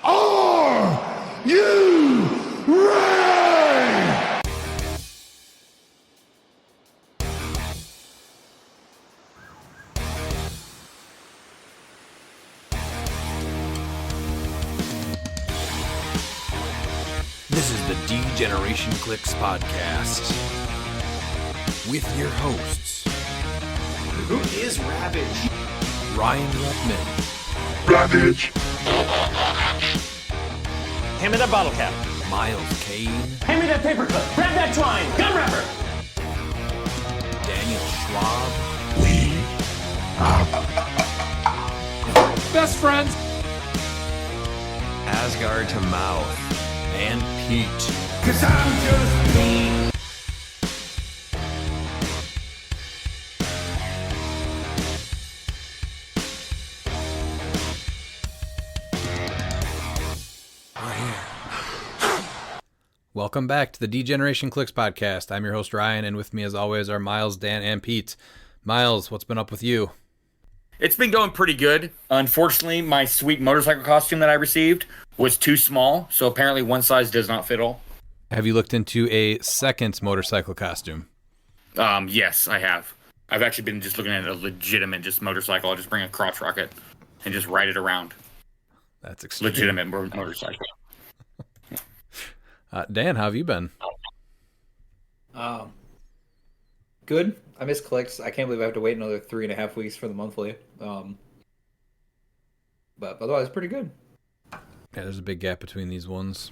Are you ready? This is the D-Generation Clix podcast with your hosts, Who is Ravage? Ryan Ruffman, Ravage. Hand me that bottle cap. Miles Kane, Hand me that paperclip. Grab that twine. Gun wrapper. Daniel Schwab, We Best friends. Asgard to Mouth, and Pete. Cause I'm just me. Welcome back to the D-Generation Clix podcast. I'm your host, Ryan, and with me as always are Miles, Dan, and Pete. Miles, what's been up with you? It's been going pretty good. Unfortunately, my sweet motorcycle costume that I received was too small, so apparently one size does not fit all. Have you looked into a second motorcycle costume? Yes, I have. I've actually been just looking at a legitimate just motorcycle. I'll just bring a crotch rocket and just ride it around. That's extreme. Legitimate motorcycle. Dan, how have you been? Good. I miss cliX. I can't believe I have to wait another 3.5 weeks for the monthly. But otherwise, pretty good. Yeah, there's a big gap between these ones.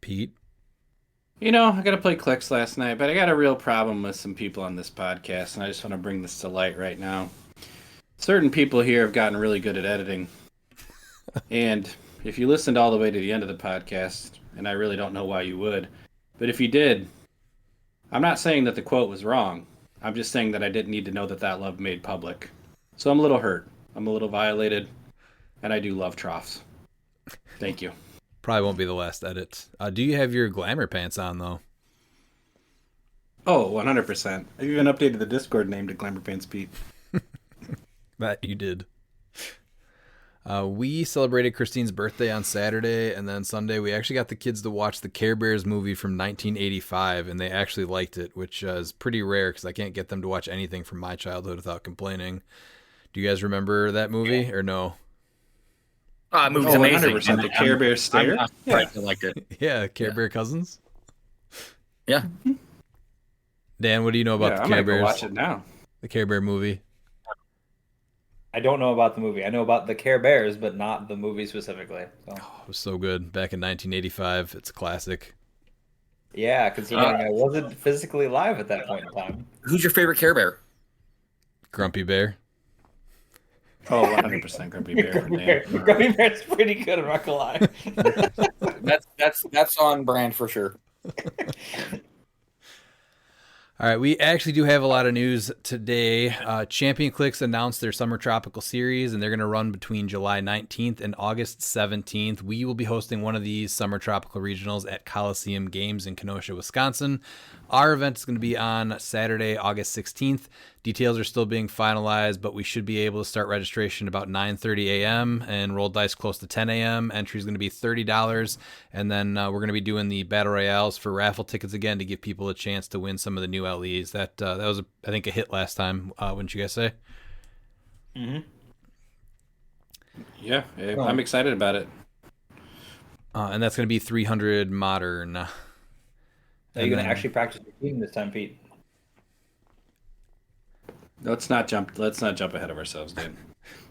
Pete? You know, I got to play cliX last night, but I got a real problem with some people on this podcast, and I just want to bring this to light right now. Certain people here have gotten really good at editing. And if you listened all the way to the end of the podcast, and I really don't know why you would, but if you did, I'm not saying that the quote was wrong. I'm just saying that I didn't need to know that love made public. So I'm a little hurt. I'm a little violated, and I do love troughs. Thank you. Probably won't be the last edit. Do you have your glamour pants on, though? Oh, 100%. I even updated the Discord name to Glamour Pants Pete. That you did. We celebrated Christine's birthday on Saturday, and then Sunday we actually got the kids to watch the Care Bears movie from 1985, and they actually liked it, which is pretty rare because I can't get them to watch anything from my childhood without complaining. Do you guys remember that movie, or no? Movie's amazing. 100%. The Care Bears stare? I liked it. Yeah, Care Bear Cousins? Yeah. Dan, what do you know about the I'm Care gonna go Bears? watch it now. The Care Bear movie? I don't know about the movie. I know about the Care Bears, but not the movie specifically. So. Oh, it was so good. Back in 1985. It's a classic. Yeah, considering I wasn't physically alive at that point in time. Who's your favorite Care Bear? Grumpy Bear. Oh, 100% Grumpy Bear. from Dan. Grumpy Bear's pretty good, I'm not gonna lie. That's on brand for sure. All right, we actually do have a lot of news today. Champion Clix announced their Summer Tropical Series, and they're going to run between July 19th and August 17th. We will be hosting one of these Summer Tropical Regionals at Coliseum Games in Kenosha, Wisconsin. Our event is going to be on Saturday, August 16th. Details are still being finalized, but we should be able to start registration about 9:30 a.m. and roll dice close to 10 a.m. Entry is going to be $30, and then we're going to be doing the Battle Royales for raffle tickets again to give people a chance to win some of the new LEs. That was, I think, a hit last time, wouldn't you guys say? Mm-hmm. Yeah, I'm excited about it. And that's going to be 300 modern. Are you going to actually practice your team this time, Pete? Let's not jump ahead of ourselves, dude.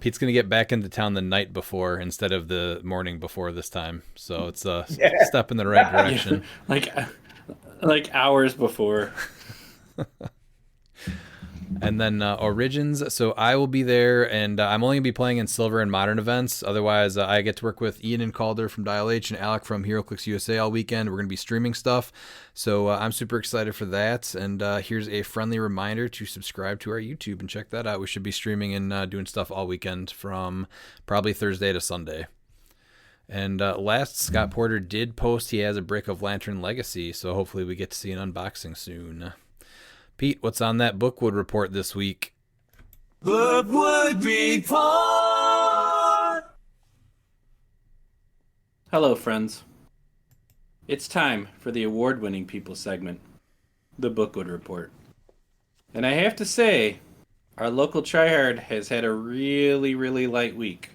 Pete's going to get back into town the night before instead of the morning before this time. So it's a step in the right direction. like hours before. And then Origins. So I will be there, and I'm only going to be playing in Silver and Modern events. Otherwise, I get to work with Ian and Calder from Dial H and Alec from HeroClix USA all weekend. We're going to be streaming stuff. So I'm super excited for that. And here's a friendly reminder to subscribe to our YouTube and check that out. We should be streaming and doing stuff all weekend from probably Thursday to Sunday. And last, Scott Porter did post he has a brick of Lantern Legacy, so hopefully we get to see an unboxing soon. Pete, what's on that Bookwood report this week? Bookwood report. Hello, friends. It's time for the award-winning people segment, the Bookwood Report. And I have to say, our local tryhard has had a really, really light week.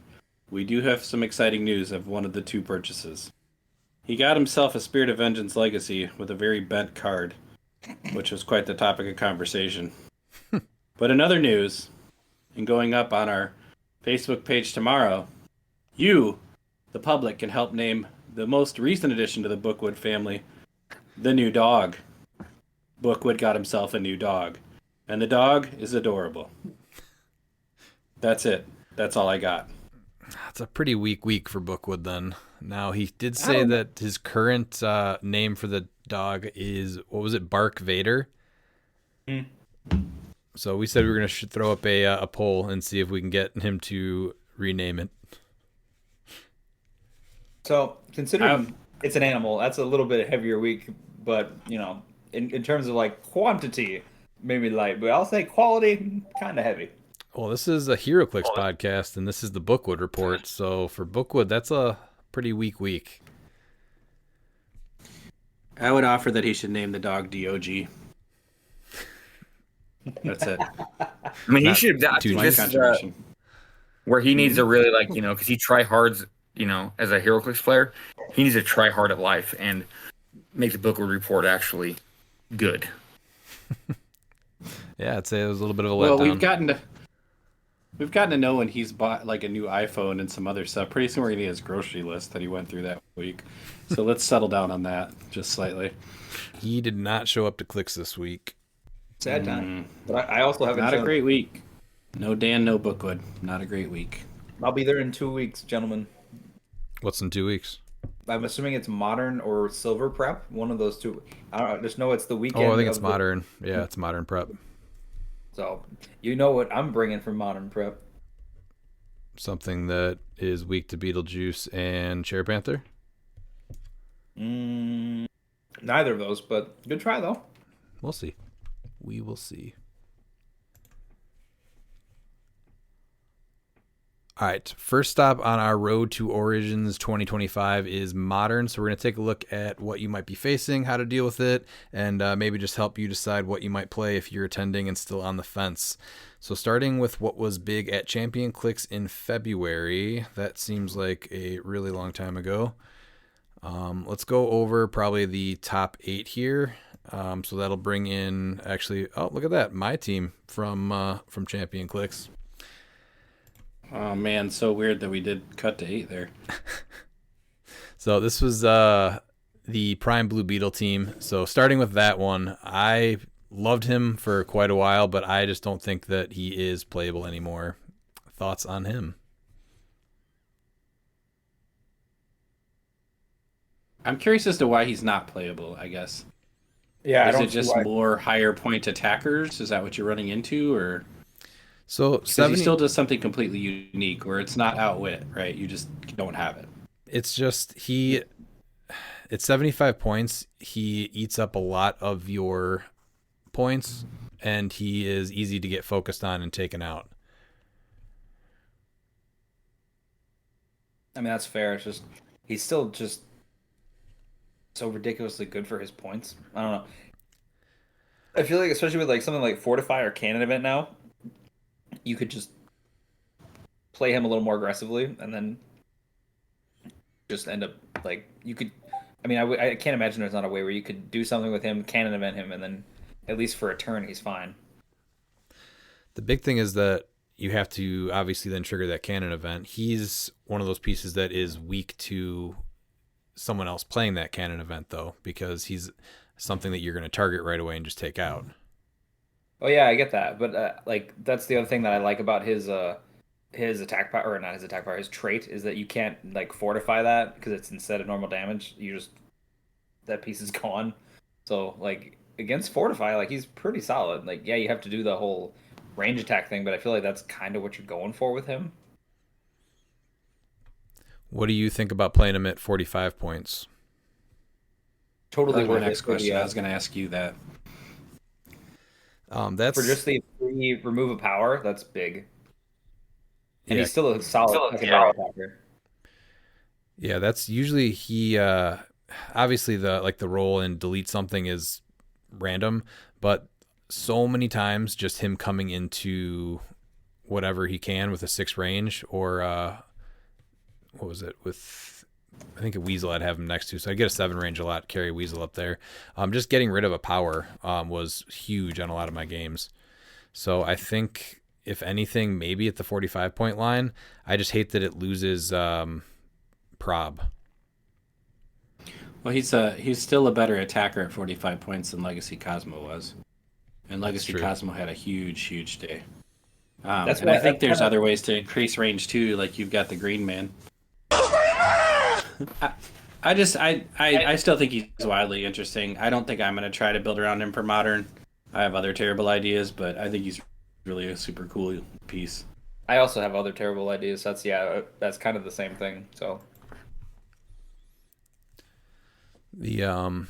We do have some exciting news of one of the two purchases. He got himself a Spirit of Vengeance Legacy with a very bent card, which was quite the topic of conversation. But in other news, and going up on our Facebook page tomorrow, you, the public, can help name the most recent addition to the Bookwood family, the new dog. Bookwood got himself a new dog, and the dog is adorable. That's it. That's all I got. It's a pretty weak week for Bookwood then. Now, he did say that his current name for the dog is, what was it, Bark Vader? So we said we were going to throw up a poll and see if we can get him to rename it. So, considering it's an animal, that's a little bit heavier week, but, you know, in terms of, like, quantity, maybe light, but I'll say quality, kind of heavy. Well, this is a HeroClix podcast, and this is the Bookwood Report. So for Bookwood, that's a pretty weak week. I would offer that he should name the dog DOG. That's it. I mean, he should. I too think much this is contribution. where he needs to really, like, you know, because he try hard, you know, as a HeroClix player, he needs to try hard at life and make the Bookwood Report actually good. Yeah, I'd say it was a little bit of a Well, letdown. we've gotten to know when he's bought like a new iPhone and some other stuff. Pretty soon we're gonna get his grocery list that he went through that week. So let's settle down on that just slightly. He did not show up to Clix this week. Sad time. But I also haven't Not a shown- great week. No Dan, no Bookwood. Not a great week. I'll be there in 2 weeks, gentlemen. What's in 2 weeks? I'm assuming it's Modern or Silver Prep. One of those two. I don't know. Just know it's the weekend. Oh, I think it's of the- modern. Yeah, it's modern prep. So, you know what I'm bringing from Modern Prep. Something that is weak to Beetlejuice and Cherry Panther. Neither of those, but good try, though. We'll see. We will see. All right, first stop on our road to Origins 2025 is Modern. So we're going to take a look at what you might be facing, how to deal with it, and maybe just help you decide what you might play if you're attending and still on the fence. So starting with what was big at Champion Clix in February, that seems like a really long time ago. Let's go over probably the top 8 here. So that'll bring in actually, oh, look at that, my team from Champion Clix. Oh man, so weird that we did cut to 8 there. So this was the Prime Blue Beetle team. So starting with that one, I loved him for quite a while, but I just don't think that he is playable anymore. Thoughts on him? I'm curious as to why he's not playable, I guess. Yeah, Is it just more higher point attackers? Is that what you're running into, or So because he still does something completely unique where it's not outwit, right? You just don't have it. it's just at 75 points, he eats up a lot of your points, and he is easy to get focused on and taken out. I mean, that's fair. It's just he's still just so ridiculously good for his points. I don't know. I feel like, especially with like something like Fortify or Cannon Event now, you could just play him a little more aggressively, and then just end up like you could. I mean, I can't imagine there's not a way where you could do something with him, Cannon Event him, and then at least for a turn he's fine. The big thing is that you have to obviously then trigger that cannon event. He's one of those pieces that is weak to someone else playing that cannon event, though, because he's something that you're going to target right away and just take out. Oh yeah, I get that, but like that's the other thing that I like about his attack power, or not his attack power, his trait is that you can't like fortify that because it's instead of normal damage, you just that piece is gone. So like against fortify, like he's pretty solid. Like yeah, you have to do the whole range attack thing, but I feel like that's kind of what you're going for with him. What do you think about playing him at 45 points? Totally That's my worth next it question. I was going to ask you that. That's for just the free remove of power. That's big, and Yeah. he's still a solid secondary attacker. Yeah, that's usually he. Obviously, the roll and delete something is random, but so many times just him coming into whatever he can with a 6 range, or what was it with? I think a Weasel I'd have him next to, so I get a 7 range a lot. Carry Weasel up there. Just getting rid of a power was huge on a lot of my games. So I think if anything, maybe at the 45-point line. I just hate that it loses prob. Well, he's still a better attacker at 45 points than Legacy Cosmo was, and Legacy Cosmo had a huge day. That's and I think there's other ways to increase range too, like you've got the Green Man. I still think he's wildly interesting. I don't think I'm going to try to build around him for Modern. I have other terrible ideas, but I think he's really a super cool piece. I also have other terrible ideas. That's kind of the same thing. So the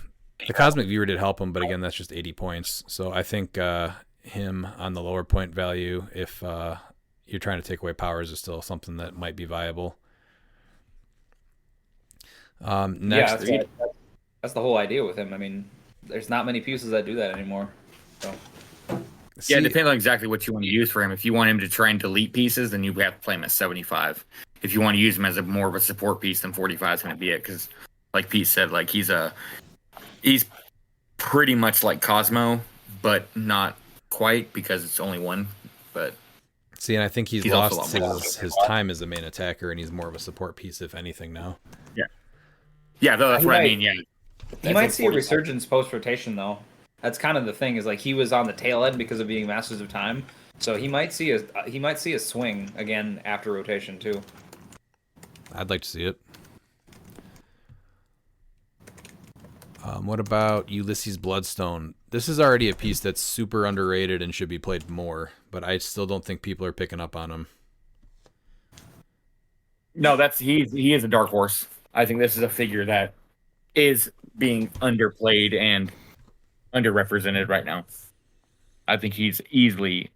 Cosmic Viewer did help him, but again, that's just 80 points. So I think him on the lower point value, if you're trying to take away powers, is still something that might be viable. Next, that's the whole idea with him. I mean, there's not many pieces that do that anymore. So. Yeah, it depends on exactly what you want to use for him. If you want him to try and delete pieces, then you have to play him at 75. If you want to use him as more of a support piece, then 45 is going to be it. Because, like Pete said, like he's pretty much like Cosmo, but not quite because it's only one. But see, and I think he's lost his time as a main attacker, and he's more of a support piece, if anything, now. Yeah, that's what I mean. Yeah, he might see a resurgence post rotation though. That's kind of the thing, is like he was on the tail end because of being Masters of Time, so he might see a swing again after rotation too. I'd like to see it. What about Ulysses Bloodstone? This is already a piece that's super underrated and should be played more, but I still don't think people are picking up on him. No, he is a dark horse. I think this is a figure that is being underplayed and underrepresented right now. I think he's easily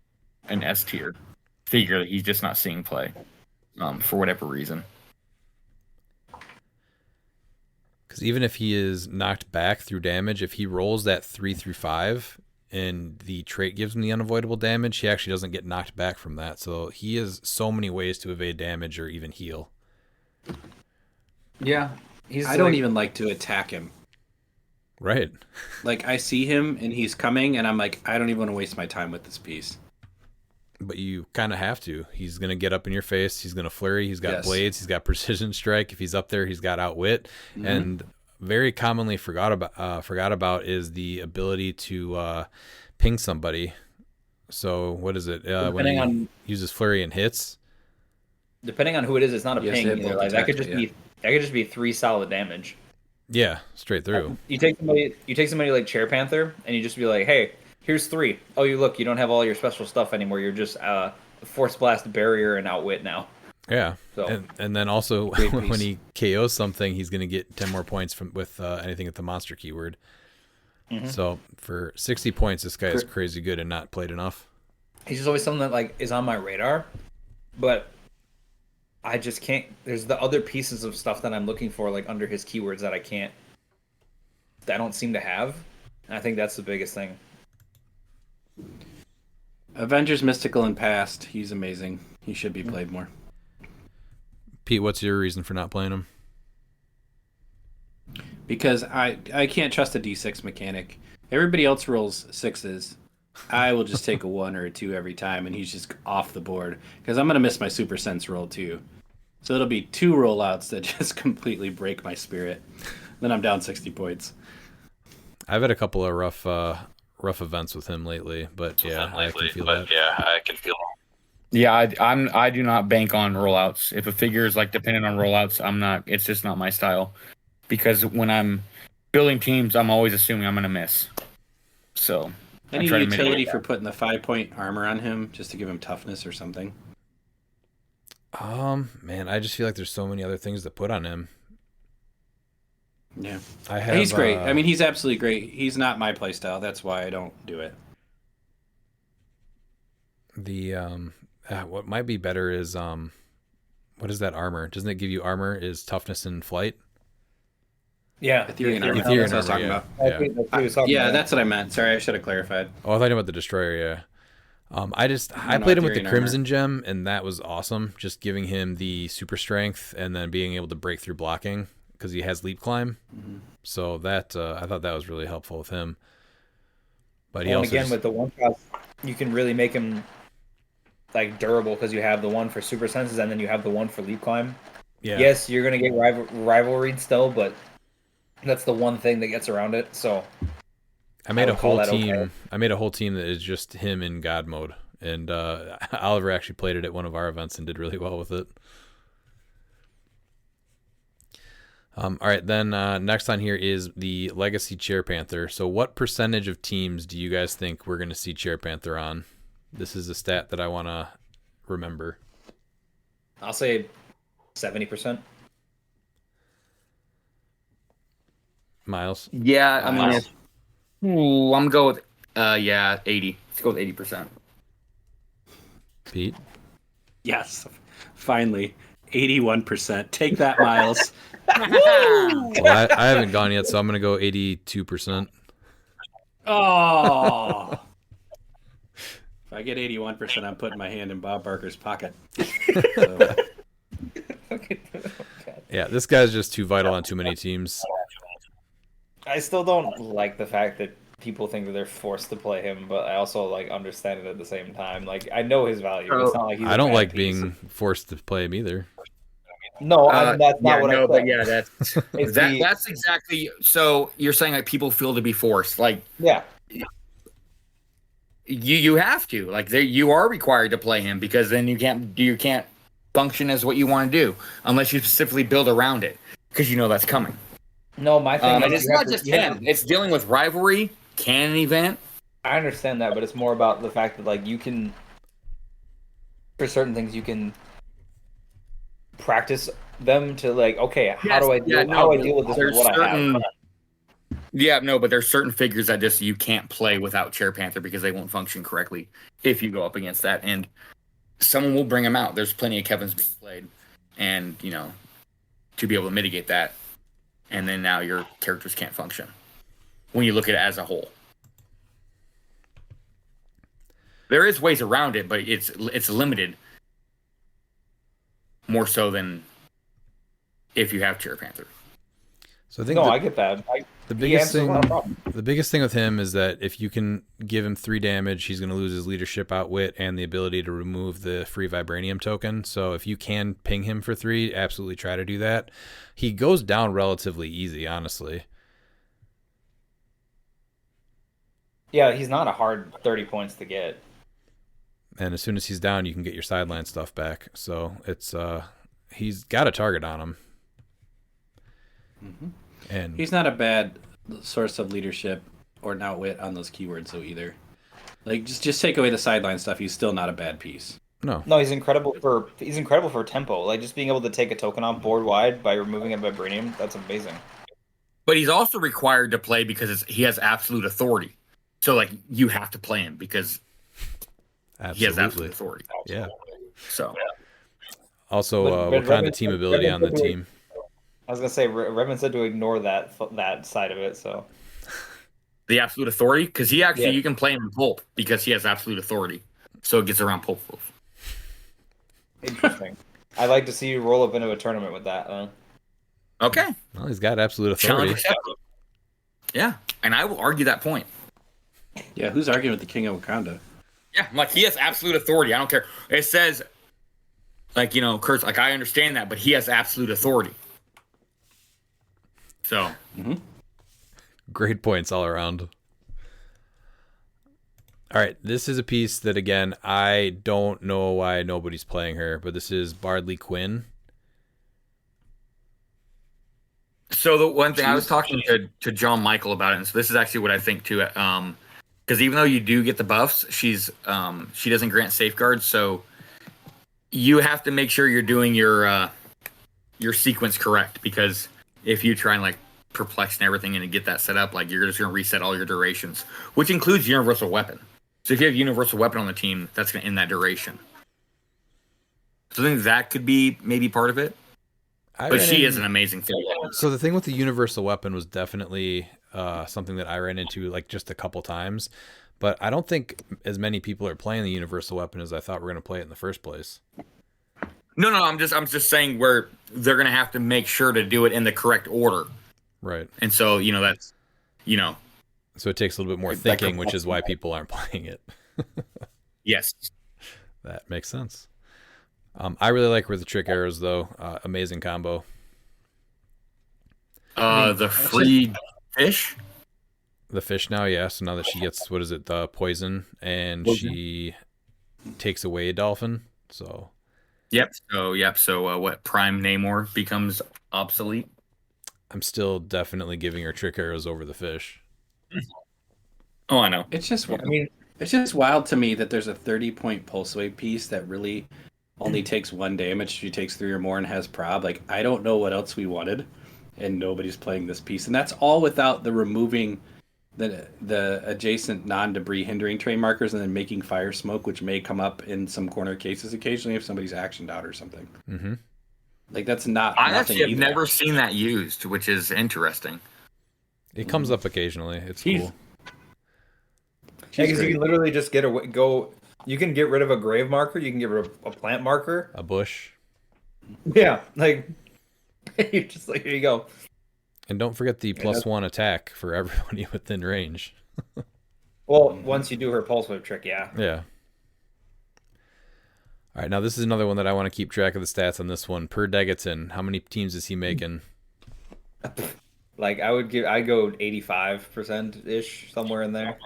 an S tier figure that he's just not seeing play for whatever reason. Because even if he is knocked back through damage, if he rolls that 3 through 5 and the trait gives him the unavoidable damage, he actually doesn't get knocked back from that. So he has so many ways to evade damage or even heal. Yeah, I don't even like to attack him. Right. Like, I see him and he's coming, and I'm like, I don't even want to waste my time with this piece. But you kind of have to. He's going to get up in your face. He's going to flurry. He's got blades. He's got precision strike. If he's up there, he's got outwit. Mm-hmm. And very commonly forgot about is the ability to ping somebody. So what is it? When he uses flurry and hits. Depending on who it is, it's not a ping. Either. Like, that could just be 3 solid damage. Yeah, straight through. You take somebody like Chair Panther, and you just be like, "Hey, here's 3. Oh, you don't have all your special stuff anymore. You're just Force Blast, Barrier, and Outwit now." Yeah. So, and then also when he KOs something, he's going to get 10 more points with anything at the monster keyword. Mm-hmm. So for 60 points, this guy is crazy good and not played enough. He's just always something that like is on my radar, but I just can't. There's the other pieces of stuff that I'm looking for, like under his keywords, that I don't seem to have. And I think that's the biggest thing. Avengers Mystical and Past, he's amazing. He should be played more. Pete, what's your reason for not playing him? Because I can't trust a D6 mechanic. Everybody else rolls 6s. I will just take a 1 or a 2 every time, and he's just off the board. Because I'm going to miss my Super Sense roll, too. So it'll be 2 rollouts that just completely break my spirit. Then I'm down 60 points. I've had a couple of rough events with him lately, but I can feel that. Yeah, I do not bank on rollouts. If a figure is like dependent on rollouts, I'm not. It's just not my style. Because when I'm building teams, I'm always assuming I'm going to miss. So any utility for putting the 5-point armor on him just to give him toughness or something? Man, I just feel like there's so many other things to put on him. Yeah, he's great. I mean, he's absolutely great. He's not my playstyle. That's why I don't do it. The what might be better is what is that armor? Doesn't it give you armor? Is toughness and flight? Yeah, Ethereum armor. Ethereum That's what I was armor, talking yeah. about. Yeah, that's what I meant. Sorry, I should have clarified. Oh, I thought about the destroyer. Yeah. I No, played him with the Ethereum Crimson Gem, and that was awesome. Just giving him the super strength and then being able to break through blocking because he has leap climb. Mm-hmm. So that I thought that was really helpful with him. But he and also again just- with the one shots, you can really make him like durable because you have the one for super senses and then you have the one for leap climb. yeah. Yes, you're gonna get rivalry still, but that's the one thing that gets around it. So I made I a would call whole that team. okay. I made a whole team that is just him in God mode, and Oliver actually played it at one of our events and did really well with it. All right, then next on here is the Legacy Chair Panther. So, what percentage of teams do you guys think we're going to see Chair Panther on? This is a stat that I want to remember. I'll say 70%. Miles, Yeah, I mean, Wow. I'm gonna go with 80. Let's go with 80%. Pete. Yes, finally, 81%. Take that, Miles. Well, I haven't gone yet, so I'm going to go 82%. Oh. If I get 81%, I'm putting my hand in Bob Barker's pocket. So, Yeah, this guy's just too vital on too many teams. I still don't like the fact that people think that they're forced to play him, but I also like understand it at the same time. Like I know his value. It's not like he's I a don't bad like piece. being forced to play him either. No, that's not what I said. But yeah, that's It's that's exactly. So you're saying like people feel to be forced, like yeah. you have to, like you are required to play him because then you can't function as what you want to do unless you specifically build around it because you know that's coming. No, my thing And is it's you have not to- just you have him; to- it's dealing with rivalry, canon event. I understand that, but it's more about the fact that like you can, for certain things, you can practice them to like, okay, how do I deal with this with what I have? Yeah, no, but there's certain figures that just you can't play without Chair Panther because they won't function correctly if you go up against that, and someone will bring them out. There's plenty of Kevins being played, and to be able to mitigate that, and then now your characters can't function when you look at it as a whole. There is ways around it, but it's limited more so than if you have Chair Panther. So I think No, the, I get that. the He biggest answers a lot of thing, problems. the biggest thing with him is that if you can give him 3 damage, he's going to lose his leadership, outwit, and the ability to remove the free vibranium token. So if you can ping him for 3, absolutely try to do that. He goes down relatively easy, honestly. Yeah, he's not a hard 30 points to get. And as soon as he's down, you can get your sideline stuff back. So it's he's got a target on him. And he's not a bad source of leadership or an outwit on those keywords, though, either. Like, just take away the sideline stuff. He's still not a bad piece. no, No, he's incredible for tempo. Like just being able to take a token off board wide by removing a vibranium, that's amazing. But he's also required to play because he has absolute authority. So like you have to play him because he has absolute absolutely. authority. Yeah. So Also, But what kind Redmond- of team ability on the Redmond- team? I was gonna say Redmond said to ignore that side of it. So the absolute authority, because he actually Yeah. you can play him in pulp because he has absolute authority. So it gets around pulp rules. interesting. I'd like to see you roll up into a tournament with that. Okay. Well, he's got absolute Challenge authority. accepted. Yeah. And I will argue that point. Yeah, who's arguing with the King of Wakanda? Yeah, like he has absolute authority. I don't care. It says, like Kurt's like I understand that, but he has absolute authority. So Great points all around. All right, this is a piece that, again, I don't know why nobody's playing her, but this is Bardley Quinn. So the one thing I was talking to John Michael about it, and so this is actually what I think too. Because even though you do get the buffs, she doesn't grant safeguards, so you have to make sure you're doing your sequence correct. Because if you try and like perplex and everything and get that set up, like you're just gonna reset all your durations, which includes universal weapon. So if you have universal weapon on the team, that's gonna end that duration. So I think that could be maybe part of it. I But ran she in- is an amazing figure. So the thing with the universal weapon was definitely something that I ran into like just a couple times, but I don't think as many people are playing the universal weapon as I thought were going to play it in the first place. No, I'm just saying where they're gonna have to make sure to do it in the correct order. Right. And so, that's, So it takes a little bit more That thinking, could- which is why people aren't playing it. yes. That makes sense. I really like with the trick arrows though. Amazing combo. The free fish. The fish now, yeah. So now that she gets, what is it, the poison, and she takes away a dolphin. So Yep. So what? Prime Namor becomes obsolete. I'm still definitely giving her trick arrows over the fish. Oh, I know. It's just wild to me that there's a 30-point pulse wave piece that really only takes 1 damage. She takes 3 or more and has prob. Like, I don't know what else we wanted, and nobody's playing this piece. And that's all without the removing the adjacent non-debris hindering terrain markers and then making fire smoke, which may come up in some corner cases occasionally if somebody's actioned out or something. Mm-hmm. Like, that's not. I nothing actually have either. never seen that used, which is interesting. It comes up occasionally. It's She's- cool. Yeah, because you can literally just go. You can get rid of a grave marker. You can get rid of a plant marker. A bush. Yeah, like you just like here you go. And don't forget the +1 attack for everybody within range. Well, once you do her pulse wave trick, yeah. Yeah. All right, now this is another one that I want to keep track of the stats on this one. Per Degaton, how many teams is he making? Like I go 85% ish somewhere in there.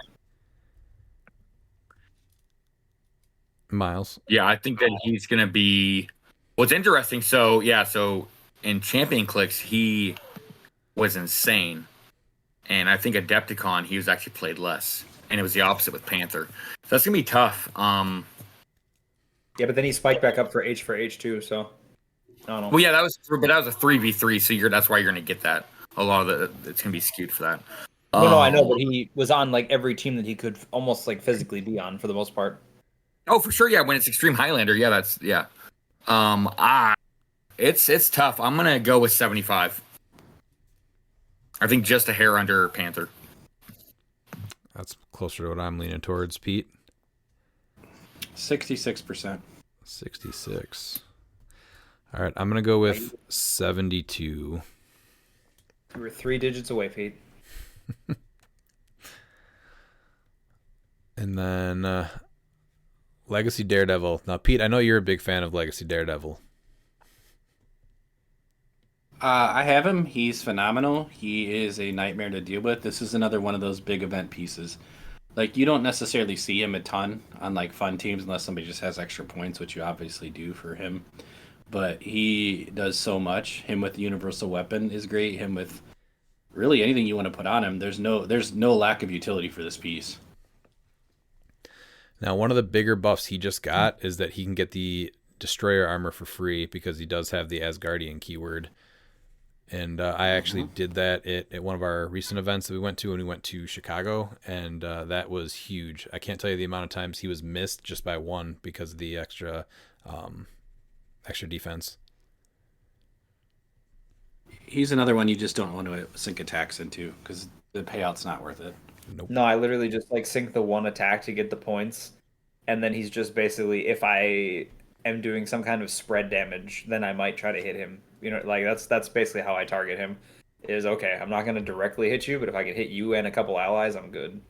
Miles. Yeah, I think that he's going to be. What's interesting, so in Champion Clicks, he was insane. And I think Adepticon, he was actually played less. And it was the opposite with Panther. So that's going to be tough. Yeah, but then he spiked back up for H too. So I don't know. Well, yeah, that was a 3v3, so that's why you're going to get that. A lot of it's going to be skewed for that. No, I know, but he was on like every team that he could almost like physically be on for the most part. Oh, for sure, yeah. When it's Extreme Highlander, yeah, that's yeah. It's tough. I'm gonna go with 75. I think just a hair under Panther. That's closer to what I'm leaning towards, Pete. 66%. 66. All right, I'm going to go with 72. We were 3 digits away, Pete. And then Legacy Daredevil. Now, Pete, I know you're a big fan of Legacy Daredevil. I have him. He's phenomenal. He is a nightmare to deal with. This is another one of those big event pieces. Like, you don't necessarily see him a ton on, like, fun teams unless somebody just has extra points, which you obviously do for him. But he does so much. Him with the universal weapon is great. Him with really anything you want to put on him. There's no lack of utility for this piece. Now, one of the bigger buffs he just got is that he can get the Destroyer armor for free because he does have the Asgardian keyword. And I actually did that at one of our recent events that we went to when we went to Chicago, and that was huge. I can't tell you the amount of times he was missed just by one because of the extra defense. He's another one you just don't want to sink attacks into because the payout's not worth it. Nope. No, I literally just like sink the one attack to get the points, and then he's just basically, if I am doing some kind of spread damage, then I might try to hit him. You know, like that's basically how I target him. Is okay, I'm not going to directly hit you, but if I can hit you and a couple allies, I'm good.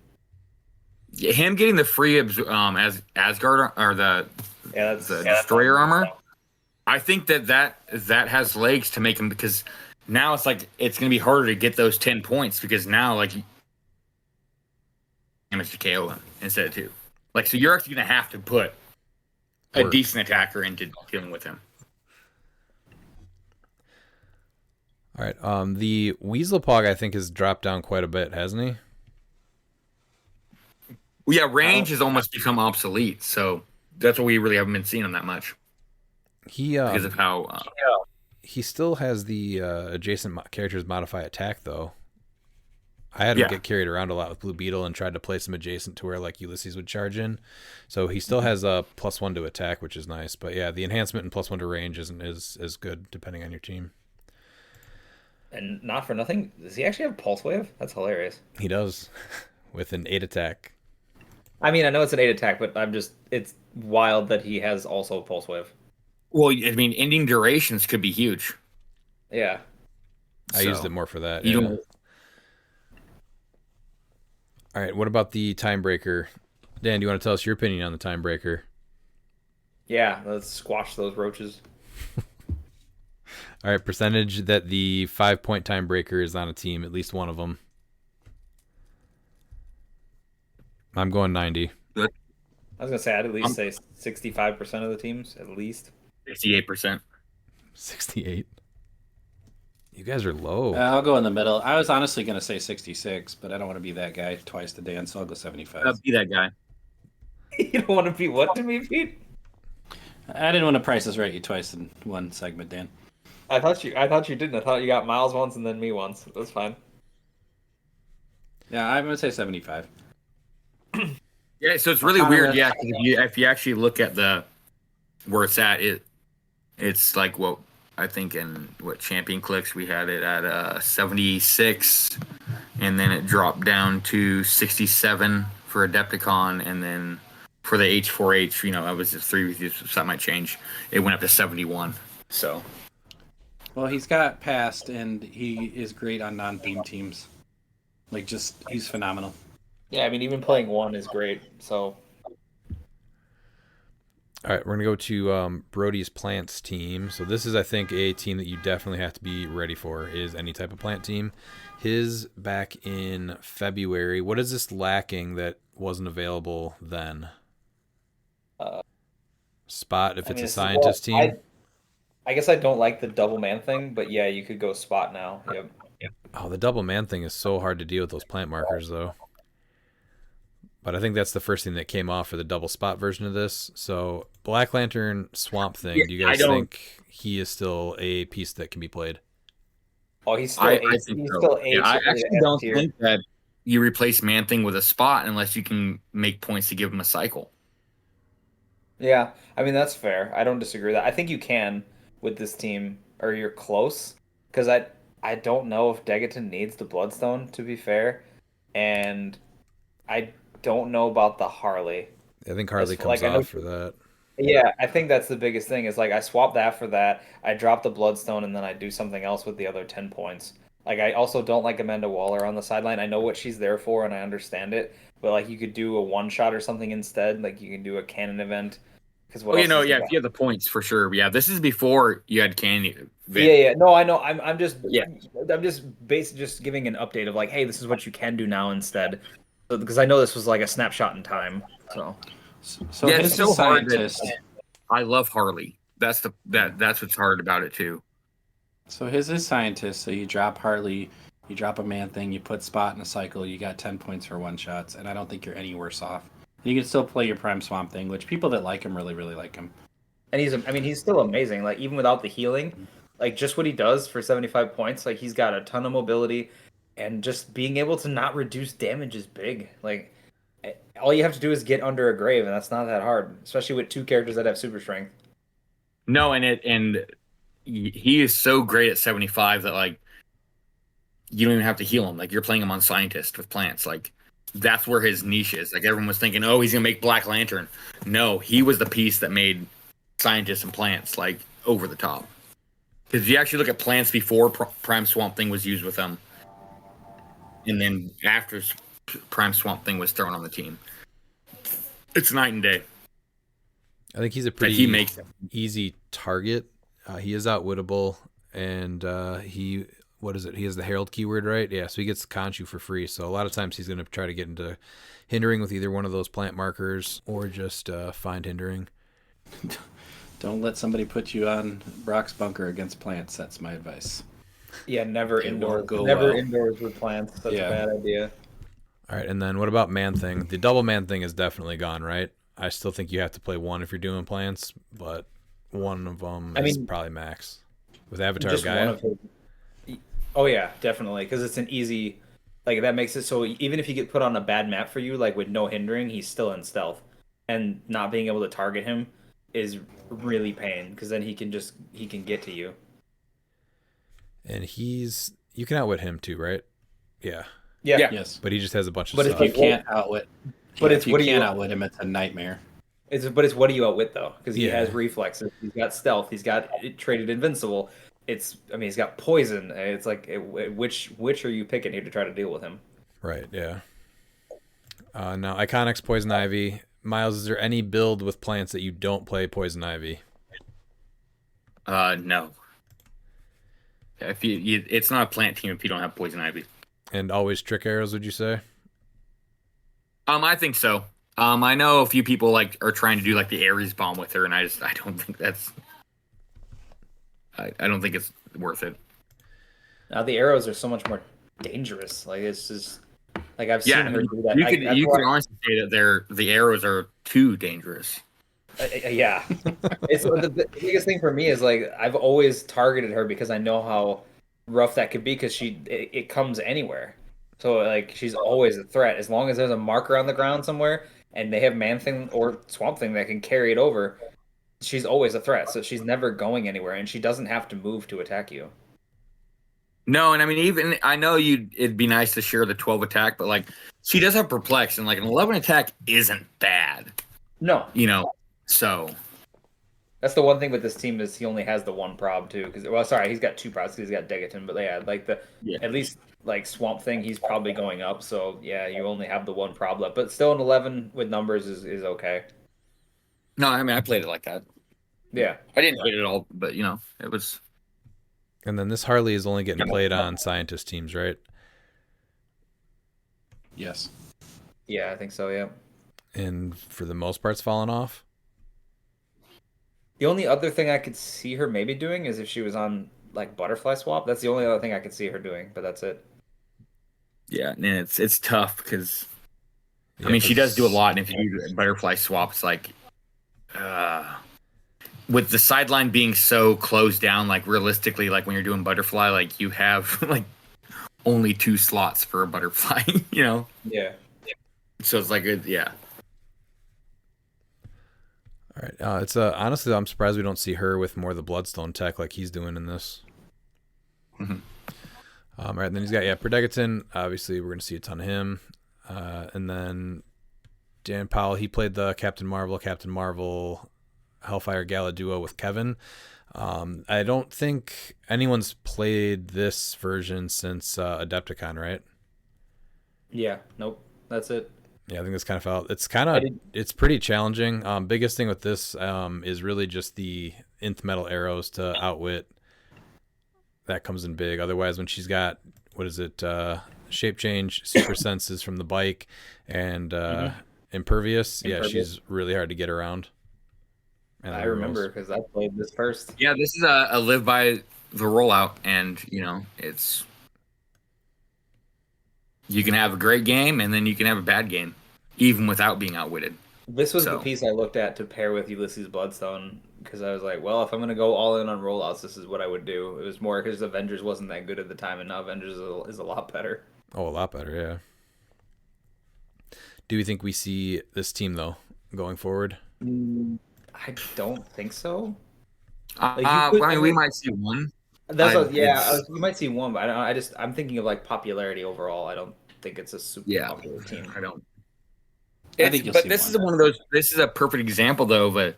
Yeah, him getting the free as Asgard or the Destroyer armor. I think that has legs to make him, because now it's like it's going to be harder to get those 10 points because now like damage to KO him instead of 2. Like, so you're actually going to have to put a decent attacker into dealing with him. All right. The Weaselpog, I think, has dropped down quite a bit, hasn't he? Well, yeah, range has almost become obsolete, so that's what we really haven't been seeing him that much He because of how. He still has the adjacent characters modify attack, though. I had him Yeah. get carried around a lot with Blue Beetle and tried to place him adjacent to where like Ulysses would charge in. So he still has a +1 to attack, which is nice. But yeah, the enhancement and +1 to range isn't as good depending on your team. And not for nothing, does he actually have Pulse Wave? That's hilarious. He does with an 8 attack. I mean, I know it's an 8 attack, but it's wild that he has also Pulse Wave. Well, I mean, ending durations could be huge. Yeah. I used it more for that. You Yeah. don't. All right, what about the time breaker? Dan, do you want to tell us your opinion on the time breaker? Yeah, let's squash those roaches. All right, percentage that the 5-point time breaker is on a team, at least one of them. I'm going 90. I was gonna say I'd at least say 65% of the teams, at least. 68%. 68. You guys are low. I'll go in the middle. I was honestly going to say 66, but I don't want to be that guy twice to Dan, so I'll go 75. Be that guy. You don't want to be what to me, Pete? I didn't want to price this right you twice in one segment, Dan. I thought you didn't. I thought you got Miles once and then me once. That's fine. Yeah, I'm going to say 75. Yeah, so it's really weird. Yeah, 'cause if you actually look at where it's at, it's like what I think in Champion Clix we had it at 76, and then it dropped down to 67 for Adepticon, and then for the H4H, I was just 3 with you, so that might change. It went up to 71. So. Well, he's got passed, and he is great on non-theme teams. He's phenomenal. Yeah, I mean, even playing one is great. So. All right, we're going to go to Brody's Plants team. So this is, I think, a team that you definitely have to be ready for, is any type of plant team. His back in February. What is this lacking that wasn't available then? Spot, if it's a scientist team. I guess I don't like the double man thing, but yeah, you could go spot now. Yep. Oh, the double man thing is so hard to deal with those plant markers, though. But I think that's the first thing that came off for the double spot version of this. So Black Lantern Swamp Thing, do you guys think he is still a piece that can be played? Oh, he's still I eight. think He's so. still eight. Yeah, I actually don't think that you replace Man Thing with a spot unless you can make points to give him a cycle. Yeah, I mean that's fair. I don't disagree with that. I think you can with this team, or you're close, because I don't know if Degaton needs the Bloodstone, to be fair, and I don't know about the Harley. I think Harley comes off for that. Yeah, I think that's the biggest thing is I swap that for that. I drop the Bloodstone and then I do something else with the other 10 points. I also don't like Amanda Waller on the sideline. I know what she's there for and I understand it, but you could do a one shot or something instead. You can do a cannon event. Because Well, if you have the points for sure. Yeah, this is before you had cannon. Yeah. No, I know. I'm just basically just giving an update of hey, this is what you can do now instead. So, because I know this was a snapshot in time. So yeah, his it's so hard. scientist. I love Harley. That's what's hard about it too. So his is scientist. So you drop Harley, you drop a Man Thing, you put Spot in a cycle. You got 10 points for one shots, and I don't think you're any worse off. And you can still play your Prime Swamp Thing, which people that like him really, really like him. And he's still amazing. Even without the healing, just what he does for 75 points, he's got a ton of mobility, and just being able to not reduce damage is big. All you have to do is get under a grave, and that's not that hard, especially with two characters that have super strength. No, and he is so great at 75 that you don't even have to heal him. You're playing him on scientist with plants. That's where his niche is. Everyone was thinking, oh, he's gonna make Black Lantern. No, he was the piece that made scientists and plants over the top. Because if you actually look at plants before Prime Swamp Thing was used with them, and then after Prime Swamp Thing was thrown on the team, it's night and day. I think he's a pretty easy target. He is outwittable, and he has the Herald keyword, right? Yeah, so he gets Khonshu for free. So a lot of times he's going to try to get into hindering with either one of those plant markers or just find hindering. Don't let somebody put you on Brock's bunker against plants. That's my advice. Yeah, never indoors. Indoors with plants. That's a bad idea. All right, and then what about Man Thing? The double Man Thing is definitely gone, right? I still think you have to play one if you're doing plants, but one of them is probably max. With Avatar of Gaia? Oh, yeah, definitely, because it's an easy Like that makes it so even if you get put on a bad map for you, like with no hindering, he's still in stealth, and not being able to target him is really pain because then he can get to you. And you can outwit him too, right? Yeah. Yeah, Yes. But he just has a bunch of But if stuff. You can't outwit. But Yeah, it's if you what do can't you outwit him, it's a nightmare. It's what do you outwit though? Because he Yeah. has reflexes, he's got stealth, he's got traded invincible. He's got poison. It's like which are you picking here to try to deal with him? Right, yeah. Now, Iconics, Poison Ivy. Miles, is there any build with plants that you don't play Poison Ivy? No. If it's not a plant team if you don't have poison ivy. And always trick arrows, would you say? I think so. I know a few people like are trying to do like the Ares bomb with her, and I don't think that's. I don't think it's worth it. Now the arrows are so much more dangerous. Like it's just like I've seen Yeah, her do that. you could honestly say that the arrows are too dangerous. Yeah, it's the biggest thing for me is like I've always targeted her because I know how rough that could be because it comes anywhere. So like she's always a threat as long as there's a marker on the ground somewhere and they have Man Thing or Swamp Thing that can carry it over. She's always a threat, so she's never going anywhere, and she doesn't have to move to attack you. No, and I mean even I know it'd be nice to share the 12 attack, but like she does have perplex, and like an 11 attack isn't bad. No, So that's the one thing with this team is he only has the one prob too. Sorry, he's got two probs because he's got Degaton, but yeah, like at least like Swamp Thing, he's probably going up. So yeah, you only have the one prob left, but still an 11 with numbers is okay. no, I mean I played it like that. Yeah, I didn't hate it at all, but it was. And then this Harley is only getting played on scientist teams, right? Yes. yeah, I think so. Yeah. And for the most part, it's fallen off. The only other thing I could see her maybe doing is if she was on like Butterfly Swap. That's the only other thing I could see her doing, but that's it. Yeah, and it's tough because Yeah, I mean she does do a lot, and if you do butterfly swap, it's like with the sideline being so closed down, like realistically, like when you're doing butterfly, like you have like only 2 slots for a butterfly, Yeah. So it's like yeah. All right. It's honestly, I'm surprised we don't see her with more of the Bloodstone tech like he's doing in this. Mhm. All right, then he's got Predegaton. Obviously, we're gonna see a ton of him. And then Dan Powell, he played the Captain Marvel, Hellfire Gala duo with Kevin. I don't think anyone's played this version since Adepticon, right? Yeah. Nope. That's it. Yeah, I think that's kind of out. It's pretty challenging. Biggest thing with this is really just the nth metal arrows to outwit. That comes in big. Otherwise, when she's got shape change, super senses from the bike, and impervious. Yeah, she's really hard to get around. And I remember because I played this first. Yeah, this is a live by the rollout, and it's you can have a great game and then you can have a bad game, even without being outwitted. This was the piece I looked at to pair with Ulysses Bloodstone because I was like, well, if I'm going to go all in on rollouts, this is what I would do. It was more because Avengers wasn't that good at the time, and now Avengers is a lot better. Oh, a lot better, yeah. Do you think we see this team, though, going forward? I don't think so. We might see one. You might see one, but I'm thinking of like popularity overall. I don't think it's a super popular team. I don't. I think But this is one of those. This is a perfect example, though, of a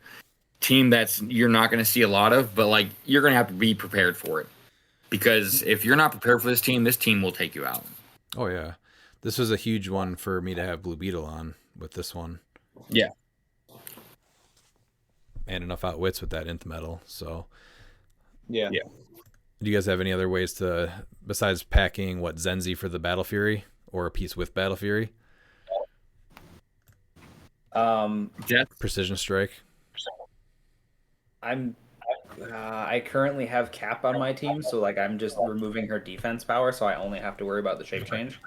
team that's you're not going to see a lot of, but like you're going to have to be prepared for it, because if you're not prepared for this team will take you out. Oh yeah, this was a huge one for me to have Blue Beetle on with this one. Yeah, and enough outwits with that nth metal. So yeah. Do you guys have any other ways to, besides packing Zenzi for the Battle Fury or a piece with Battle Fury? Precision Strike. I currently have Cap on my team, so like I'm just removing her defense power, so I only have to worry about the shape change.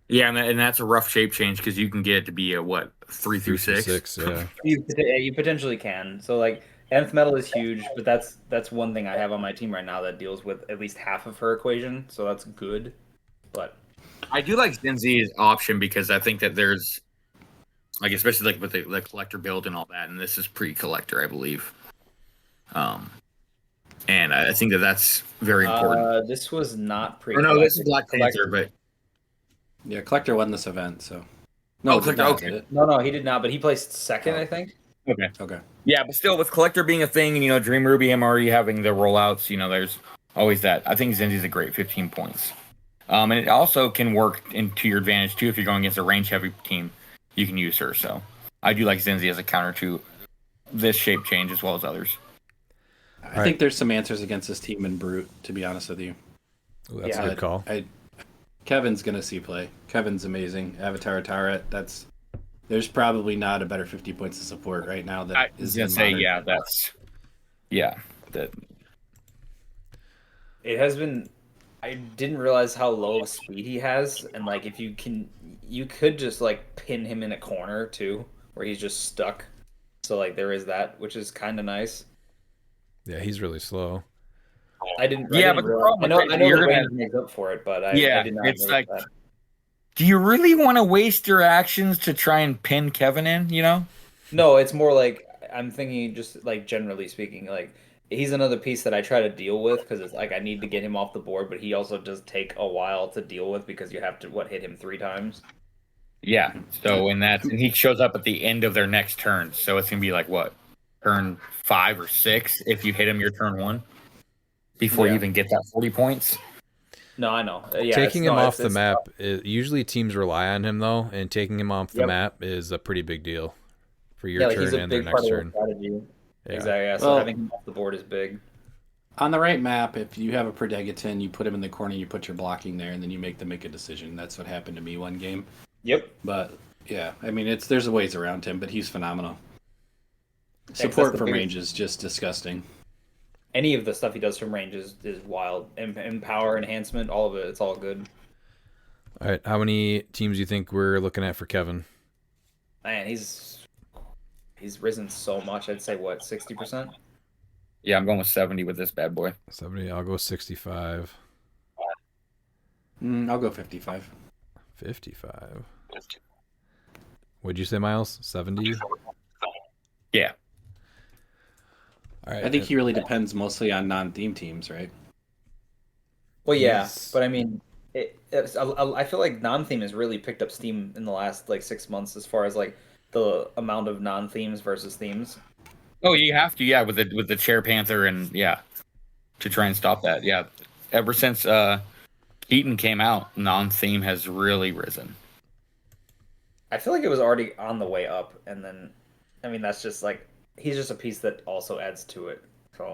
Yeah, and that's a rough shape change because you can get it to be a 3 through 6. Yeah. You potentially can. So like nth metal is huge, but that's one thing I have on my team right now that deals with at least half of her equation, so that's good. But I do like Zenzi's option because I think that there's, like, especially like with the collector build and all that, and this is pre-collector, I believe. And I think that that's very important. This was not pre. Or no, this is Black Panther, but Yeah, Collector won this event, so. Oh, did Collector, not, okay. did it? No, he did not. But he placed second, I think. okay. Okay. Yeah, but still, with collector being a thing, and Dream Ruby, him already having the rollouts, there's always that. I think Zenzi's a great 15 points. And it also can work into your advantage too if you're going against a range heavy team. You can use her. So I do like Zenzi as a counter to this shape change as well as others. I think there's some answers against this team in Brute, to be honest with you. Ooh, that's a good call. Kevin's gonna see play. Kevin's amazing. Avatar Turret. There's probably not a better 50 points of support right now. That I is was gonna say, modern. that It has been. I didn't realize how low of speed he has, and like if you could just like pin him in a corner too, where he's just stuck. So like there is that, which is kind of nice. Yeah, he's really slow. I didn't. Yeah, I but didn't the realize, problem I know. with I know you're the gonna- range makes up for it, but I did not. it's notice like, that. do you really want to waste your actions to try and pin Kevin in? No, it's more like I'm thinking just like generally speaking, like he's another piece that I try to deal with because it's like I need to get him off the board, but he also does take a while to deal with because you have to hit him 3 times. Yeah. So and he shows up at the end of their next turn, so it's gonna be like what, turn 5 or 6 if you hit him your turn 1 before you even get that 40 points. No, I know. Yeah, Taking him off the it's map, tough. usually teams rely on him though, and taking him off the Yep. map is a pretty big deal for your Yeah, like, he's turn a and their big part next of turn. the strategy. Yeah. Exactly. Yeah. So Well- having him off the board is big. On the right map, if you have a Predegaton, you put him in the corner, you put your blocking there, and then you make them make a decision. That's what happened to me one game. Yep. But yeah, I mean, there's ways around him, but he's phenomenal. that's Support the from biggest- range is just disgusting. Any of the stuff he does from range is wild. And power enhancement, all of it, it's all good. All right, how many teams do you think we're looking at for Kevin? Man, he's risen so much. I'd say what, 60%? Yeah, I'm going with 70 with this bad boy. 70. I'll go 65. I'll go 55. 55. What'd you say, Miles? 70? Yeah. All right. I think he really depends mostly on non-theme teams, right? Well, yeah, Yes. but I mean, I feel like non-theme has really picked up steam in the last like 6 months as far as like the amount of non-themes versus themes. Oh, you have to, yeah, with the Chair Panther and to try and stop that. Yeah. Ever since Keaton came out, non-theme has really risen. I feel like it was already on the way up, and then, I mean, that's just like he's just a piece that also adds to it. So,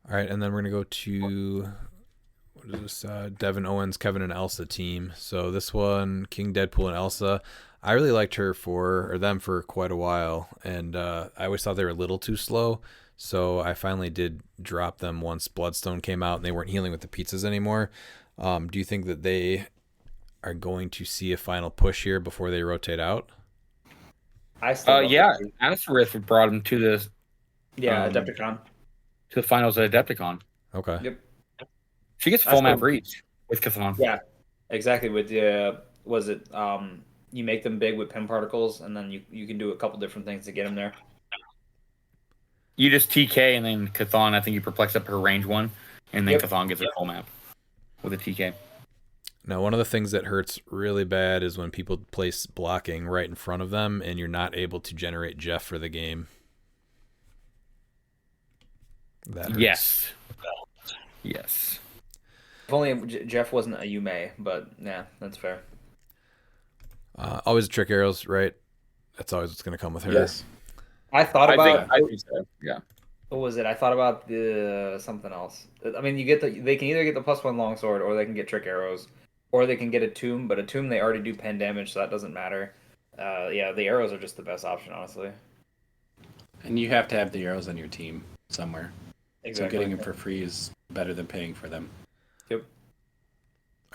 All right, and then we're gonna go to what is this? Devin Owens, Kevin and Elsa team. So this one, King Deadpool and Elsa. I really liked her for quite a while, and I always thought they were a little too slow. So I finally did drop them once Bloodstone came out and they weren't healing with the pizzas anymore. Do you think that they are going to see a final push here before they rotate out? I still love Yeah, it. Asterisk brought him to the Adepticon. finals at Adepticon. Okay. Yep. She gets I full map still- reach with Chthon. Yeah, exactly. With was it you make them big with pin particles, and then you can do a couple different things to get them there. You just TK and then Chthon, I think you perplex up her range 1, and then Yep. Chthon gets her full map with a TK. Now, one of the things that hurts really bad is when people place blocking right in front of them and you're not able to generate Jeff for the game. That hurts. Yes. Yes. If only Jeff wasn't a Yume, but yeah, that's fair. Always trick arrows, right? That's always what's going to come with her. Yes. I thought I about think so. Yeah. what was it? I thought about the something else. I mean, they can either get the +1 longsword, or they can get trick arrows, or they can get a tomb. But a tomb they already do pen damage, so that doesn't matter. Yeah, the arrows are just the best option, honestly. And you have to have the arrows on your team somewhere. Exactly. So getting them for free is better than paying for them. Yep.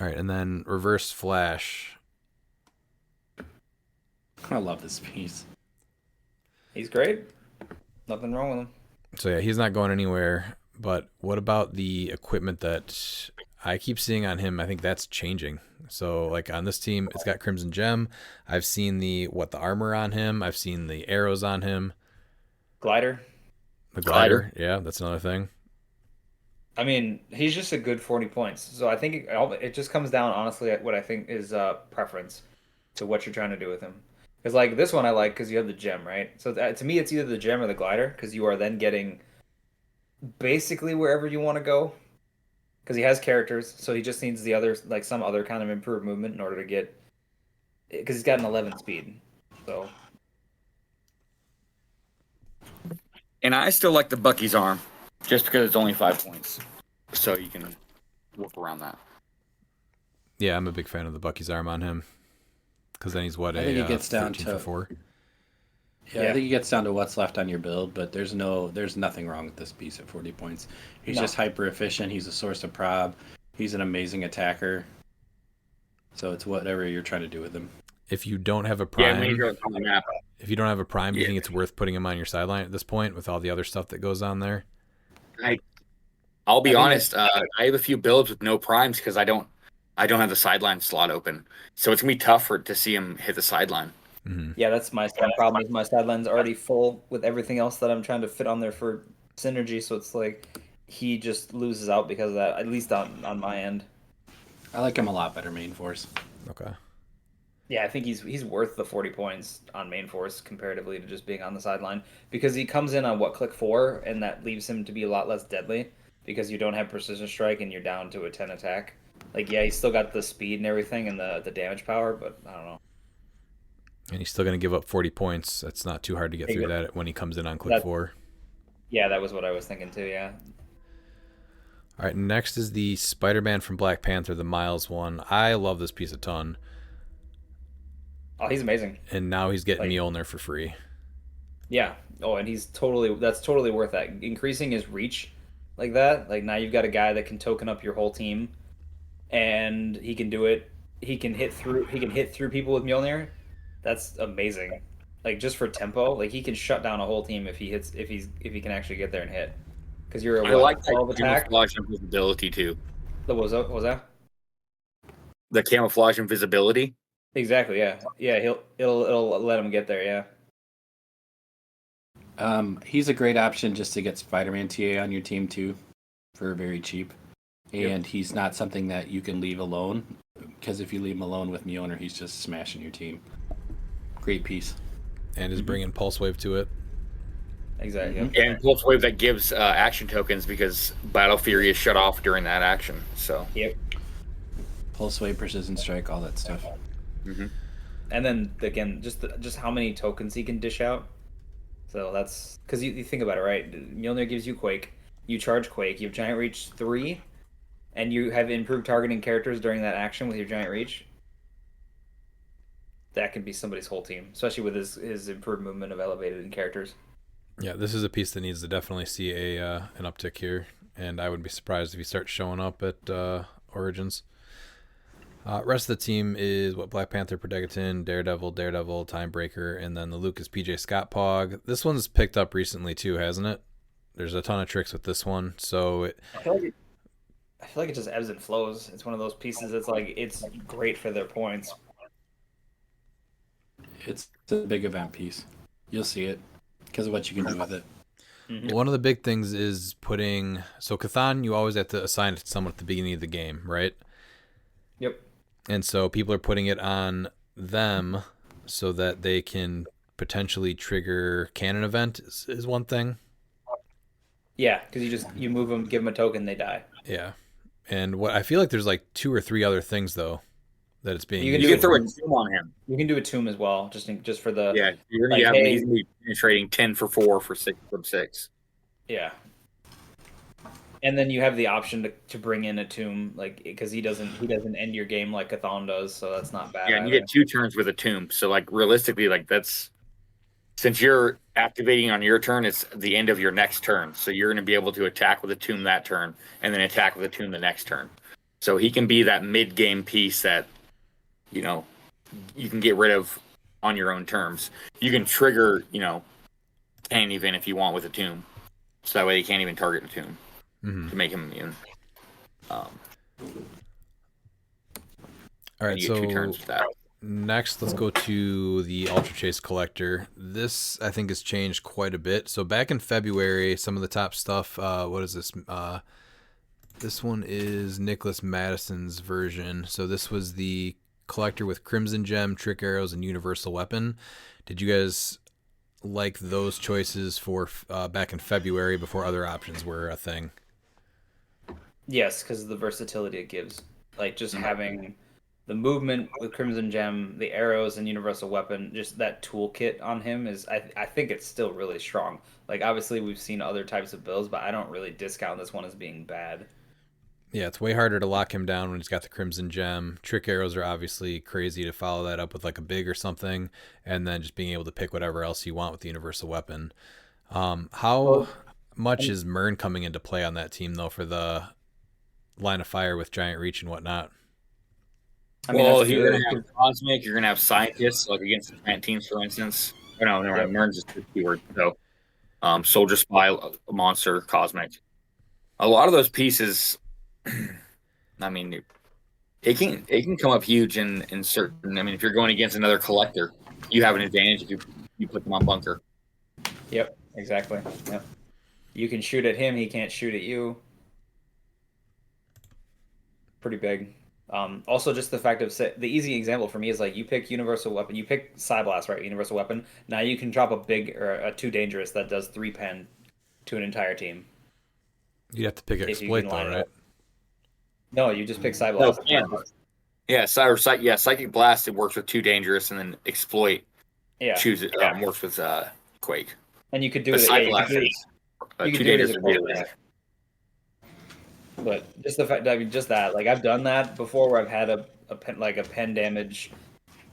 All right, and then reverse flash. I love this piece. He's great. Nothing wrong with him. So yeah, he's not going anywhere. But what about the equipment that I keep seeing on him, I think that's changing. So like on this team, it's got Crimson Gem. I've seen the armor on him. I've seen the arrows on him. Glider. The glider. Yeah, that's another thing. I mean, he's just a good 40 points. So I think it just comes down, honestly, at what I think is preference to what you're trying to do with him. Because like this one I like because you have the gem, right? So to me, it's either the gem or the glider because you are then getting basically wherever you want to go. Because he has characters, so he just needs the other, like some other kind of improved movement in order to get. Because he's got an 11 speed, so. And I still like the Bucky's arm, just because it's only 5 points, so you can work around that. Yeah, I'm a big fan of the Bucky's arm on him. Because then he's what, I think it gets down 13 to for 4? Yeah, I think it gets down to what's left on your build, but there's nothing wrong with this piece at 40 points. He's just hyper efficient. He's a source of prob. He's an amazing attacker. So it's whatever you're trying to do with him. If you don't have a prime, on the map. if you don't have a prime, do you think it's worth putting him on your sideline at this point with all the other stuff that goes on there? I'll be honest. I have a few builds with no primes because I don't have the sideline slot open, so it's gonna be tough to see him hit the sideline. Mm-hmm. Yeah, that's my problem. Is my sideline's already full with everything else that I'm trying to fit on there for synergy. So it's like he just loses out because of that. At least on my end. I like him a lot better main force. Okay. Yeah, I think he's worth the 40 points on main force comparatively to just being on the sideline because he comes in on click 4 and that leaves him to be a lot less deadly because you don't have precision strike and you're down to a 10 attack. Like yeah, he's still got the speed and everything and the damage power, but I don't know. And he's still going to give up 40 points. That's not too hard to get through that when he comes in on click 4. Yeah, that was what I was thinking too, yeah. All right, next is the Spider-Man from Black Panther, the Miles one. I love this piece a ton. Oh, he's amazing. And now he's getting Mjolnir for free. Yeah. Oh, and that's totally worth that. Increasing his reach like that, like now you've got a guy that can token up your whole team and he can do it. He can hit through people with Mjolnir. That's amazing. Like just for tempo, like he can shut down a whole team if he can actually get there and hit. Because you're I like 12 that attack. camouflage invisibility too. What was that? The camouflage invisibility. Exactly. Yeah. Yeah. It'll let him get there. Yeah. He's a great option just to get Spider-Man TA on your team too, for very cheap. And he's not something that you can leave alone, because if you leave him alone with Mjolnir, he's just smashing your team. Great piece. And is bringing Pulse Wave to it. Exactly. Mm-hmm. And Pulse Wave that gives action tokens because Battle Fury is shut off during that action. So. Yep. Pulse Wave, Precision Strike, all that stuff. Mm-hmm. And then again, just how many tokens he can dish out. So that's because you think about it, right? Mjolnir gives you Quake, you charge Quake, you have Giant Reach 3, and you have improved targeting characters during that action with your Giant Reach. That could be somebody's whole team, especially with his improved movement of elevated in characters. Yeah, this is a piece that needs to definitely see an uptick here, and I wouldn't be surprised if he starts showing up at Origins. Rest of the team is Black Panther, Predageton, Daredevil, Timebreaker, and then the Lucas PJ Scott Pog. This one's picked up recently too, hasn't it? There's a ton of tricks with this one, so I feel like it just ebbs and flows. It's one of those pieces that's like it's great for their points. It's a big event piece. You'll see it because of what you can do with it. Mm-hmm. One of the big things is putting... So Cathan, you always have to assign it to someone at the beginning of the game, right? Yep. And so people are putting it on them so that they can potentially trigger cannon event is one thing. Yeah, because you move them, give them a token, they die. Yeah. And what I feel like there's like 2 or 3 other things though that it's being You You can throw a tomb on him. You can do a tomb as well, just for the Yeah, you're gonna have he's gonna be penetrating 10 for 4 for 6 from 6. Yeah. And then you have the option to bring in a tomb, like because he doesn't end your game like Cathan does, so that's not bad. Yeah, and you get 2 turns with a tomb. So like realistically, like that's since you're activating on your turn, it's the end of your next turn. So you're gonna be able to attack with a tomb that turn, and then attack with a tomb the next turn. So he can be that mid game piece that you can get rid of on your own terms. You can trigger, cannon event if you want with a tomb. So that way you can't even target a tomb to make him immune. All right, And you get 2 turns so with that. next, let's go to the Ultra Chase Collector. This, I think, has changed quite a bit. So back in February, some of the top stuff, what is this? This one is Nicholas Madison's version. So this was the collector with Crimson Gem, Trick Arrows, and Universal Weapon. Did you guys like those choices for back in February before other options were a thing? Yes, because of the versatility it gives. Like just having the movement with Crimson Gem, the arrows, and Universal Weapon, just that toolkit on him is, I think it's still really strong. Like obviously we've seen other types of builds, but I don't really discount this one as being bad. Yeah, it's way harder to lock him down when he's got the Crimson Gem. Trick Arrows are obviously crazy to follow that up with like a big or something, and then just being able to pick whatever else you want with the Universal Weapon. How much is Mern coming into play on that team, though, for the line of fire with Giant Reach and whatnot? I mean, Well, that's you're good. gonna have Cosmic, you're gonna have Scientists, like against the giant teams, for instance. Oh, no, never mind. Mern's just a keyword. So, Soldier Spy, Monster, Cosmic. A lot of those pieces, I mean, it can come up huge in certain. I mean, if you're going against another collector, you have an advantage if you put them on bunker. Yep, exactly. Yep. You can shoot at him, he can't shoot at you. Pretty big. Also, just the fact of the easy example for me is like you pick Universal Weapon, you pick Psyblast, right? Universal Weapon. Now you can drop a big or a 2 dangerous that does 3 pen to an entire team. You'd have to pick If you Exploit, can though, line it right? up. No, you just pick No, Psyblast. yeah. Yeah, Psychic Blast, it works with 2 dangerous, and then Exploit Yeah, works with Quake. and you could do But it. Yeah, you Psyblast could do it. is You could 2 do it as dangerous a would be core. amazing. But just the fact, I mean, just that, like I've done that before, where I've had a pen, like a pen damage,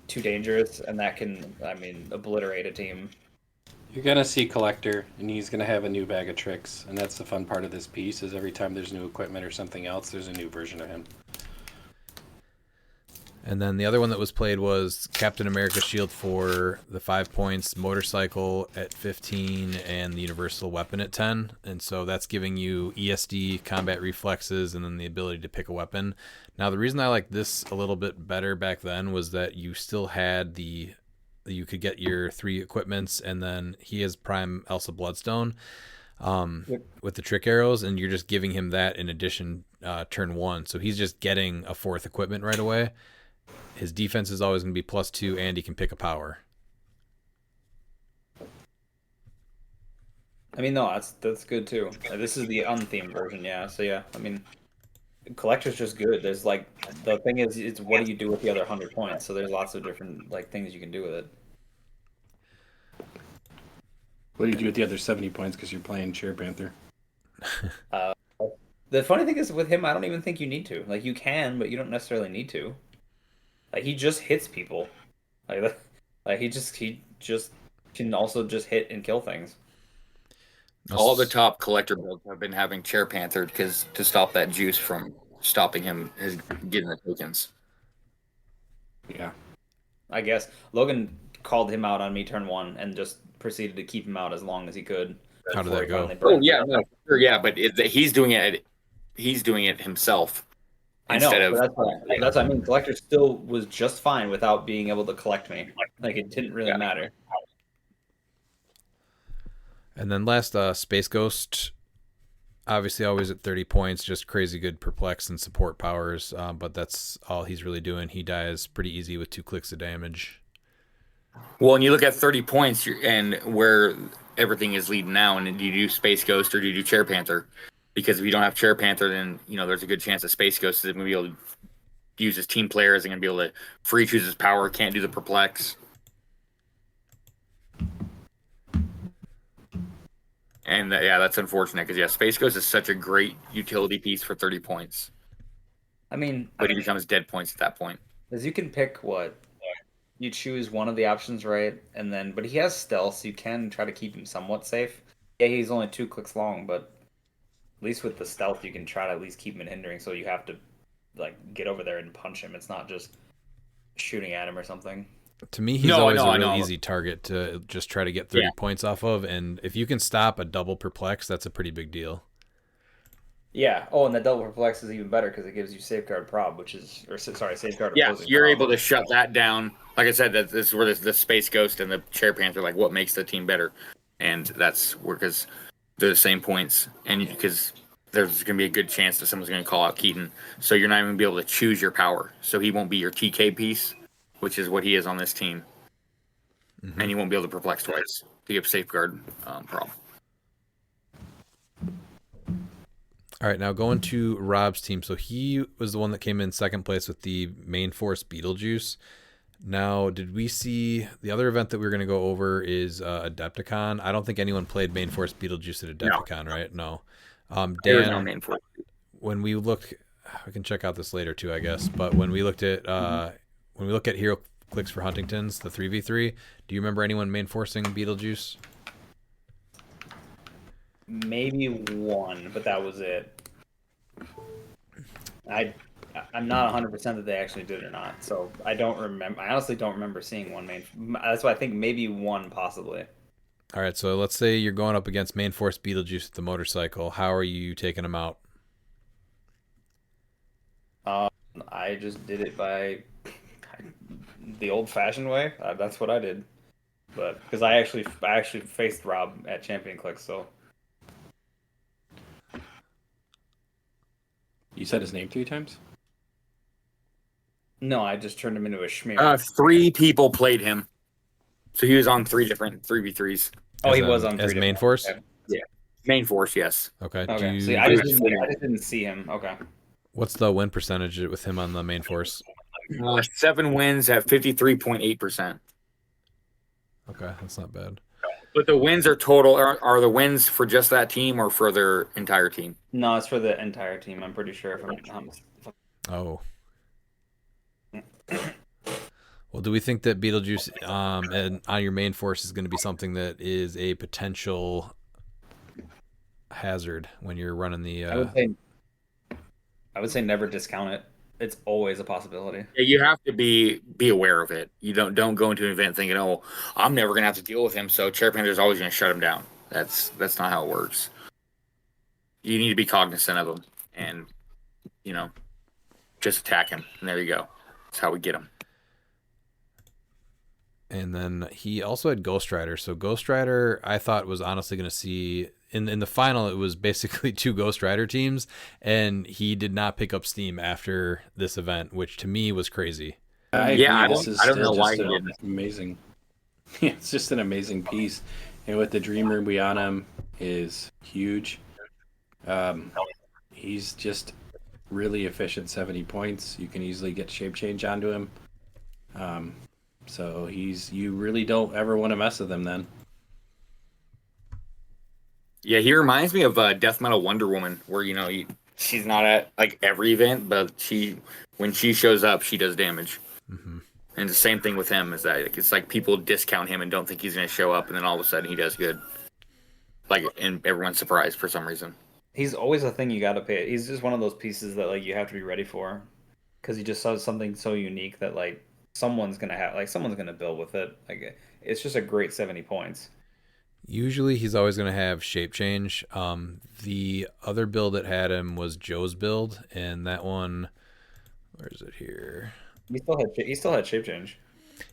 2 dangerous, and that can, I mean, obliterate a team. You're gonna see Collector, and he's gonna have a new bag of tricks, and that's the fun part of this piece. Is every time there's new equipment or something else, there's a new version of him. And then the other one that was played was Captain America Shield for the 5 points, Motorcycle at 15, and the Universal Weapon at 10. And so that's giving you ESD, combat reflexes, and then the ability to pick a weapon. Now, the reason I liked this a little bit better back then was that you still had you could get your 3 equipments, and then he has Prime Elsa Bloodstone with the Trick Arrows, and you're just giving him that in addition turn 1. So he's just getting a 4th equipment right away. His defense is always going to be +2, and he can pick a power. I mean, no, that's good too. This is the unthemed version, yeah. So yeah, I mean, Collector's just good. There's like the thing is, it's what do you do with the other 100 points? So there's lots of different like things you can do with it. What do you do with the other 70 points because you're playing Chair Panther? The funny thing is with him, I don't even think you need to. Like you can, but you don't necessarily need to. Like he just hits people. Like he just can also just hit and kill things. All the top collector builds have been having Chair Panther because to stop that juice from stopping him is getting the tokens. Yeah. I guess Logan called him out on me turn 1 and just proceeded to keep him out as long as he could. How did before that he go? finally broke. Oh yeah, no, sure, yeah, but he's doing it. He's doing it himself. I know. Instead But of that's what I mean. Collector still was just fine without being able to collect me. Like it didn't really matter. And then last, Space Ghost, obviously always at 30 points, just crazy good perplex and support powers, but that's all he's really doing. He dies pretty easy with 2 clicks of damage. Well, and you look at 30 points and where everything is leading now, and do you do Space Ghost or do you do Chair Panther? Because if you don't have Chair Panther, then there's a good chance that Space Ghost is going to be able to use his team players and going to be able to free choose his power, can't do the perplex. And that's unfortunate because Space Ghost is such a great utility piece for 30 points. I mean, But he becomes dead points at that point. because you can pick what you choose one of the options, right? And then, but he has stealth, so you can try to keep him somewhat safe. Yeah, he's only 2 clicks long, but at least with the stealth, you can try to at least keep him in hindering. So you have to like get over there and punch him. It's not just shooting at him or something. To me, he's always a real easy target to just try to get 30 points off of, and if you can stop a double perplex, that's a pretty big deal. Yeah. Oh, and the double perplex is even better because it gives you safeguard prob, safeguard Yeah, opposing. you're prob. able to shut that down. Like I said, this is where the Space Ghost and the Chair Panther, like, what makes the team better, and that's where because they're the same points, and because there's going to be a good chance that someone's going to call out Keaton, so you're not even going to be able to choose your power. So he won't be your TK piece, which is what he is on this team, and you won't be able to perplex twice to give safeguard problem. All right, now going to Rob's team. So he was the one that came in second place with the main force Beetlejuice. Now, did we see the other event that we were going to go over is Adepticon? I don't think anyone played main force Beetlejuice at Adepticon, right? No. There is no Dan, main force. when we look, we can check out this later too, I guess. But when we looked at when we look at Hero Clicks for Huntington's, the 3v3, do you remember anyone main forcing Beetlejuice? Maybe one, but that was it. I'm not 100% that they actually did or not, so I don't remember. I honestly don't remember seeing one main. That's why I think maybe one possibly. All right, so let's say you're going up against main force Beetlejuice with the motorcycle. How are you taking him out? I just did it by the old-fashioned way. That's what I did, but because I actually faced Rob at Champion Click, so You said his name 3 times? no, I just turned him into a schmear. 3 people played him, so he was on 3 different 3v3s. Oh, he As, was on as 3 main different- force. Okay. Main force, yes. Okay. Okay. Do See, you, I just didn't see him. Okay. what's the win percentage with him on the main force? 7 wins at 53.8%. Okay, that's not bad. But the wins are total. Are the wins for just that team or for their entire team? No, it's for the entire team. I'm pretty sure. If I'm Oh. Well, do we think that Beetlejuice and on your main force is going to be something that is a potential hazard when you're running the? I would say never discount it. It's always a possibility. Yeah, you have to be aware of it. You don't go into an event thinking, "Oh, I'm never going to have to deal with him." So Chair Panther's always going to shut him down. That's not how it works. You need to be cognizant of him, and just attack him. And there you go. That's how we get him. And then he also had Ghost Rider. So Ghost Rider, I thought was honestly going to see in the final. It was basically 2 Ghost Rider teams, and he did not pick up steam after this event, which to me was crazy. I agree. I This don't- is I don't still know why just he an didn't. amazing. Yeah, it's just an amazing piece, and with the Dream Ruby on him is huge. He's just really efficient. 70 points. You can easily get shape change onto him. So you really don't ever want to mess with him then. Yeah, he reminds me of Death Metal Wonder Woman, where she's not at like every event, but when she shows up, she does damage. Mm-hmm. And the same thing with him is that it's like people discount him and don't think he's going to show up, and then all of a sudden he does good. Like, and everyone's surprised for some reason. He's always a thing you got to pay. He's just one of those pieces that like you have to be ready for, because he just does something so unique that like someone's gonna build with it. Like it's just a great 70 points. Usually he's always going to have shape change. The other build that had him was Joe's build, and that one, where is it here? He still had shape change.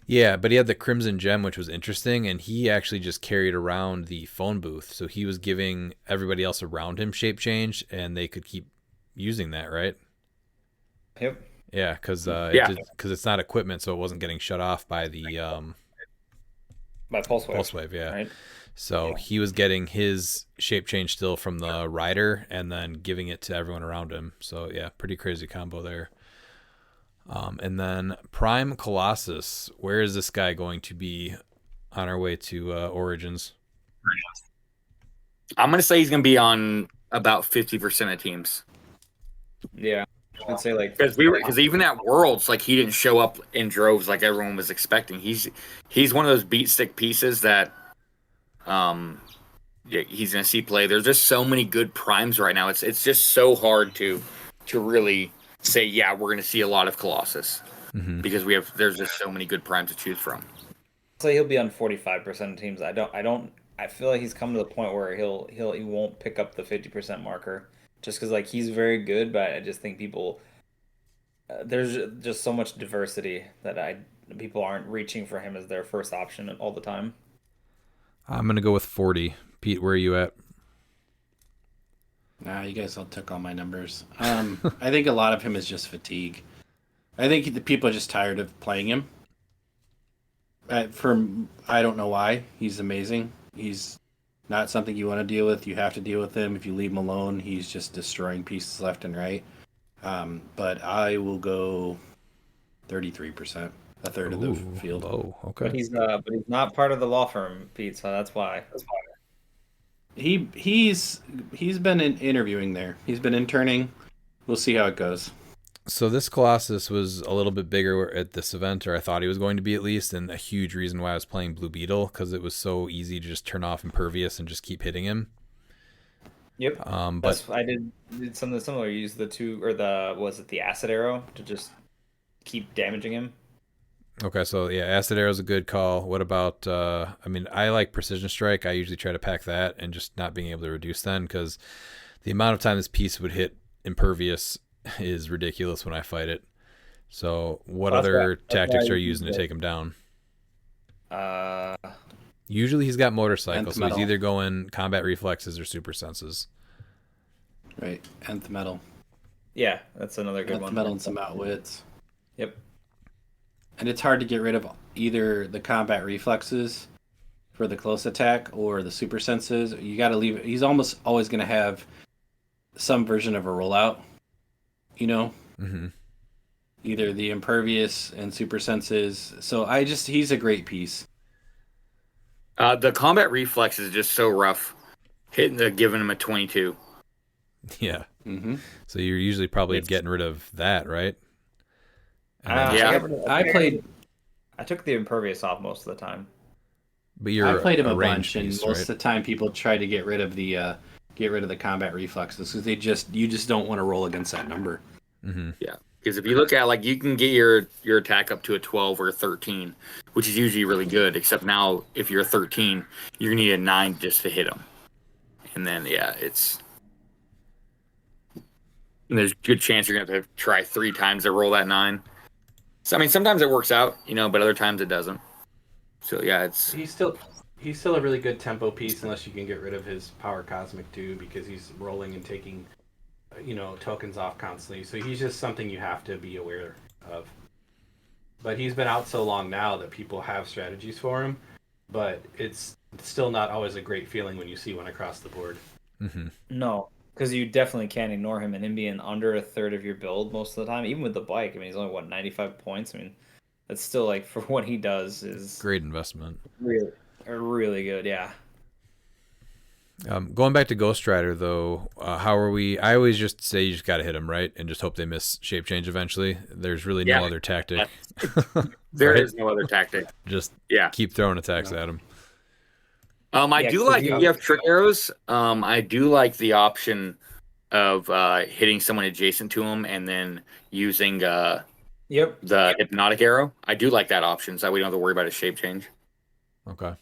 Yeah, but he had the Crimson Gem, which was interesting, and he actually just carried around the phone booth. So he was giving everybody else around him shape change, and they could keep using that, right? Yep. Yeah, because it's not equipment, so it wasn't getting shut off by the By pulse wave. pulse wave. Yeah. Right. So he was getting his shape change still from the rider, and then giving it to everyone around him. So yeah, pretty crazy combo there. And then Prime Colossus, where is this guy going to be on our way to Origins? I'm going to say he's going to be on about 50% of teams. Yeah. I'd say like Because even at Worlds, like he didn't show up in droves like everyone was expecting. He's one of those beat stick pieces that he's going to see play. There's just so many good primes right now. It's just so hard to really say, yeah, we're going to see a lot of Colossus because there's just so many good primes to choose from. say he'll be on 45% of teams. I feel like he's come to the point where he won't pick up the 50% marker just because like he's very good, but I just think people there's just so much diversity that people aren't reaching for him as their first option all the time. I'm going to go with 40. Pete, where are you at? Nah, you guys all took all my numbers. I think a lot of him is just fatigue. I think the people are just tired of playing him. I don't know why. He's amazing. He's not something you want to deal with. You have to deal with him. If you leave him alone, he's just destroying pieces left and right. But I will go 33%, a third of the field. Oh, okay. But he's not part of the law firm, Pete. So that's why. He's been interviewing there. He's been interning. We'll see how it goes. So this Colossus was a little bit bigger at this event, or I thought he was going to be at least, and a huge reason why I was playing Blue Beetle, because it was so easy to just turn off Impervious and just keep hitting him. Yep. But I did something similar. Use the acid arrow to just keep damaging him. okay, so yeah, Acid Arrow's a good call. What about, I like Precision Strike. I usually try to pack that and just not being able to reduce then, because the amount of time this piece would hit Impervious is ridiculous when I fight it. So what other tactics are you using to take him down? Usually he's got motorcycle, so he's either going combat reflexes or super senses. Right, Nth Metal. Yeah, that's another good one. Nth Metal and some outwits. Yep. And it's hard to get rid of either the combat reflexes for the close attack or the super senses. You got to leave it. He's almost always going to have some version of a rollout, Mm-hmm. Either the impervious and super senses. So he's a great piece. The combat reflex is just so rough. Giving him a 22. Yeah. Mm-hmm. So you're usually probably getting rid of that, right? I took the impervious off most of the time. But you're I played him a range bunch, and piece, most right? of the time people try to get rid of the combat reflexes because you just don't want to roll against that number. Mm-hmm. Yeah, because if you look at you can get your attack up to a 12 or a 13, which is usually really good. Except now, if you're a 13, you need a 9 just to hit them, and then there's a good chance you're gonna have to try 3 times to roll that 9. So sometimes it works out, but other times it doesn't. So yeah, He's still a really good tempo piece unless you can get rid of his power cosmic too, because he's rolling and taking tokens off constantly. So he's just something you have to be aware of. But he's been out so long now that people have strategies for him, but it's still not always a great feeling when you see one across the board. Mm-hmm. No, because you definitely can't ignore him, and him being under a third of your build most of the time, even with the bike. He's only 95 points. That's still for what he does is Great investment. really, really good. Yeah. Going back to Ghost Rider, though, how are we? I always just say you just got to hit them, right? And just hope they miss shape change eventually. There's really no other tactic. There Right? is no other tactic. Just Yeah. keep throwing attacks at them. I do like if you have trick arrows. I do like the option of hitting someone adjacent to them and then using the hypnotic arrow. I do like that option, so we don't have to worry about a shape change. Okay.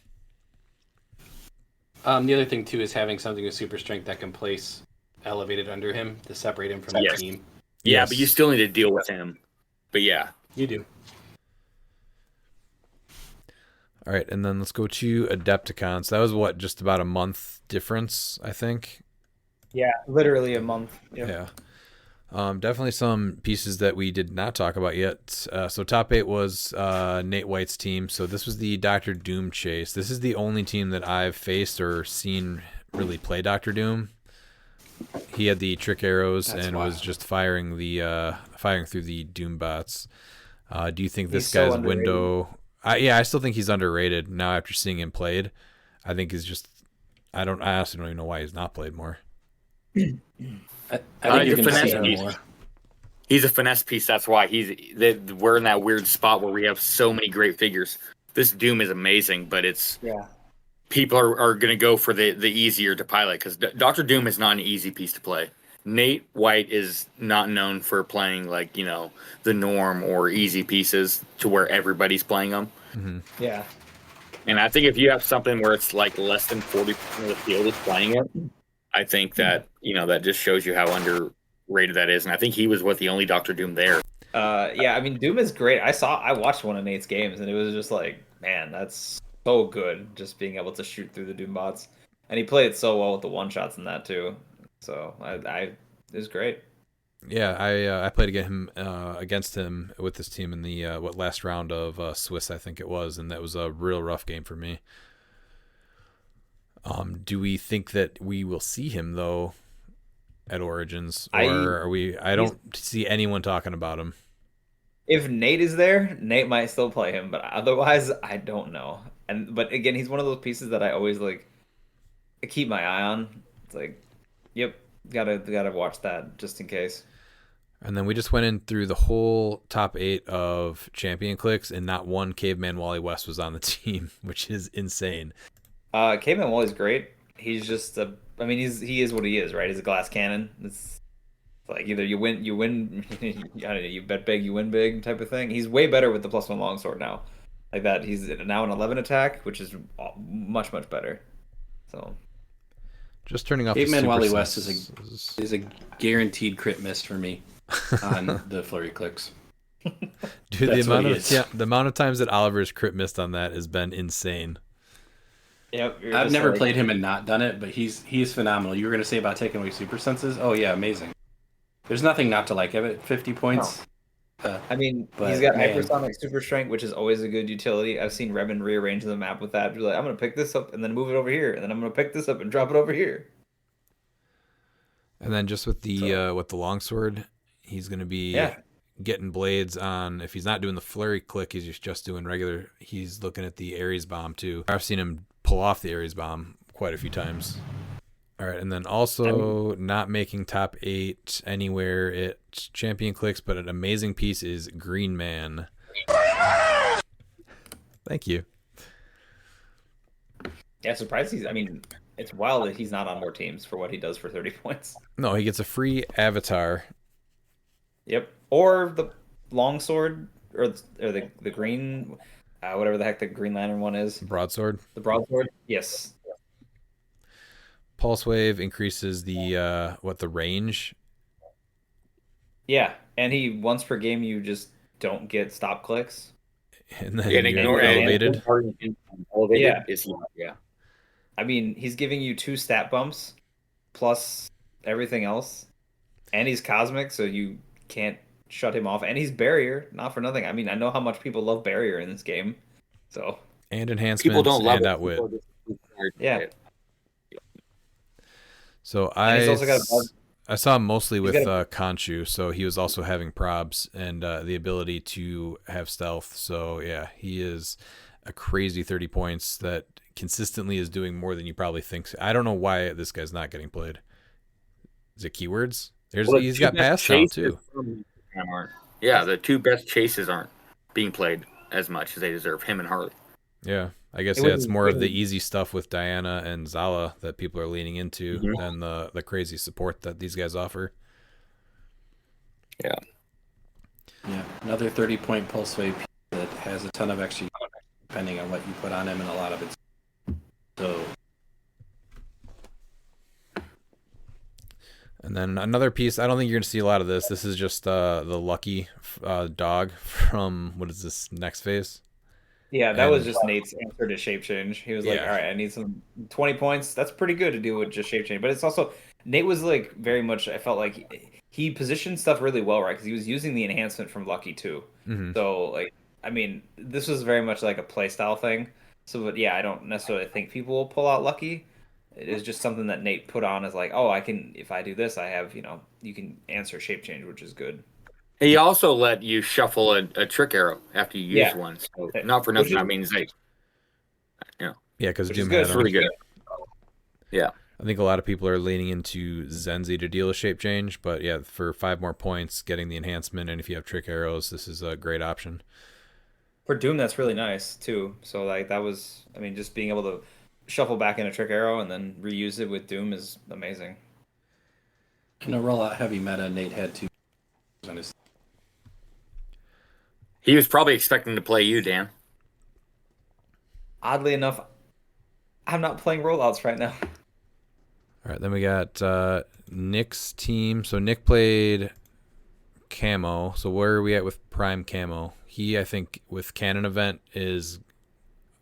The other thing too is having something with super strength that can place elevated under him to separate him from the team. Yeah, Yes. but you still need to deal with him. But yeah. You do. All right, and then let's go to Adepticons. That was just about a month difference, I think. Yeah, literally a month. Yep. Yeah. Definitely some pieces that we did not talk about yet. So top 8 was Nate White's team. So this was the Dr. Doom chase. This is the only team that I've faced or seen really play Dr. Doom. He had the trick arrows was just firing through the Doom bots. Do you think this guy's window? I still think he's underrated now after seeing him played. I think he's just. I honestly don't even know why he's not played more. I think you're going to see him more. He's a finesse piece. That's why we're in that weird spot where we have so many great figures. This Doom is amazing, but people are going to go for the easier to pilot because Dr. Doom is not an easy piece to play. Nate White is not known for playing the norm or easy pieces to where everybody's playing them. Mm-hmm. Yeah. And I think if you have something where it's less than 40% of the field is playing it, I think that that just shows you how underrated that is, and I think he was the only Doctor Doom there. Yeah, I mean Doom is great. I watched one of Nate's games and it was just like, man, that's so good. Just being able to shoot through the Doom bots, and he played so well with the one shots in that too. So it was great. Yeah, I played against him with this team in the last round of Swiss, I think it was, and that was a real rough game for me. Do we think that we will see him though at Origins, or are we? I don't see anyone talking about him. If Nate is there, Nate might still play him, but otherwise, I don't know. But again, he's one of those pieces that I always like keep my eye on. It's like, yep, gotta watch that just in case. And then we just went in through the whole top 8 of champion clicks, and not one Caveman Wally West was on the team, which is insane. Caveman Wally's great. He's just he is what he is, right? He's a glass cannon. It's like either you win, I don't know, you bet big, you win big type of thing. He's way better with the +1 longsword now. Like that, he's now an 11 attack, which is much better. So just turning off. Caveman Wally West is a guaranteed crit miss for me on the flurry clicks. Dude, the amount of times that Oliver's crit missed on that has been insane. Yep, I've never played him and not done it, but he's phenomenal. You were gonna say about taking away super senses? Oh yeah, amazing. There's nothing not to like of it. 50 points. No. He's got hypersonic super strength, which is always a good utility. I've seen Revan rearrange the map with that. Be like, I'm gonna pick this up and then move it over here, and then I'm gonna pick this up and drop it over here. And then just with the longsword, he's gonna be getting blades on. If he's not doing the flurry click, he's just doing regular. He's looking at the Ares bomb too. I've seen him pull off the Ares bomb quite a few times. All right, and then also not making top 8 anywhere at champion clicks, but an amazing piece is Green Man. Thank you. Yeah, surprised it's wild that he's not on more teams for what he does for 30 points. No, he gets a free avatar. Yep, or the longsword, or the green, whatever the heck the Green Lantern one is. Broadsword. The broadsword. Yes. Pulse Wave increases the range. Yeah, and once per game you just don't get stop clicks. And then you're elevated. Yeah. Yeah. I mean, he's giving you 2 stat bumps plus everything else. And he's cosmic, so you can't shut him off. And he's barrier, not for nothing. I mean, I know how much people love barrier in this game. So and enhancements people don't love and outwit. Yeah. So I saw him mostly with Khonshu, so he was also having probs and the ability to have stealth. So yeah, he is a crazy 30 points that consistently is doing more than you probably think. I don't know why this guy's not getting played. Is it keywords? He's got pass now too. Yeah, the 2 best chases aren't being played as much as they deserve. Him and Harley. Yeah, I guess it's more of the easy stuff with Diana and Zala that people are leaning into than the crazy support that these guys offer. Yeah. Yeah, another 30-point pulse wave that has a ton of extra depending on what you put on him, and a lot of it's so. And then another piece, I don't think you're going to see a lot of this. This is just the lucky dog from, what is this, next phase? Yeah, that was just Nate's answer to shape change. He was like, all right, I need some 20 points. That's pretty good to do with just shape change. But it's also, Nate was like very much, I felt like he positioned stuff really well, right? Because he was using the enhancement from Lucky too. Mm-hmm. So, like, I mean, this was very much like a play style thing. So, but yeah, I don't necessarily think people will pull out Lucky. It is just something that Nate put on as like, oh, I can, if I do this, I have, you can answer shape change, which is good. He also let you shuffle a trick arrow after you use one. So not for nothing, that means yeah, because Doom had it's really good. Yeah. I think a lot of people are leaning into Zenzi to deal a shape change, but yeah, for 5 more points, getting the enhancement, and if you have trick arrows, this is a great option. For Doom, that's really nice too. So like that was, I mean, just being able to shuffle back in a trick arrow and then reuse it with Doom is amazing. In a rollout heavy meta, Nate had 2 on his. He was probably expecting to play you, Dan. Oddly enough, I'm not playing rollouts right now. All right, then we got Nick's team. So Nick played Camo. So where are we at with Prime Camo? He, I think, with Canon Event is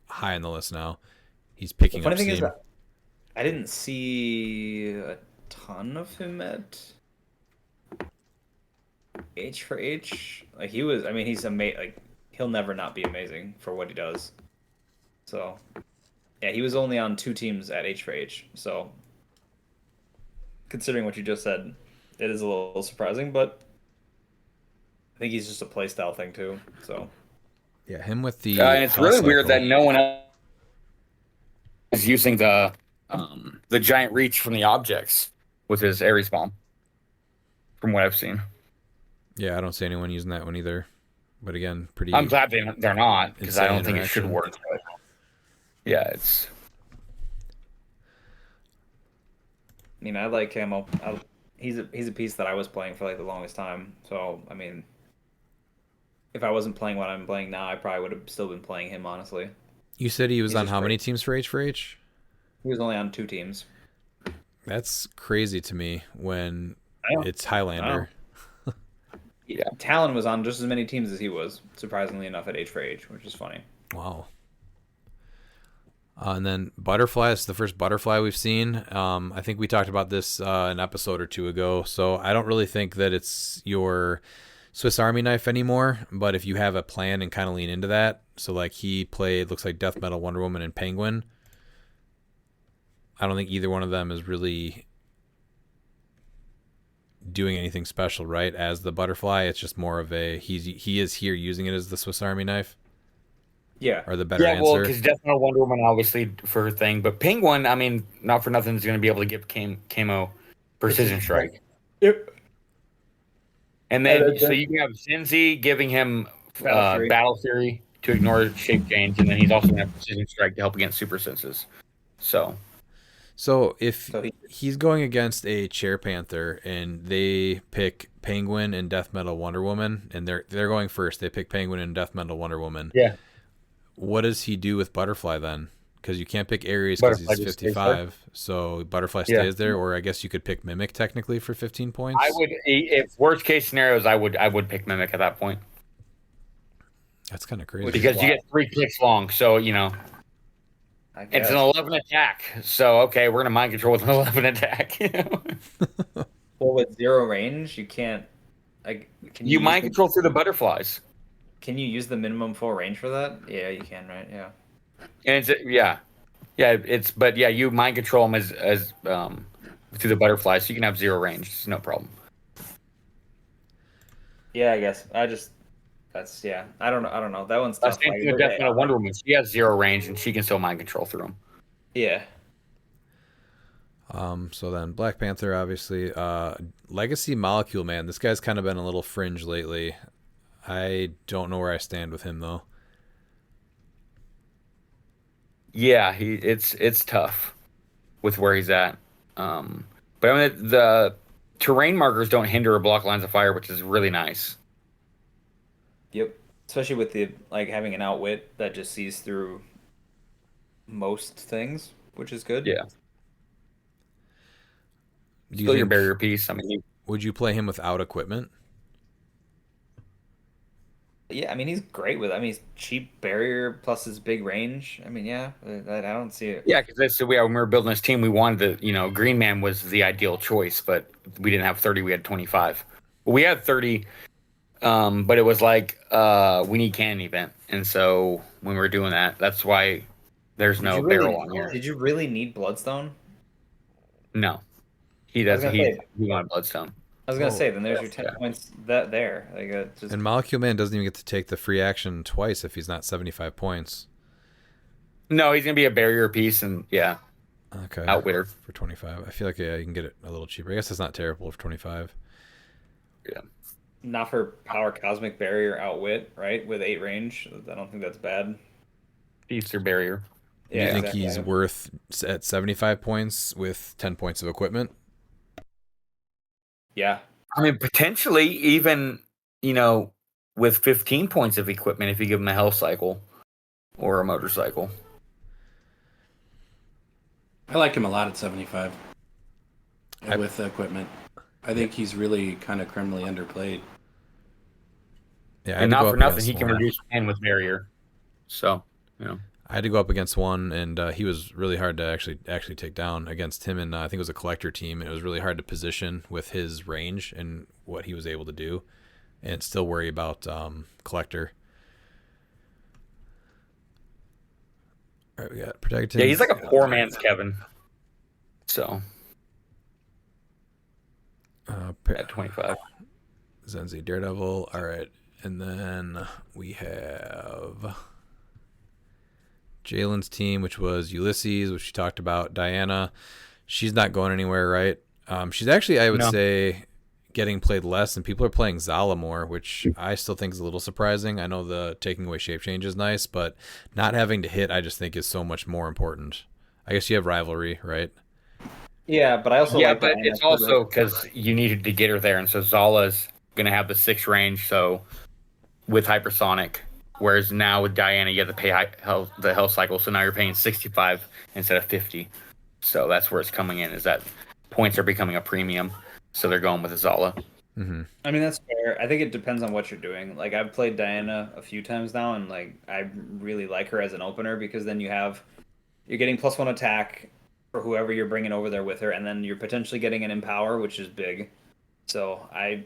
high on the list now. He's picking The funny up thing steam. is that I didn't see a ton of him at H for H. Like he was, I mean, he's amazing. Like he'll never not be amazing for what he does. So, yeah, he was only on 2 teams at H for H. So, considering what you just said, it is a little surprising, but I think he's just a playstyle thing too. So, Yeah, him with the. And it's Hell really weird Cycle. that no one else is using the giant reach from the objects with his Ares bomb. From what I've seen, Yeah, I don't see anyone using that one either. But again, pretty. I'm glad they're not because I insane don't think it should interaction. work. But yeah, it's I mean, I like Camo. He's a piece that I was playing for like the longest time. So, I mean, if I wasn't playing what I'm playing now, I probably would have still been playing him, honestly. You said he was He's on just how many great. teams for H? He was only on 2 teams. That's crazy to me when I know. it's Highlander. yeah. Talon was on just as many teams as he was, surprisingly enough, at H for H, which is funny. Wow. And then Butterfly is the first Butterfly we've seen. I think we talked about this an episode or 2 ago. So I don't really think that it's your Swiss Army knife anymore. But if you have a plan and kind of lean into that, so like he played, looks like Death Metal, Wonder Woman, and Penguin. I don't think either one of them is really doing anything special, right? As the Butterfly, it's just more of a he is here using it as the Swiss Army knife, Yeah. or the better Yeah, well, answer. because Death Metal Wonder Woman obviously for her thing, but Penguin, I mean, not for nothing, is going to be able to give Camo Precision Strike. Yep. And then, so you can have Shinzi giving him Battle Battle Fury. Fury to ignore shape change, and then he's also going to have Precision Strike to help against super senses. So if So he's going against a Chair Panther and they pick Penguin and Death Metal Wonder Woman, and they're going first, they pick Penguin and Death Metal Wonder Woman. Yeah. What does he do with Butterfly then? Because you can't pick Ares because Butterfly he's just stays 55. So Butterfly Yeah. stays there, or I guess you could pick Mimic technically for 15 points. I would, if worst case scenarios, I would pick Mimic at that point That's kind of crazy. because you get 3 clicks long. So I it's guess. an 11 attack. So okay, we're gonna mind control with an 11 attack. Well, with 0 range, you can't. Like, can You use mind the- control through the butterflies, Can you use the minimum full range for that? Yeah, you can, right? Yeah. and but you mind control them as through the butterflies, so you can have 0 range. It's no problem. Yeah, I guess. Yeah. I don't know. That one's tough. Same thing with Death Metal Wonder Woman. She has 0 range, and she can still mind control through them. Yeah. So then Black Panther, obviously. Legacy Molecule Man. This guy's kind of been a little fringe lately. I don't know where I stand with him though. Yeah, it's tough with where he's at. But I mean, the terrain markers don't hinder or block lines of fire, which is really nice. Yep. Especially with the having an outwit that just sees through most things, which is good. Yeah. Do you Still your think- barrier piece. I mean, Would you play him without equipment? Yeah, I mean he's great with. I mean he's cheap barrier plus his big range. I mean, yeah, I don't see it. yeah, because when we were building this team, we wanted to, Green Man was the ideal choice, but we didn't have 30. We had 25. We had 30, but it was like we need cannon event, and so when we were doing that, that's why there's no barrel on here. Did you really need Bloodstone? No, he doesn't. gonna say- He wanted Bloodstone. I was gonna Oh, say, then there's your 10 yeah. points there. Just And Molecule Man doesn't even get to take the free action twice if he's not 75 points. No, he's gonna be a barrier piece, and yeah, Okay. Outwitter. For 25. I feel like, yeah, you can get it a little cheaper. I guess it's not terrible for 25. yeah. not for power cosmic barrier outwit, right? With 8 range. I don't think that's bad. He's their barrier. Do you think exactly. he's worth at 75 points with 10 points of equipment? Yeah. I mean, potentially even, with 15 points of equipment if you give him a health cycle or a motorcycle. I like him a lot at 75. with equipment. I think he's really kind of criminally underplayed. Yeah, I had And to go not up for nothing, against he can one. reduce pain with barrier. So, you know. I had to go up against one, and he was really hard to actually take down against him. And I think it was a collector team. And it was really hard to position with his range and what he was able to do, and still worry about collector. All right, we got protected. Yeah, he's like a poor man's Kevin. So, at 25. Zenzi Daredevil. All right, and then we have Jalen's team, which was Ulysses, which we talked about. Diana, she's not going anywhere, right? She's actually, I would say, getting played less, and people are playing Zala more, which I still think is a little surprising. I know the taking away shape change is nice, but not having to hit, I just think, is so much more important. I guess you have rivalry, right? Yeah, but I also like but Diana it's too, also like- because you needed to get her there, and so Zala's going to have the 6 range, so with hypersonic, whereas now with Diana, you have to pay the health cycle, so now you're paying 65 instead of 50. So that's where it's coming in, is that points are becoming a premium, so they're going with Zala. Mm-hmm. I mean, that's fair. I think it depends on what you're doing. Like, I've played Diana a few times now, and like I really like her as an opener because then you're getting +1 attack for whoever you're bringing over there with her, and then you're potentially getting an empower, which is big. So I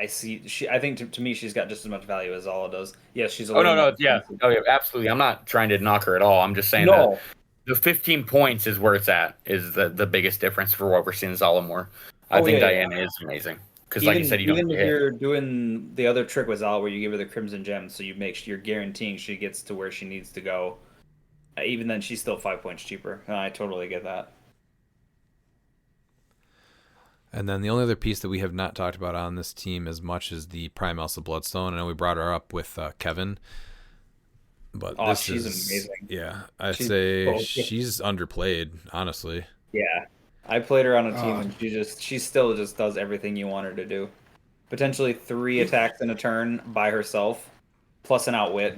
see. I think to me she's got just as much value as Zala does. Yes, she's a little more expensive. Oh yeah, absolutely. I'm not trying to knock her at all. I'm just saying No, that the 15 points is where it's at. Is the biggest difference for what we're seeing Zala more. I Oh, think yeah, Diana is amazing because, like you said, you don't even if hit. you're doing the other trick with Zala where you give her the crimson gem, so you're guaranteeing she gets to where she needs to go. Even then, she's still 5 points cheaper. And I totally get that. And then the only other piece that we have not talked about on this team as much is the Prime Elsa Bloodstone. I know we brought her up with Kevin, but She's amazing. Yeah, I'd She's say both. she's underplayed, honestly. Yeah, I played her on a team, and she still just does everything you want her to do. Potentially 3 attacks in a turn by herself, plus an outwit,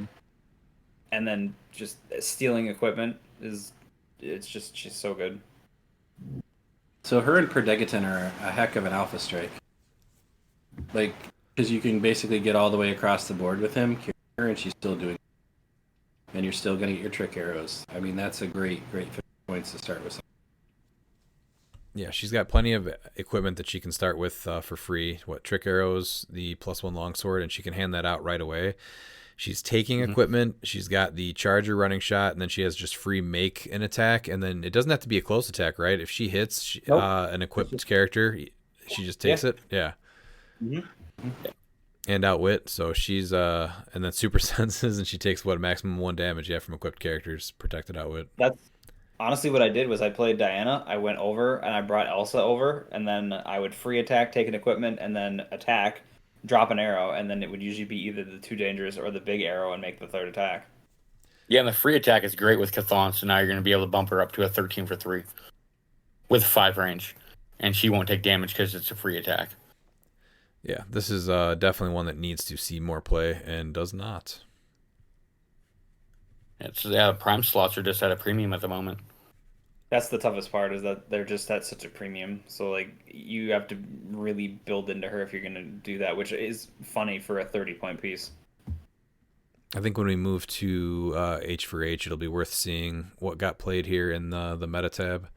and then just stealing equipment she's so good. So her and Perdegaton are a heck of an alpha strike. Like, because you can basically get all the way across the board with him, cure her, and she's still doing it. And you're still going to get your trick arrows. I mean, that's a great 50 points to start with. Yeah, she's got plenty of equipment that she can start with for free. Trick arrows, the +1 longsword, and she can hand that out right away. She's taking equipment. She's got the charger running shot, and then she has just free make an attack. And then it doesn't have to be a close attack, right? If she hits an equipped character, she just takes it. Yeah. Mm-hmm. And outwit. So she's and then super senses, and she takes maximum 1 damage. Yeah, from equipped characters, protected outwit. That's honestly what I did was I played Diana. I went over and I brought Elsa over, and then I would free attack, take an equipment, and then attack, drop an arrow, and then it would usually be either the 2 dangerous or the big arrow and make the 3rd attack. Yeah, and the free attack is great with Chthon, so now you're going to be able to bump her up to a 13 for 3 with 5 range, and she won't take damage because it's a free attack. Yeah, this is definitely one that needs to see more play and does not. Prime slots are just at a premium at the moment. That's the toughest part, is that they're just at such a premium. So like you have to really build into her if you're going to do that, which is funny for a 30-point piece. I think when we move to H for H, it'll be worth seeing what got played here in the meta tab.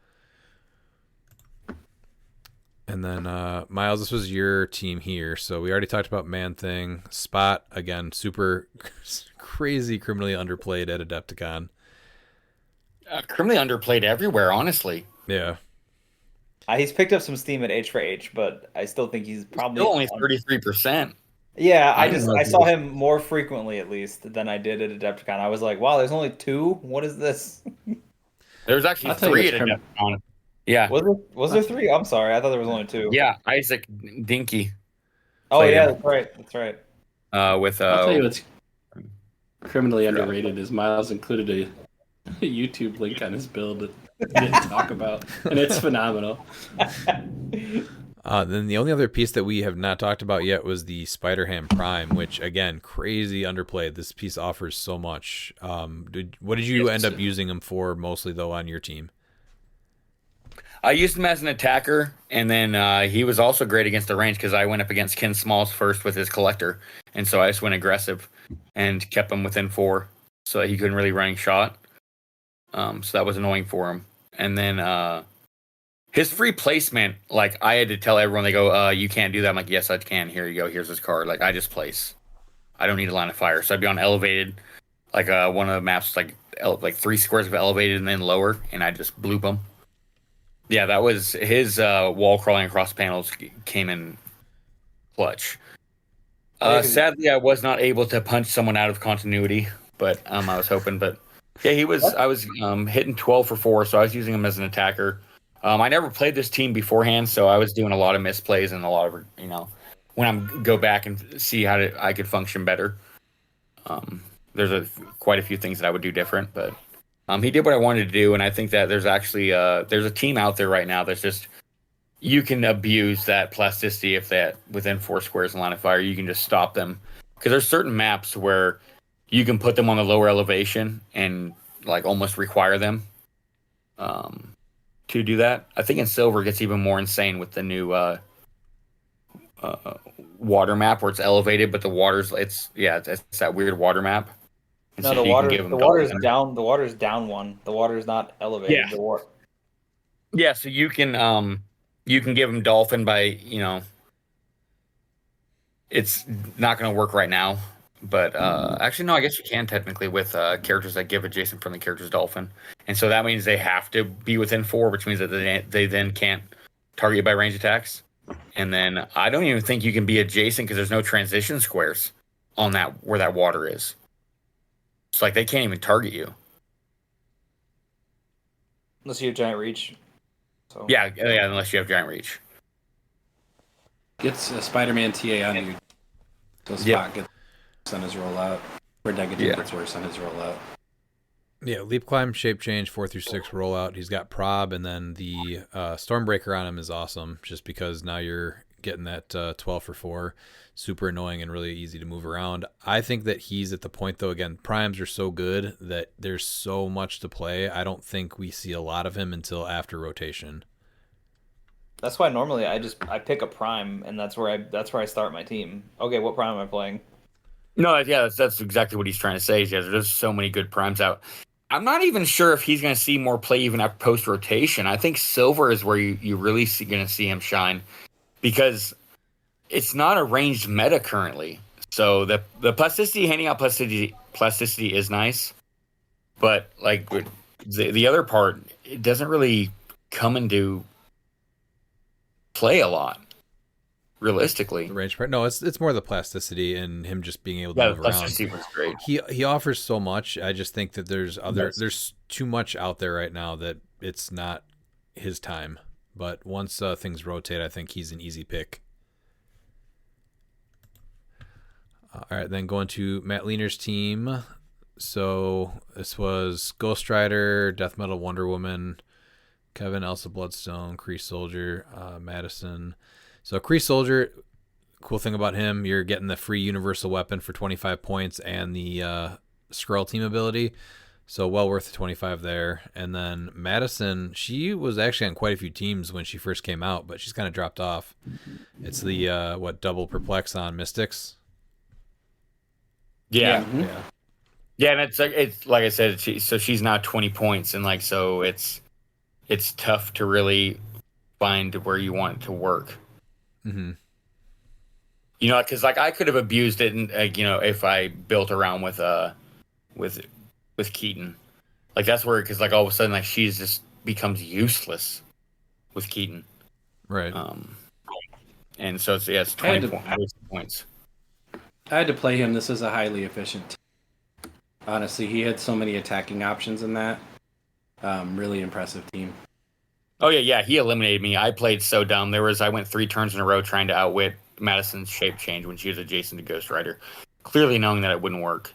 And then, Miles, this was your team here. So we already talked about Man-Thing. Spot, again, super crazy criminally underplayed at Adepticon. Criminally underplayed everywhere, honestly. Yeah. He's picked up some steam at H for H, but I still think he's probably Still only 33%. Yeah, I I saw him more frequently at least than I did at Adepticon. I was like, wow, there's only 2? What is this? There's actually I'll tell you 3 at what's Adepticon. Yeah. Was there 3? I'm sorry, I thought there was only 2. Yeah, Isaac Dinky. Oh played yeah, him. that's right. That's right. With I'll tell you what's criminally underrated is Miles included a YouTube link on his build that we didn't talk about, and it's phenomenal. Then the only other piece that we have not talked about yet was the Spider-Ham Prime, which, again, crazy underplayed. This piece offers so much. What did you end up using them for mostly, though, on your team? I used him as an attacker, and then he was also great against the range because I went up against Ken Smalls first with his collector, and so I just went aggressive and kept him within 4, so that he couldn't really running shot. So that was annoying for him. And then his free placement, like I had to tell everyone, they go, "You can't do that." I'm like, "Yes, I can. Here you go. Here's his card." Like I just place. I don't need a line of fire, so I'd be on elevated, like one of the maps, like 3 squares of elevated and then lower, and I just bloop him. Yeah, that was his wall crawling across panels came in clutch. Sadly, I was not able to punch someone out of continuity, but I was hoping. But yeah, I was hitting 12 for 4, so I was using him as an attacker. I never played this team beforehand, so I was doing a lot of misplays and a lot of when I go back and see how I could function better. There's quite a few things that I would do different, but. He did what I wanted to do, and I think that there's actually there's a team out there right now that's just you can abuse that plasticity if that within 4 squares in line of fire you can just stop them because there's certain maps where you can put them on the lower elevation and like almost require them to do that. I think in silver it gets even more insane with the new water map where it's elevated, but the water's it's that weird water map. And No, so the you can water. give them The water is dolphin. down. The water is down 1. The water is not elevated. Yeah. The water. Yeah, so you can give them dolphin by it's not going to work right now, but actually no, I guess you can technically with characters that give adjacent friendly characters dolphin, and so that means they have to be within 4, which means that they then can't target you by range attacks, and then I don't even think you can be adjacent because there's no transition squares on that where that water is. It's like they can't even target you. Unless you have giant reach. So Yeah, unless you have giant reach. Gets a Spider-Man TA on you. So Spot gets worse on his rollout. Or Negative gets worse on his rollout. Yeah, leap climb, shape change, 4 through 6 rollout. He's got prob, and then the Stormbreaker on him is awesome just because now you're getting that 12 for 4. Super annoying and really easy to move around. I think that he's at the point, though, again, primes are so good that there's so much to play. I don't think we see a lot of him until after rotation. that's why normally I pick a prime and that's where I start my team. Okay, what prime am I playing? No, yeah, that's exactly what he's trying to say. Is there's so many good primes out. I'm not even sure if he's going to see more play even after post rotation. I think silver is where you really going to see him shine because it's not a ranged meta currently. So the plasticity, handing out plasticity is nice, but like the other part, it doesn't really come into play a lot. Realistically, The range part. No, it's more the plasticity and him just being able to move around. plasticity was great. He offers so much. I just think that there's too much out there right now that it's not his time. But once things rotate, I think he's an easy pick. All right, then going to Matt Leaner's team. So this was Ghost Rider, Death Metal Wonder Woman, Kevin, Elsa Bloodstone, Kree Soldier, Madison. So Kree Soldier, cool thing about him, you're getting the free universal weapon for 25 points and the Skrull team ability. So well worth the 25 there. And then Madison, she was actually on quite a few teams when she first came out, but she's kind of dropped off. It's the double perplex on Mystics. Yeah. Yeah. Yeah, and it's like I said, she's now 20 points, and like so it's tough to really find where you want it to work. Mm-hmm. You know, because like I could have abused it, and if I built around with Keaton, like that's where because like all of a sudden like she's just becomes useless with Keaton, Right. And so it's 20 points. I had to play him. This is a highly efficient team. Honestly, he had so many attacking options in that. Really impressive team. Oh yeah, he eliminated me. I played so dumb. I went 3 turns in a row trying to outwit Madison's shape change when she was adjacent to Ghost Rider, clearly knowing that it wouldn't work.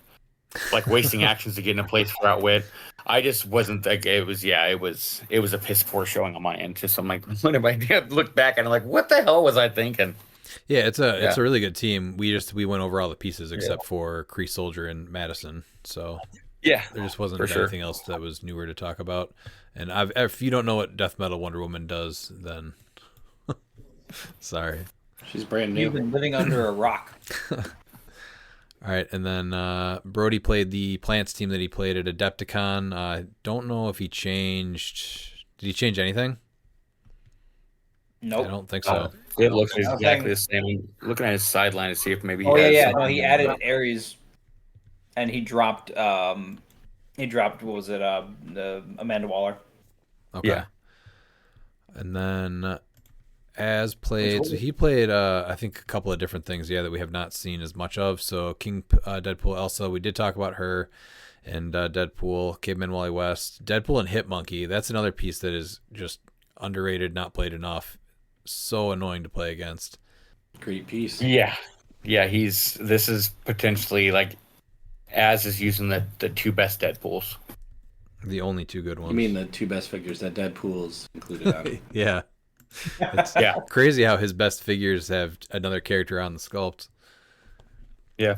Like wasting actions to get in a place for outwit. I just wasn't like it was a piss poor showing on my end. Just I'm like, what am I doing? Look back and I'm like, what the hell was I thinking? Yeah, it's a really good team. We went over all the pieces except for Kree Soldier and Madison. So Yeah, there just wasn't anything else that was newer to talk about. And if you don't know what Death Metal Wonder Woman does, then sorry. She's brand You've new. been living under a rock. All right, and then Brody played the Plants team that he played at Adepticon. I don't know if he changed. Did he change anything? Nope. I don't think so. It looks Okay. exactly the same. I'm looking at his sideline to see if maybe he Oh has yeah. something No, he added Ares, and he dropped. What was it? The Amanda Waller. Okay. Yeah. And then as played, so he played, I think, a couple of different things, that we have not seen as much of. So King Deadpool Elsa, we did talk about her, and Deadpool, Caveman Wally West, Deadpool and Hit Monkey. That's another piece that is just underrated, not played enough. So annoying to play against. Great piece. Yeah. This is potentially like Az is using the two best Deadpools. The only two good ones. You mean the two best figures that Deadpool's included on? Yeah. It's Yeah. crazy how his best figures have another character on the sculpt. Yeah.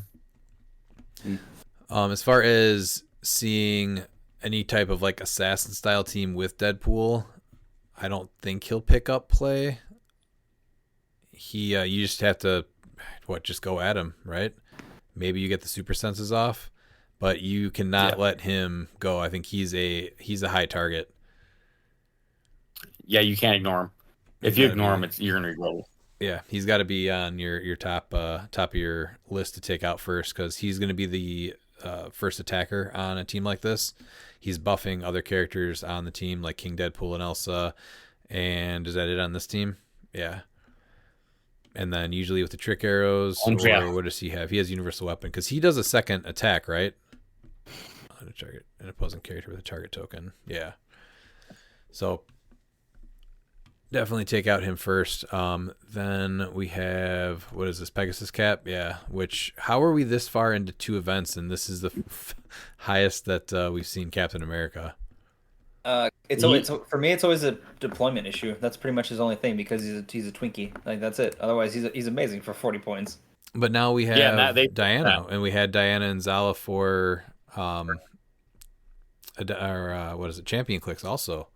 As far as seeing any type of like assassin style team with Deadpool, I don't think he'll pick up play. You just have to just go at him, right? Maybe you get the super senses off, but you cannot let him go. I think he's a high target. Yeah, you can't ignore him. If you ignore him, you're gonna regret it. Yeah, he's got to be on your top of your list to take out first, because he's going to be the first attacker on a team like this. He's buffing other characters on the team like King Deadpool and Elsa. And is that it on this team? Yeah. And then usually with the trick arrows, what does he have? He has universal weapon because he does a second attack, right? On a target, an opposing character with a target token. Yeah. So definitely take out him first. Then we have, what is this, Pegasus Cap? Yeah. Which, how are we this far into two events, and this is the highest that we've seen Captain America? It's always, for me, it's always a deployment issue. That's pretty much his only thing, because he's a Twinkie. Like, that's it. Otherwise, he's amazing for 40 points. But now we have Diana, and we had Diana and Zala for Champion Clicks also,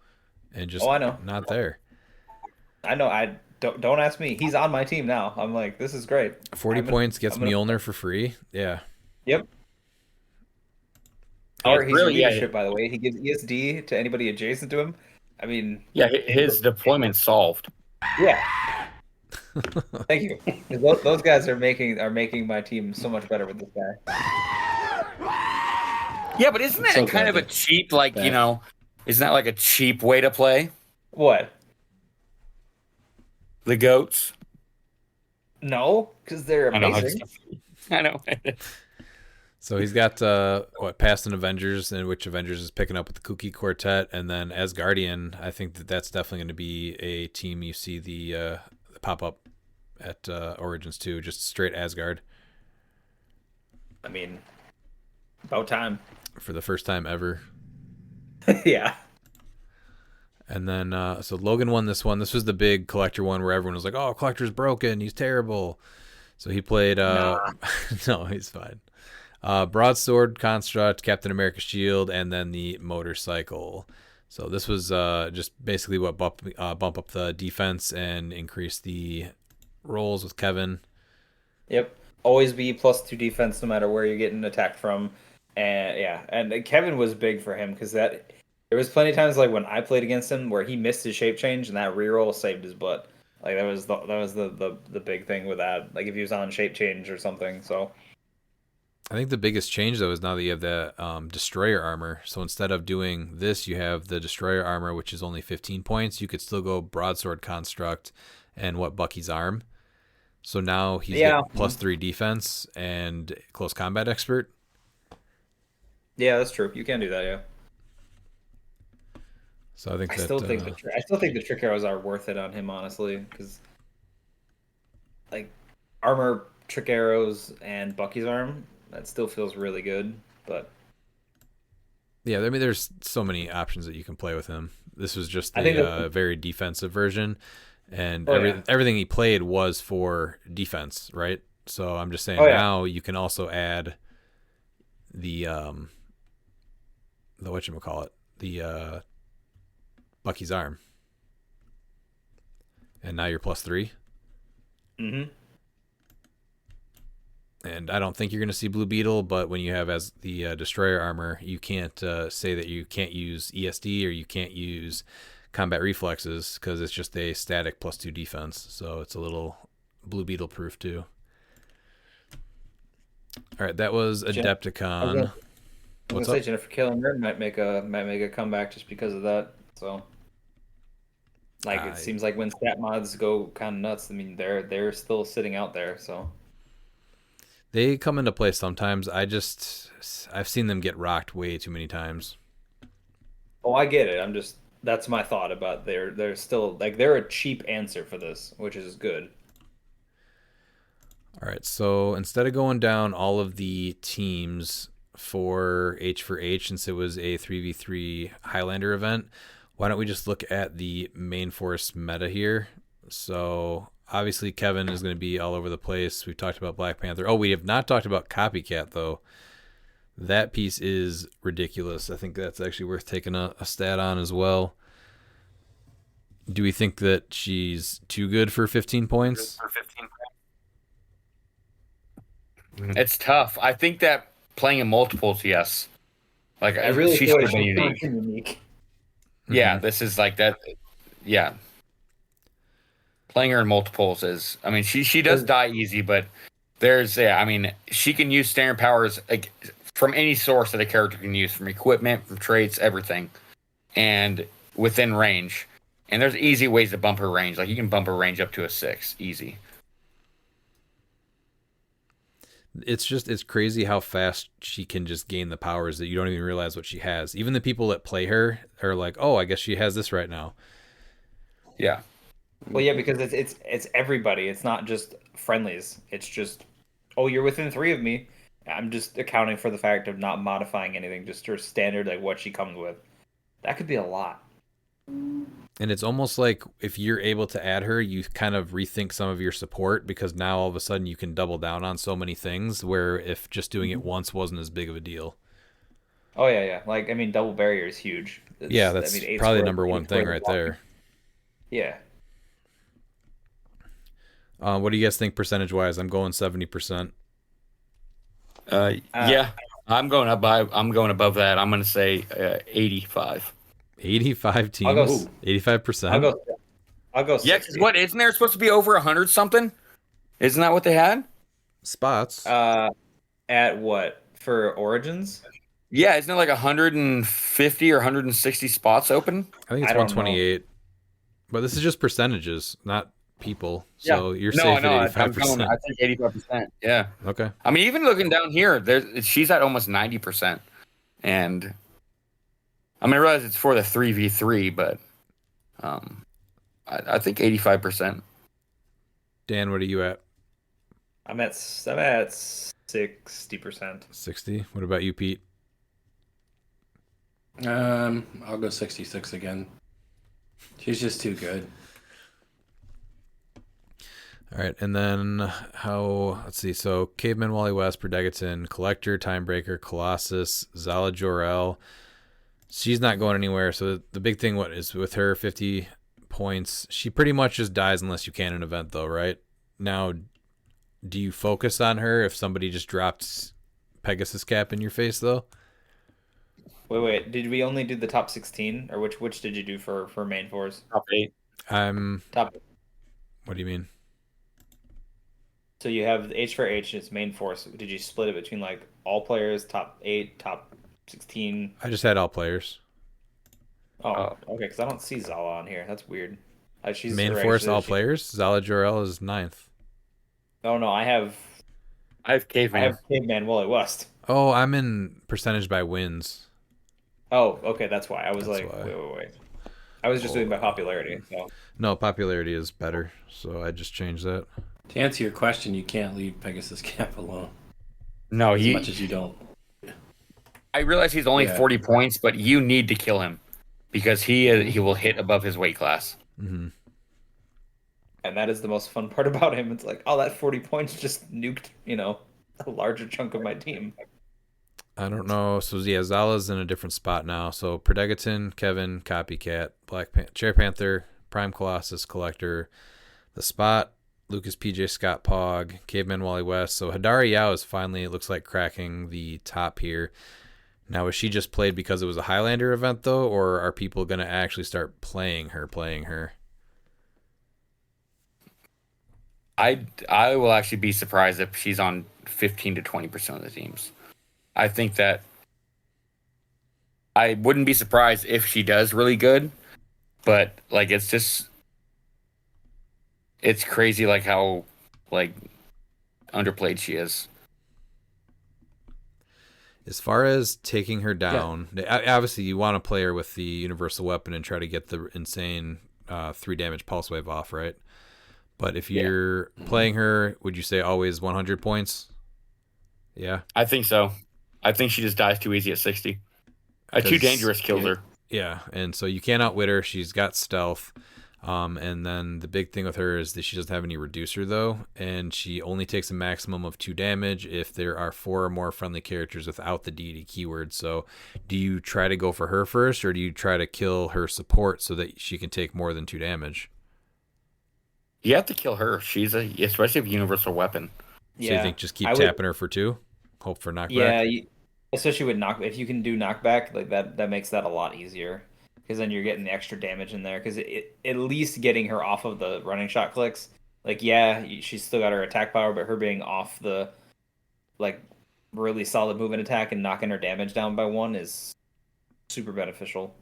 and just I know. not there. I know. I don't ask me. He's on my team now. I'm like, this is great. 40 points gets Mjolnir for free. Yeah. Yep. Or he's leadership, by the way. He gives ESD to anybody adjacent to him. I mean, yeah, his deployment solved. Yeah. Thank you. Those guys are making my team so much better with this guy. Yeah, but isn't that kind of a cheap, isn't that like a cheap way to play? What? The goats? No, because they're amazing. I know. So he's got Past and Avengers, and which Avengers is picking up with the Kooky Quartet, and then as Guardian, I think that's definitely going to be a team you see the pop up at Origins too, just straight Asgard. I mean, about time for the first time ever. Yeah. And then so Logan won this one. This was the big collector one where everyone was like, "Oh, collector's broken. He's terrible." So he played. No, he's fine. Broadsword, Construct, Captain America Shield, and then the motorcycle. So this was just basically what bump up the defense and increase the rolls with Kevin. Yep. Always be +2 defense no matter where you're getting attacked from. And and Kevin was big for him because there was plenty of times like when I played against him where he missed his shape change and that reroll saved his butt. Like that was the big thing with that. Like if he was on shape change or something. So I think the biggest change, though, is now that you have the Destroyer armor. So instead of doing this, you have the Destroyer armor, which is only 15 points. You could still go Broadsword Construct and Bucky's arm. So now he's got +3 defense and close combat expert. Yeah, that's true. You can do that, yeah. So I think I still think the trick arrows are worth it on him, honestly, because like armor, trick arrows, and Bucky's arm. That still feels really good, but yeah, I mean, there's so many options that you can play with him. This was just the very defensive version, and everything he played was for defense, right? So I'm just saying now you can also add the whatchamacallit, the Bucky's arm. And now you're +3. Mm-hmm. And I don't think you're going to see Blue Beetle, but when you have as the Destroyer armor, you can't say that you can't use ESD or you can't use combat reflexes because it's just a static +2 defense. So it's a little Blue Beetle proof too. All right, that was Adepticon. I was gonna say Jennifer Killinger might make a comeback just because of that. So, like, it seems like when stat mods go kind of nuts, I mean, they're still sitting out there. So They come into play sometimes. I've seen them get rocked way too many times. oh, I get it. That's my thought about they're still like they're a cheap answer for this, which is good. All right, so instead of going down all of the teams for H, since it was a 3v3 Highlander event, why don't we just look at the main force meta here? So obviously Kevin is going to be all over the place. We've talked about Black Panther. Oh, we have not talked about Copycat, though. That piece is ridiculous. I think that's actually worth taking a stat on as well. Do we think that she's too good for 15 points? It's tough. I think that playing in multiples, yes. Like I really she feel should like have been she's unique. unique. Yeah, this is like that. Yeah, playing her in multiples is. I mean, she does die easy, but I mean, she can use standard powers like from any source that a character can use, from equipment, from traits, everything, and within range. And there's easy ways to bump her range. Like you can bump her range up to a 6, easy. It's crazy how fast she can just gain the powers that you don't even realize what she has. Even the people that play her are like, oh, I guess she has this right now. Yeah. Well, yeah, because it's everybody. It's not just friendlies. It's just, oh, you're within 3 of me. I'm just accounting for the fact of not modifying anything, just her standard, like what she comes with. That could be a lot. And it's almost like if you're able to add her, you kind of rethink some of your support because now all of a sudden you can double down on so many things where if just doing it once wasn't as big of a deal. Oh, yeah. Like, I mean, double barrier is huge. Yeah, that's probably the number one thing right there. Yeah. What do you guys think percentage-wise? I'm going 70%. Yeah, I'm going above that. I'm going to say 85. 85 teams. I'll go 85%. I'll go 60. Yeah, because what isn't there supposed to be over 100 something? Isn't that what they had? Spots. At what for Origins? Yeah, isn't it like 150 or 160 spots open? I think it's I don't 128. But this is just percentages, not people. So you're safe at 85%. I think 85%. Yeah. Okay. I mean, even looking down here, she's at almost 90%, and I mean, I realize it's for the 3v3, but I think 85%. Dan, what are you at? I'm at 60%. 60. What about you, Pete? I'll go 66 again. She's just too good. All right, and then let's see. So Caveman, Wally West, Predegaton, Collector, Timebreaker, Colossus, Zala Jor-El. She's not going anywhere. So the big thing is with her 50 points, she pretty much just dies unless you can an event, though, right? Now, do you focus on her if somebody just drops Pegasus Cap in your face, though? Wait. Did we only do the top 16, or which did you do for main force? Top 8. Top. What do you mean? So you have H for H, it's main force. Did you split it between like all players, top 8, top 16? I just had all players. Oh, okay, because I don't see Zala on here. That's weird. She's Main right, force, all players. Zala Jor-El is 9th. Oh no, I have Caveman. Caveman Wally West. Oh, I'm in percentage by wins. Oh, okay, that's why. I was That's like, why. wait. I was just doing by popularity. So. No, popularity is better, so I just changed that. To answer your question, you can't leave Pegasus Cap alone. No, As much as you don't. I realize he's only 40 points, but you need to kill him because he will hit above his weight class. Mm-hmm. And that is the most fun part about him. It's like, oh, that 40 points just nuked, a larger chunk of my team. I don't know. So yeah, Zala's in a different spot now. So Predegaton, Kevin, Copycat, Chair Panther, Prime Colossus, Collector, the Spot, Lucas PJ Scott Pog, Caveman Wally West. So Hadari Yao is finally, it looks like, cracking the top here. Now, was she just played because it was a Highlander event though, or are people going to actually start playing her? I will actually be surprised if she's on 15 to 20% of the teams. I think that I wouldn't be surprised if she does really good, but like it's crazy like how like underplayed she is. As far as taking her down, obviously you want to play her with the universal weapon and try to get the insane 3 damage pulse wave off, right? But if you're playing her, would you say always 100 points? Yeah, I think so. I think she just dies too easy at 60. A too dangerous kills her. Yeah, and so you can't outwit her. She's got stealth. And then the big thing with her is that she doesn't have any reducer, though, and she only takes a maximum of 2 damage if there are 4 or more friendly characters without the deity keyword. So do you try to go for her first, or do you try to kill her support so that she can take more than 2 damage? You have to kill her. She's especially a universal weapon. So you think just keep tapping her for 2? Hope for knockback? Yeah, especially with if you can do knockback, like that makes that a lot easier. Because then you're getting the extra damage in there. Because at least getting her off of the running shot clicks, like she's still got her attack power, but her being off the like really solid movement attack and knocking her damage down by 1 is super beneficial.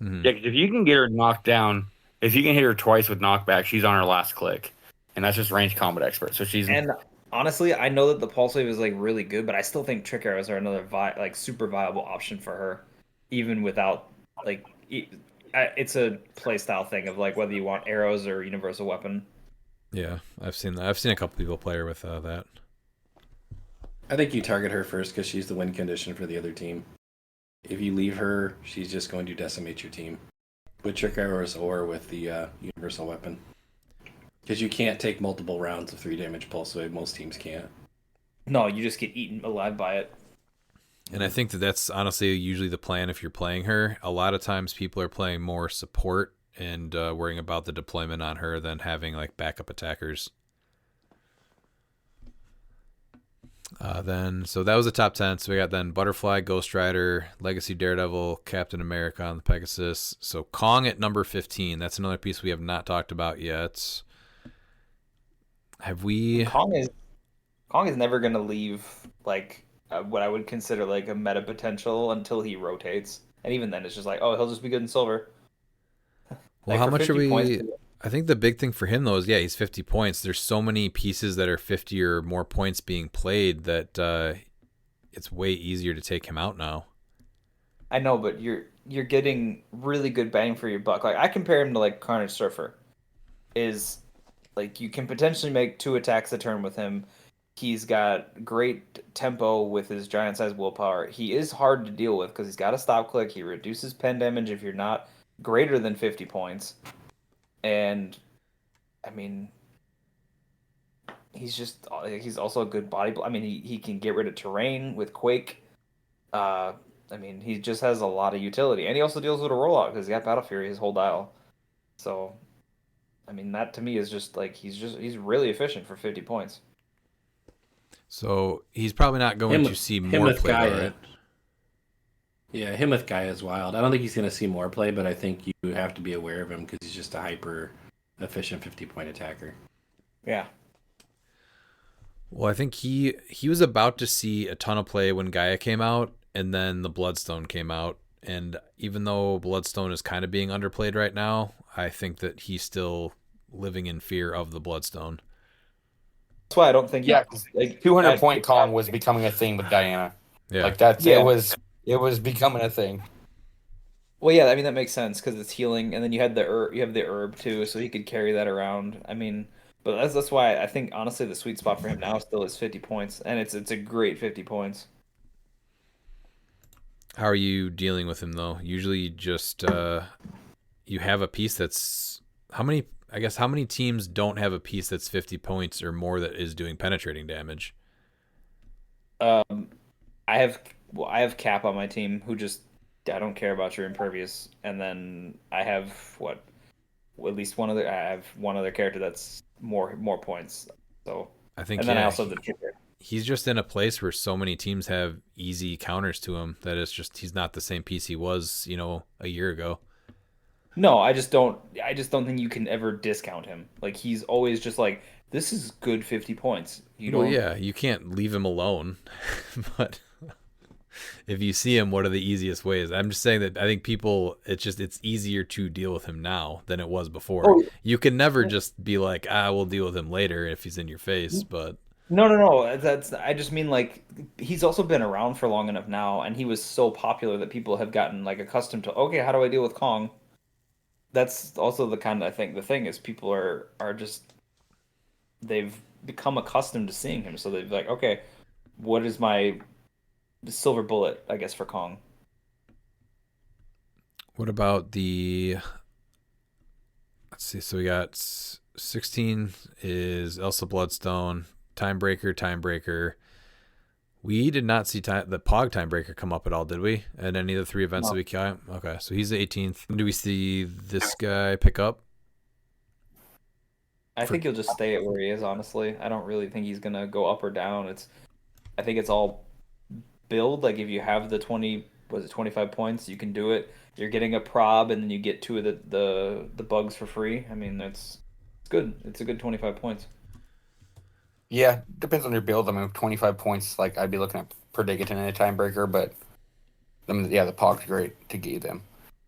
Mm-hmm. Yeah, 'cause if you can get her knocked down, if you can hit her twice with knockback, she's on her last click, and that's just range combat expert. So she's honestly, I know that the pulse wave is like really good, but I still think trick arrows are another super viable option for her, even without like. It's a playstyle thing of like whether you want arrows or universal weapon. Yeah, I've seen that. I've seen a couple people play her with that. I think you target her first because she's the win condition for the other team. If you leave her, she's just going to decimate your team with trick arrows or with the universal weapon. Because you can't take multiple rounds of 3 damage pulse wave. Most teams can't. No, you just get eaten alive by it. And I think that's honestly usually the plan if you're playing her. A lot of times people are playing more support and worrying about the deployment on her than having like backup attackers. So that was the top 10. So we got then Butterfly, Ghost Rider, Legacy Daredevil, Captain America on the Pegasus. So Kong at number 15. That's another piece we have not talked about yet. Have we? Kong is never going to leave like what I would consider like a meta potential until he rotates, and even then it's just like, oh, he'll just be good in silver. Well, like how much are we? Points, I think the big thing for him though is he's 50 points. There's so many pieces that are 50 or more points being played that it's way easier to take him out now. I know, but you're getting really good bang for your buck. Like I compare him to like Carnage Surfer, is like you can potentially make 2 attacks a turn with him. He's got great tempo with his giant size willpower. He is hard to deal with because he's got a stop click. He reduces pen damage if you're not greater than 50 points. And, I mean, he's also a good body. I mean, he can get rid of terrain with Quake. I mean, he just has a lot of utility. And he also deals with a rollout because he's got Battle Fury his whole dial. So, I mean, that to me is just like, he's really efficient for 50 points. So he's probably not going to see more play, right? Yeah, him with Gaia is wild. I don't think he's going to see more play, but I think you have to be aware of him because he's just a hyper efficient 50-point attacker. Yeah. Well, I think he was about to see a ton of play when Gaia came out, and then the Bloodstone came out. And even though Bloodstone is kind of being underplayed right now, I think that he's still living in fear of the Bloodstone. That's why I don't think. Yeah, like 200-point Kong was becoming a thing with Diana. Yeah, like that's it was becoming a thing. Well, yeah, I mean that makes sense because it's healing, and then you have the herb too, so he could carry that around. I mean, but that's why I think honestly the sweet spot for him now still is 50 points, and it's a great 50 points. How are you dealing with him though? Usually, just you have a piece that's how many teams don't have a piece that's 50 points or more that is doing penetrating damage? I have Cap on my team who just I don't care about your impervious, and then I have at least one other. I have one other character that's more points. So, I think and then I yeah, also have the trigger. he's just in a place where so many teams have easy counters to him that it's just he's not the same piece he was, a year ago. No, I just don't. I just don't think you can ever discount him. Like he's always just like this is good 50 points. You Well, don't. yeah, you can't leave him alone, but if you see him, what are the easiest ways? I'm just saying that I think it's easier to deal with him now than it was before. Oh, You can never just be like, we'll deal with him later if he's in your face, but no. That's I just mean like he's also been around for long enough now, and he was so popular that people have gotten like accustomed to. Okay, how do I deal with Kong? That's also the kind of I think the thing is people are just they've become accustomed to seeing him, so they've like okay, what is my silver bullet? I guess for Kong. what about let's see, so we got 16 is Elsa Bloodstone, Timebreaker. We did not see the Pog Timebreaker come up at all, did we? At any of the 3 events No. that we got? Okay, so he's the 18th. Do we see this guy pick up? I think he'll just stay at where he is. Honestly, I don't really think he's gonna go up or down. I think it's all build. Like if you have the 20, was it 25 points, you can do it. You're getting a prob, and then you get two of the bugs for free. I mean, it's good. It's a good 25 points. Yeah, depends on your build. I mean, 25 points, like I'd be looking at Predicaton and a Timebreaker, but I mean, yeah, the Pog's great to get them.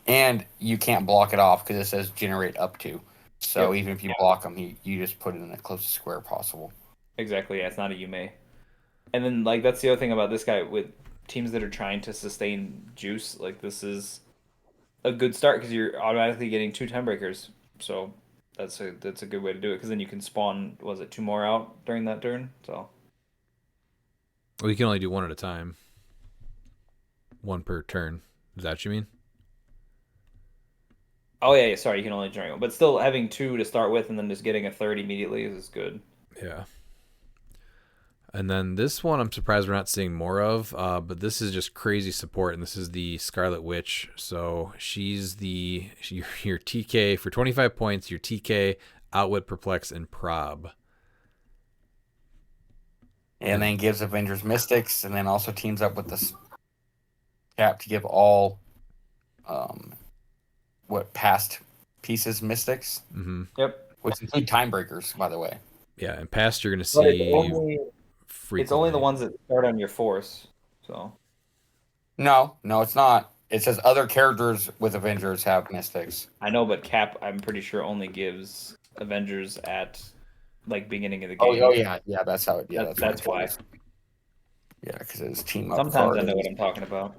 And you can't block it off because it says generate up to. So Yep. even if you block them, you just put it in the closest square possible. Exactly. Yeah, it's not a Yume. And then like that's the other thing about this guy with teams that are trying to sustain juice. Like this is a good start because you're automatically getting two time breakers. So that's a good way to do it because then you can spawn. Was it two more out during that turn? So Well, you can only do one at a time. One per turn. Is that what you mean? oh yeah, sorry, you can only generate one, but still having two to start with and then just getting a third immediately is good. Yeah. And then this one, I'm surprised we're not seeing more of, but this is just crazy support, and this is the Scarlet Witch. So she's your TK for 25 points. Your TK, Outwit, Perplex, and Prob. And then gives Avengers Mystics, and then also teams up with this Cap to give all past pieces Mystics, Yep. which include Timebreakers, by the way. Yeah, and past you're gonna But see it's only the frequently. ones that start on your force. So No, it's not. It says other characters with Avengers have Mystics. I know, but Cap, I'm pretty sure only gives Avengers at like beginning of the Oh, game. yeah, that's how it. Yeah, That's what why. it is. Yeah, because it's team up. Sometimes I card. know what I'm talking about.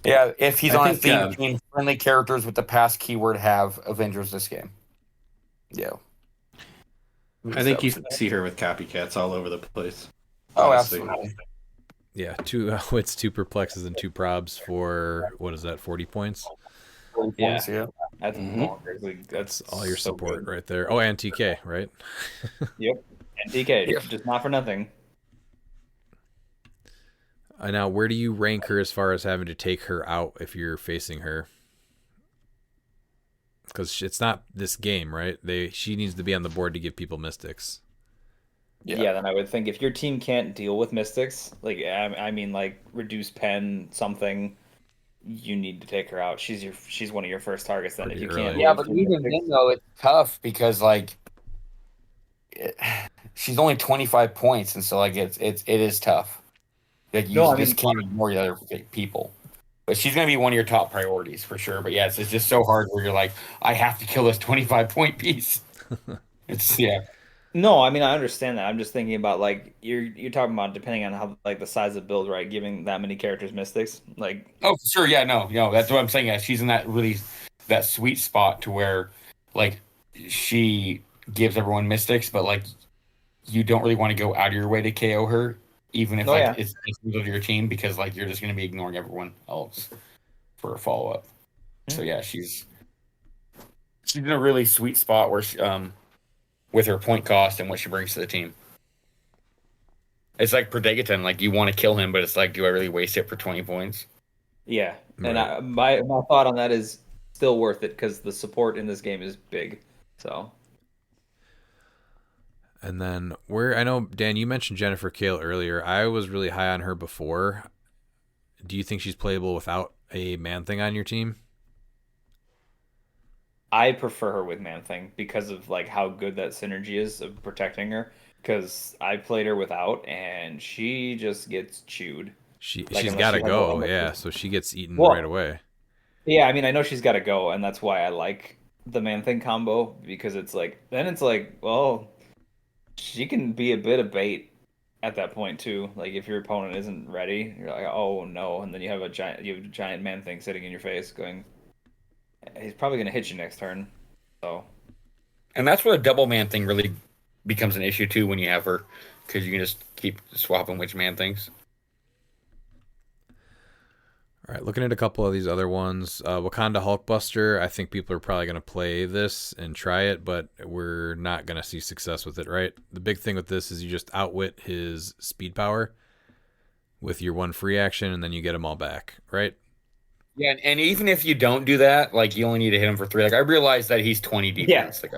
Yeah, if he's I on a think, theme, friendly characters with the past keyword have Avengers this game. Yeah. I think you see her with copycats all over the place. Oh, honestly. absolutely. Yeah, 2 Outwits, 2 Perplexes, and 2 Probs for, what is that, 40 points? Yeah. Points, yeah. That's Mhm. bonkers. Like, That's all your so support good. right there. Oh, and TK, right? Yep. And DK, Yeah. just not for nothing. Now, where do you rank her as far as having to take her out if you're facing her? Because it's not this game, right? She needs to be on the board to give people mystics. Yeah. Then I would think if your team can't deal with Mystics, like I mean, like reduce pen something, you need to take her out. She's one of your first targets. Then if Pretty you can't, early. Yeah, move but to even Mystics- then, though, it's tough because, like, she's only 25 points, and so, like, it is tough. Like, you No, I just can't ignore the other people. But she's going to be one of your top priorities for sure. But, yeah, it's just so hard where you're like, I have to kill this 25-point piece. Yeah. No, I mean I understand that. I'm just thinking about like you're talking about depending on how like the size of build, right? Giving that many characters mystics, like Oh, for sure. Yeah, no, that's what I'm saying. Yeah, she's in that sweet spot to where, like, she gives everyone mystics, but like, you don't really want to go out of your way to KO her, even if Oh, like yeah. it's middle of your team, because like you're just going to be ignoring everyone else for a follow up. So yeah, she's in a really sweet spot where she, with her point cost and what she brings to the team. It's like Predagiton, like you want to kill him, but it's like, do I really waste it for 20 points? Yeah, and Right. my thought on that is still worth it because the support in this game is big. So And then I know Dan, you mentioned Jennifer Kale earlier. I was really high on her before. Do you think she's playable without a man thing on your team? I prefer her with Man Thing because of like how good that synergy is of protecting her. Because I played her without, and she just gets chewed. Like She's unless got you to have a go, limit. yeah. So she gets eaten right Well, away. yeah, I mean, I know she's got to go, and that's why I like the Man Thing combo because it's like then it's like, well, she can be a bit of bait at that point too. Like if your opponent isn't ready, you're like, oh no, and then you have a giant Man Thing sitting in your face, going, he's probably gonna hit you next turn. So And that's where the double man thing really becomes an issue too when you have her, because you can just keep swapping which man things. All right, looking at a couple of these other ones. Wakanda Hulkbuster, I think people are probably going to play this and try it, but we're not going to see success with it, right? The big thing with this is you just outwit his speed power with your one free action, and then you get him all back, right? Yeah, and even if you don't do that, like you only need to hit him for 3. Like I realize that he's 20 yeah, defense. Like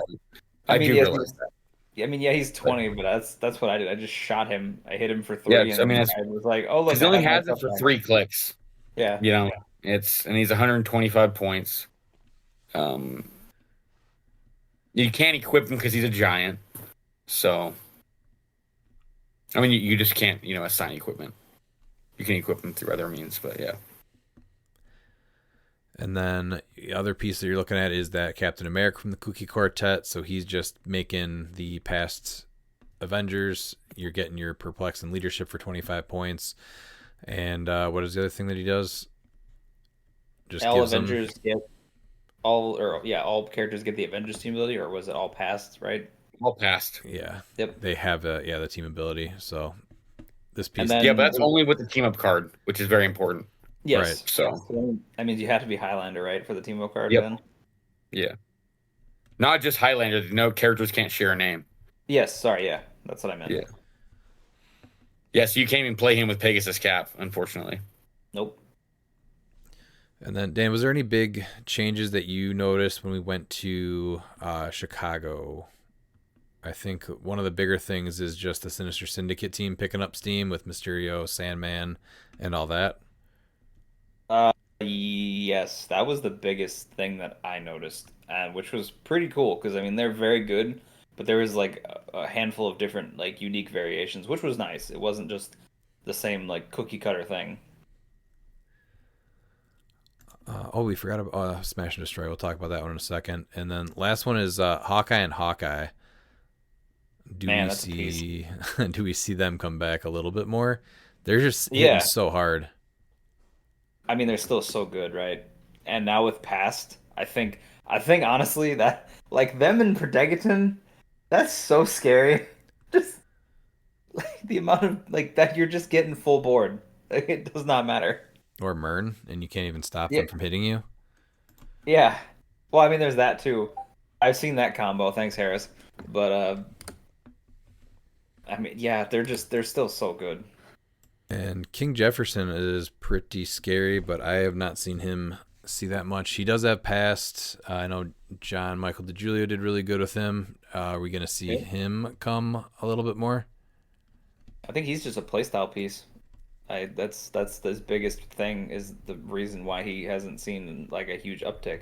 I I mean, do yes, realize that. I mean, yeah, he's 20, but that's what I did. I just shot him. I hit him for Yeah, 3, I mean, and it's I was like, oh because look, he I only have has it myself for back. 3 clicks. Yeah, You know, and he's 125 points. Um, you can't equip him because he's a giant. So, I mean, you just can't, assign equipment. You can equip him through other means, but yeah. And then the other piece that you're looking at is that Captain America from the Kooky Quartet. So he's just making the past Avengers. You're getting your Perplex and Leadership for 25 points. And what is the other thing that he does? Just all gives them. Avengers get all characters get the Avengers team ability, or was it all passed? Right? All passed. Yeah. Yep. They have the team ability. So this piece. And then Yeah, but that's only with the team up card, which is very important. yes, Right. So that means you have to be Highlander, right, for the team up card. Yep. Then yeah, not just Highlander. No characters can't share a name. yes, sorry, yeah, that's what I meant. Yeah. Yeah, so you can't even play him with Pegasus Cap, unfortunately. Nope. And then, Dan, was there any big changes that you noticed when we went to Chicago? I think one of the bigger things is just the Sinister Syndicate team picking up steam with Mysterio, Sandman, and all that. Yes, that was the biggest thing that I noticed, which was pretty cool because I mean they're very good, but there was like a handful of different like unique variations, which was nice. It wasn't just the same like cookie cutter thing. We forgot about Smash and Destroy. We'll talk about that one in a second. And then last one is Hawkeye and Hawkeye. Man, that's a piece. Do we see them come back a little bit more? They're just hitting so hard. I mean, they're still so good, right? And now with past, I think honestly that like them in Predagiton, that's so scary. Just like the amount of like that you're just getting full board. Like, it does not matter. Or Mern, and you can't even stop Yeah. them from hitting you. Yeah. Well, I mean, there's that too. I've seen that combo. Thanks, Harris. But I mean, yeah, they're still so good. And King Jefferson is pretty scary, but I have not seen him see that much. He does have past. I know John Michael DiGiulio did really good with him. Are we going to see him come a little bit more? I think he's just a playstyle piece. That's his biggest thing is the reason why he hasn't seen like a huge uptick.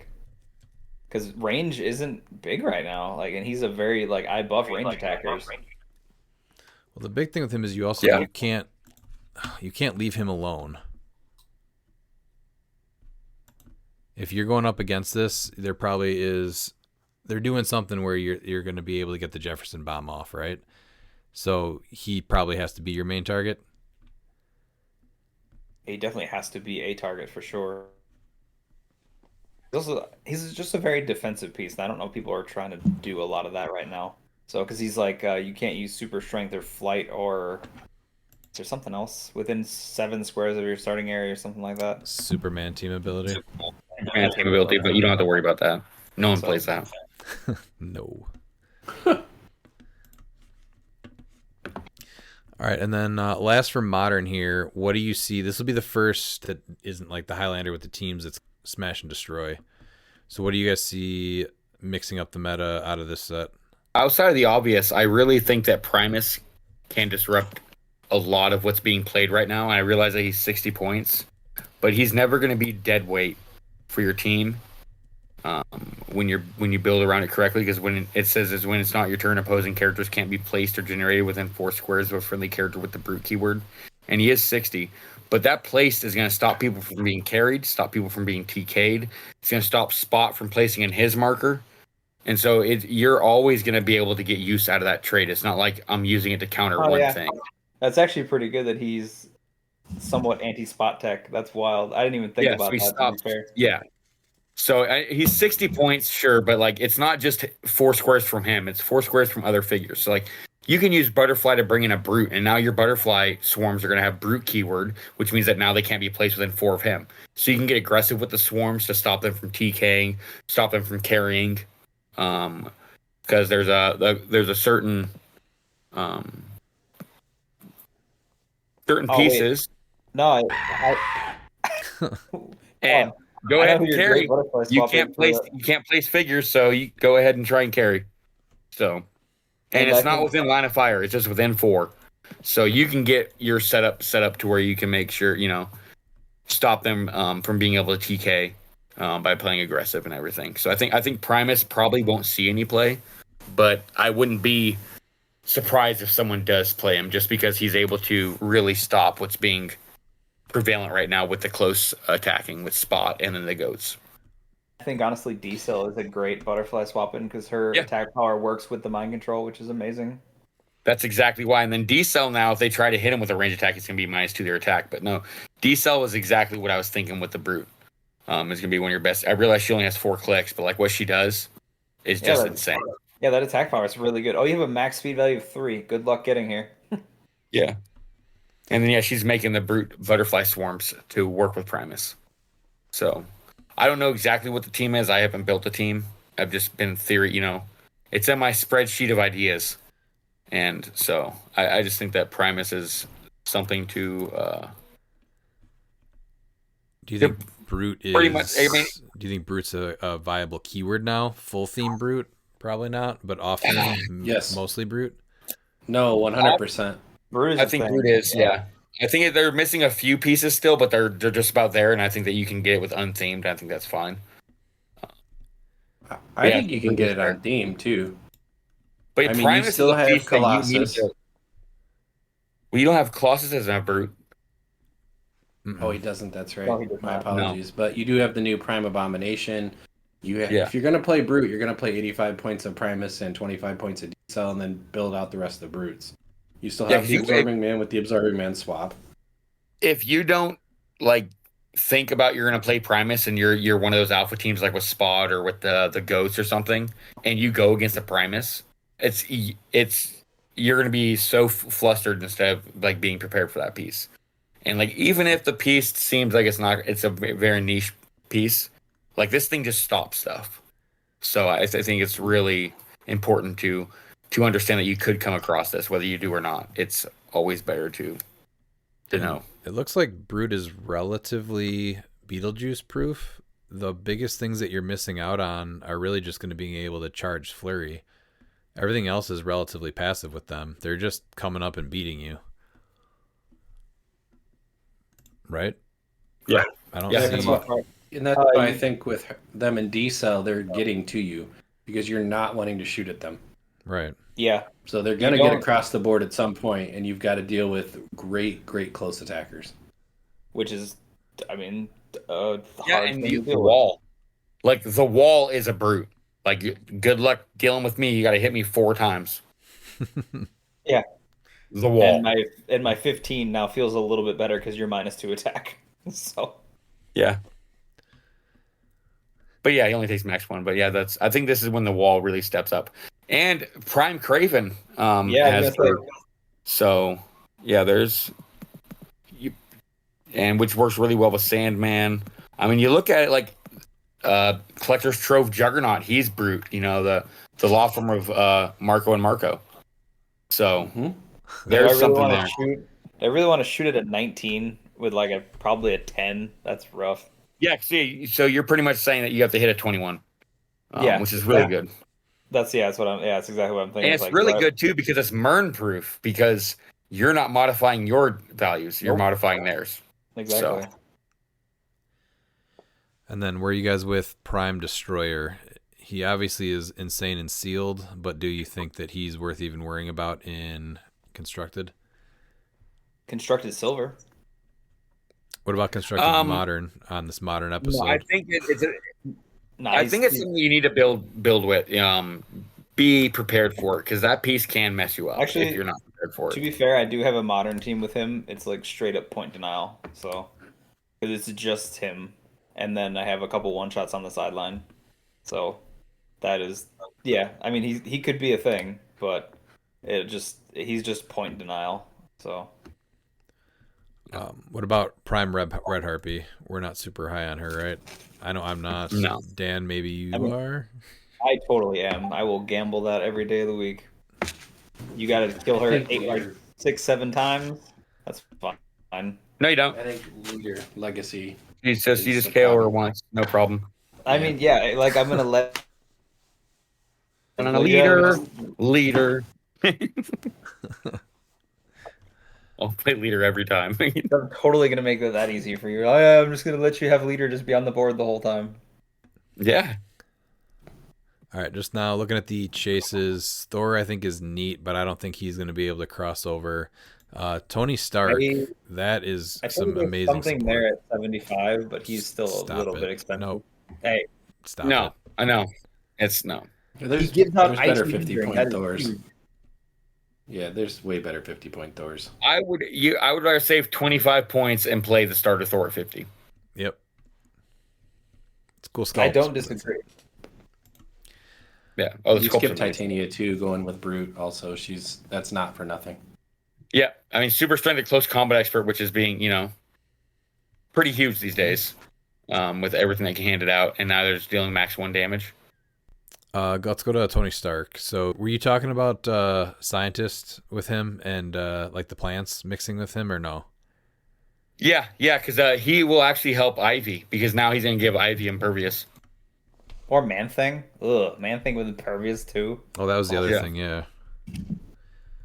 Because range isn't big right now. Like, and he's a very like I buff range attackers. Well, the big thing with him is you also you can't leave him alone. If you're going up against this, they're doing something where you're going to be able to get the Jefferson bomb off, right? So he probably has to be your main target. He definitely has to be a target for sure. He's just a very defensive piece, and I don't know if people are trying to do a lot of that right now. So, because he's like, you can't use super strength or flight or is there something else within 7 squares of your starting area or something like that? Superman team ability. And team ability, but you don't have to worry about that. No one plays that. No. All right, and then last for modern here, what do you see? This will be the first that isn't like the Highlander with the teams that's smash and destroy. So what do you guys see mixing up the meta out of this set? Outside of the obvious, I really think that Primus can disrupt a lot of what's being played right now. And I realize that he's 60 points, but he's never going to be dead weight for your team when you build around it correctly. Because when it says is when it's not your turn, opposing characters can't be placed or generated within 4 squares of a friendly character with the brute keyword. And he is 60. But that placed is going to stop people from being carried, stop people from being TK'd. It's going to stop Spot from placing in his marker. And so you're always going to be able to get use out of that trait. It's not like I'm using it to counter one thing. That's actually pretty good that he's somewhat anti-spot tech. That's wild. I didn't even think about that, to be fair. Yeah. So he's 60 points, sure, but like it's not just 4 squares from him. It's 4 squares from other figures. So like you can use Butterfly to bring in a Brute, and now your Butterfly swarms are going to have Brute keyword, which means that now they can't be placed within 4 of him. So you can get aggressive with the swarms to stop them from TKing, stop them from carrying. Because there's a certain pieces. Wait. No, and go ahead and carry. You can't place figures, so you go ahead and try and carry. So, and it's not within line of fire; it's just within 4. So you can get your setup set up to where you can make sure stop them from being able to TK. By playing aggressive and everything. So I think Primus probably won't see any play, but I wouldn't be surprised if someone does play him just because he's able to really stop what's being prevalent right now with the close attacking with Spot and then the goats. I think honestly D-Cell is a great Butterfly swap in because her attack power works with the mind control, which is amazing. That's exactly why. And then D-Cell now, if they try to hit him with a range attack, it's going to be -2 their attack. But no, D-Cell was exactly what I was thinking with the Brute. Is going to be one of your best. I realize she only has 4 clicks, but like what she does is just insane. Yeah, that attack power is really good. Oh, you have a max speed value of 3. Good luck getting here. Yeah. And then, she's making the Brute Butterfly swarms to work with Primus. So, I don't know exactly what the team is. I haven't built a team. I've just been theory, it's in my spreadsheet of ideas. And so, I just think that Primus is something to... Do you think Brute is... Pretty much, I mean, do you think Brute's a viable keyword now? Full theme Brute? Probably not, but off theme, yes. Mostly Brute? No, 100%. I think Brute is, yeah. I think they're missing a few pieces still, but they're just about there, and I think that you can get it with unthemed. I think that's fine. I think you can get it on theme, too. But I mean, you still have Colossus. Well, you don't have Colossus as a Brute. Oh, he doesn't. That's right. No, he does My not. apologies. No. But you do have the new Prime Abomination. If you're going to play Brute, you're going to play 85 points of Primus and 25 points of D-Cell and then build out the rest of the Brutes. You still have the Absorbing Man with the Absorbing Man swap. If you don't think about you're going to play Primus and you're one of those alpha teams like with Spot or with the Goats or something, and you go against the Primus, it's you're going to be so flustered instead of being prepared for that piece. And even if the piece seems like it's a very niche piece, this thing just stops stuff. So I think it's really important to understand that you could come across this, whether you do or not. It's always better to know. It looks like Brute is relatively Beetlejuice proof. The biggest things that you're missing out on are really just going to be able to charge Flurry. Everything else is relatively passive with them. They're just coming up and beating you. Right? Yeah. I don't see... And that's why I think with them and D-Cell, they're getting to you because you're not wanting to shoot at them. Right. Yeah. So they're going to get across the board at some point, and you've got to deal with great close attackers. Which is, I mean, hard and the wall. The wall is a Brute. Good luck dealing with me. You got to hit me 4 times. Yeah. The wall. And my 15 now feels a little bit better because you're -2 attack. So. Yeah. But yeah, he only takes max 1. But yeah, I think this is when the wall really steps up. And Prime Craven has Brute. So yeah, and which works really well with Sandman. I mean, you look at it Collector's Trove Juggernaut, he's Brute, the law firm of Marco and Marco. So There's something want there. to shoot. I really want to shoot it at 19 with like probably a 10. That's rough. Yeah, see, so you're pretty much saying that you have to hit a 21, Yeah. which is really good. That's that's exactly what I'm thinking. And it's really good too because it's MERN proof because you're not modifying your values, you're Nope. modifying theirs. Exactly. So, And then where are you guys with Prime Destroyer? He obviously is insane and sealed, but do you think that he's worth even worrying about in constructed? Constructed silver. What about constructed modern on this modern episode? no, I think it's Nice. I think it's something you need to build with. Be prepared for it because that piece can mess you up Actually, if you're not prepared for To it. be fair, I do have a modern team with him. It's like straight up point denial. So, because it's just him, and then I have a couple one shots on the sideline. So, that is, yeah. I mean, he could be a thing, but he's just point denial. So, What about Prime Red Harpy? We're not super high on her, right? I know I'm not. No. Dan, maybe you are. I totally am. I will gamble that every day of the week. You got to kill her I think 8, like 6, 7 times. That's fine. No, you don't. I think leader legacy. You just is the KO her problem. once, no problem. I mean, yeah, like I'm gonna let. And on a leader. I'll play leader every time. I'm totally gonna make that easy for you. Oh, yeah, I'm just gonna let you have leader just be on the board the whole time. Yeah. All right, just now looking at the chases, Thor I think is neat, but I don't think he's going to be able to cross over. Tony Stark, that is I some think there's amazing something support. there at 75, but he's still Stop a little it. bit expensive. Nope. Hey, Stop No, it. I know. It's no. There's, gives out there's better ice 50 drink. point That is Thors. huge. Yeah, there's way better 50 point Thors. I would rather save 25 points and play the starter Thor at 50. Yep. It's cool sculpt. I don't disagree. Yeah. Oh, the You sculpts skip are nice. Titania too, going with Brute. Also, that's not for nothing. Yeah. I mean, super strength and close combat expert, which is being, pretty huge these days with everything they can hand it out. And now they're just dealing max 1 damage. Let's go to Tony Stark. So were you talking about scientist with him and like the plants mixing with him or no? Yeah, because he will actually help Ivy because now he's going to give Ivy impervious. Or Man Thing. Ugh, Man Thing with Impervious too. Oh, that was the other Yeah. thing, yeah.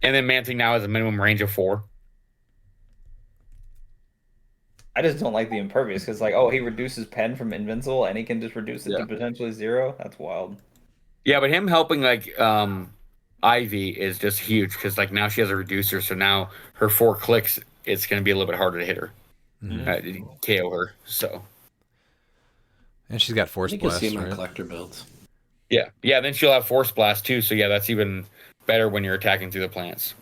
And then Man Thing now has a minimum range of 4. I just don't like the Impervious because, like, oh, he reduces pen from Invincible and he can just reduce it Yeah. to potentially 0. That's wild. Yeah, but him helping Ivy is just huge because now she has a reducer, so now her 4 clicks, it's going to be a little bit harder to hit her, KO her. So And she's got I Force think you'll Blast, see him on right? collector builds. yeah. Then she'll have Force Blast too. So yeah, that's even better when you're attacking through the plants.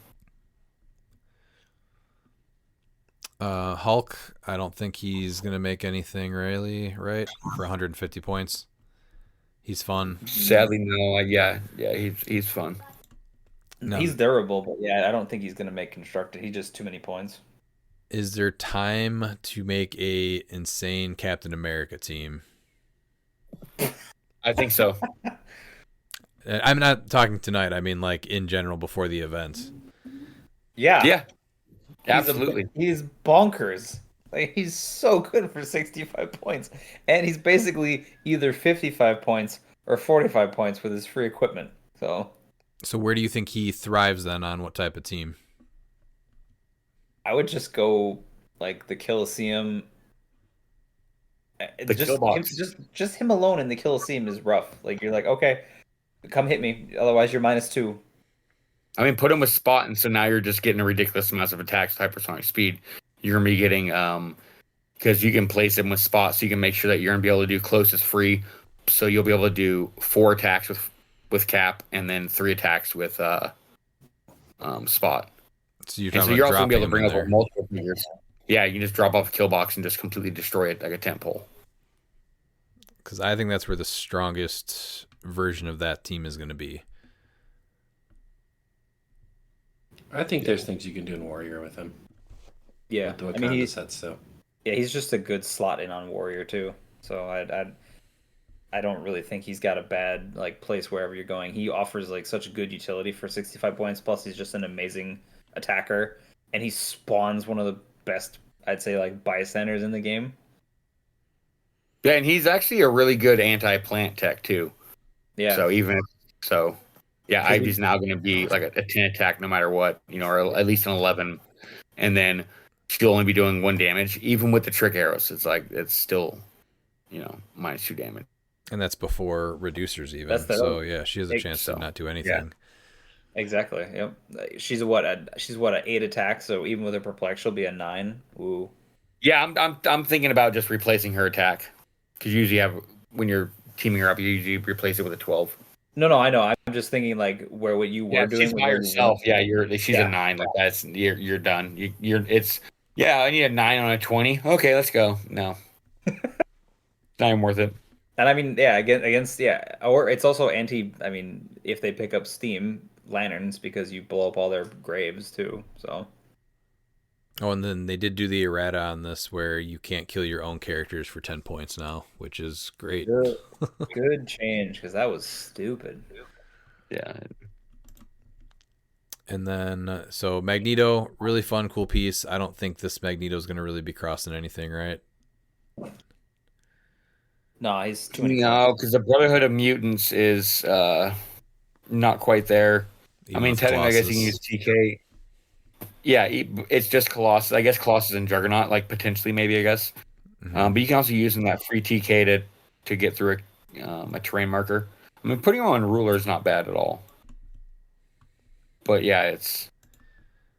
Hulk, I don't think he's going to make anything really, right? For 150 points. He's fun. Sadly, no. He's fun. No. He's durable, but yeah, I don't think he's gonna make constructed. He's just too many points. Is there time to make a insane Captain America team? I think so. I'm not talking tonight. I mean, like in general before the event. Yeah, Yeah, absolutely. He's bonkers. Like, he's so good for 65 points, and he's basically either 55 points or 45 points with his free equipment. So where do you think he thrives then? On what type of team? I would just go like the Colosseum. The kill box. Just him alone in the Colosseum is rough. Like, you're like, okay, come hit me. Otherwise, you're -2. I mean, put him with Spot, and so now you're just getting a ridiculous amount of attacks, hypersonic speed. You're gonna be getting because you can place him with Spot, so you can make sure that you're gonna be able to do closest free. So you'll be able to do 4 attacks with Cap, and then 3 attacks with Spot. So you're And talking so you're about also gonna be able to dropping him bring in up there. multiple figures. Yeah, you can just drop off a kill box and just completely destroy it like a tent pole. Because I think that's where the strongest version of that team is going to be. I think there's things you can do in Warrior with him. Yeah, Do a I mean, Wakanda set still. yeah, he's just a good slot in on Warrior too. So I don't really think he's got a bad like place wherever you're going. He offers like such good utility for 65 points. Plus, he's just an amazing attacker, and he spawns one of the best, I'd say, like bystanders in the game. Yeah, and he's actually a really good anti-plant tech too. Yeah. So yeah, Ivy's now going to be like a 10 attack no matter what, or at least an 11, and then she'll only be doing 1 damage, even with the trick arrows. It's still, -2 damage. And that's before reducers even. That's the- So yeah, she has a chance to not do anything. Exactly. Yep. She's a 8 attack, so even with her perplex, she'll be a 9. Ooh. Yeah, I'm thinking about just replacing her attack, because usually when you're teaming her up, you usually replace it with a 12. No, I know. I'm just thinking like what you were doing. She's by herself. Yeah, she's a 9. Like you're done. I need a 9 on a 20. Okay, let's go. No, not even worth it. And I mean, yeah, against or it's also anti. I mean, if they pick up Steam lanterns because you blow up all their graves too. So. Oh, and then they did do the errata on this where you can't kill your own characters for 10 points now, which is great. Good change, because that was stupid. Yeah. And then, so Magneto, really fun, cool piece. I don't think this Magneto is going to really be crossing anything, right? No, he's too many. No, because the Brotherhood of Mutants is not quite there. Even I mean, with technically, I guess you can Colossus. use TK. Yeah, it's just Colossus. I guess Colossus and Juggernaut, like potentially, maybe, I guess. Mhm. But you can also use that free TK to get through a terrain marker. I mean, putting on Ruler is not bad at all. But yeah,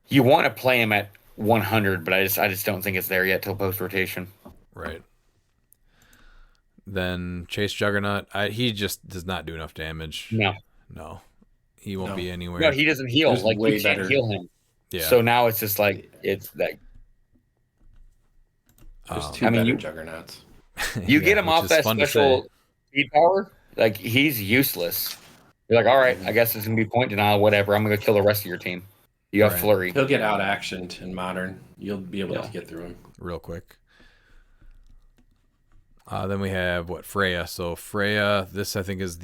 you want to play him at 100, but I just don't think it's there yet till post rotation. Right. Then Chase Juggernaut, he just does not do enough damage. No. He won't be anywhere. No, he doesn't heal. There's Like, way you can't better. heal him. Yeah. So now it's just like, it's that. There's 2 I mean, better you- juggernauts. You Yeah, get him which off is that fun to special say. speed power, like, he's useless. You're like, all right, I guess it's going to be point denial, whatever. I'm going to kill the rest of your team. You have Right. Flurry. He'll get out actioned in modern. You'll be able Yeah. to get through him. Real quick. Then we have Freya. So Freya, this I think is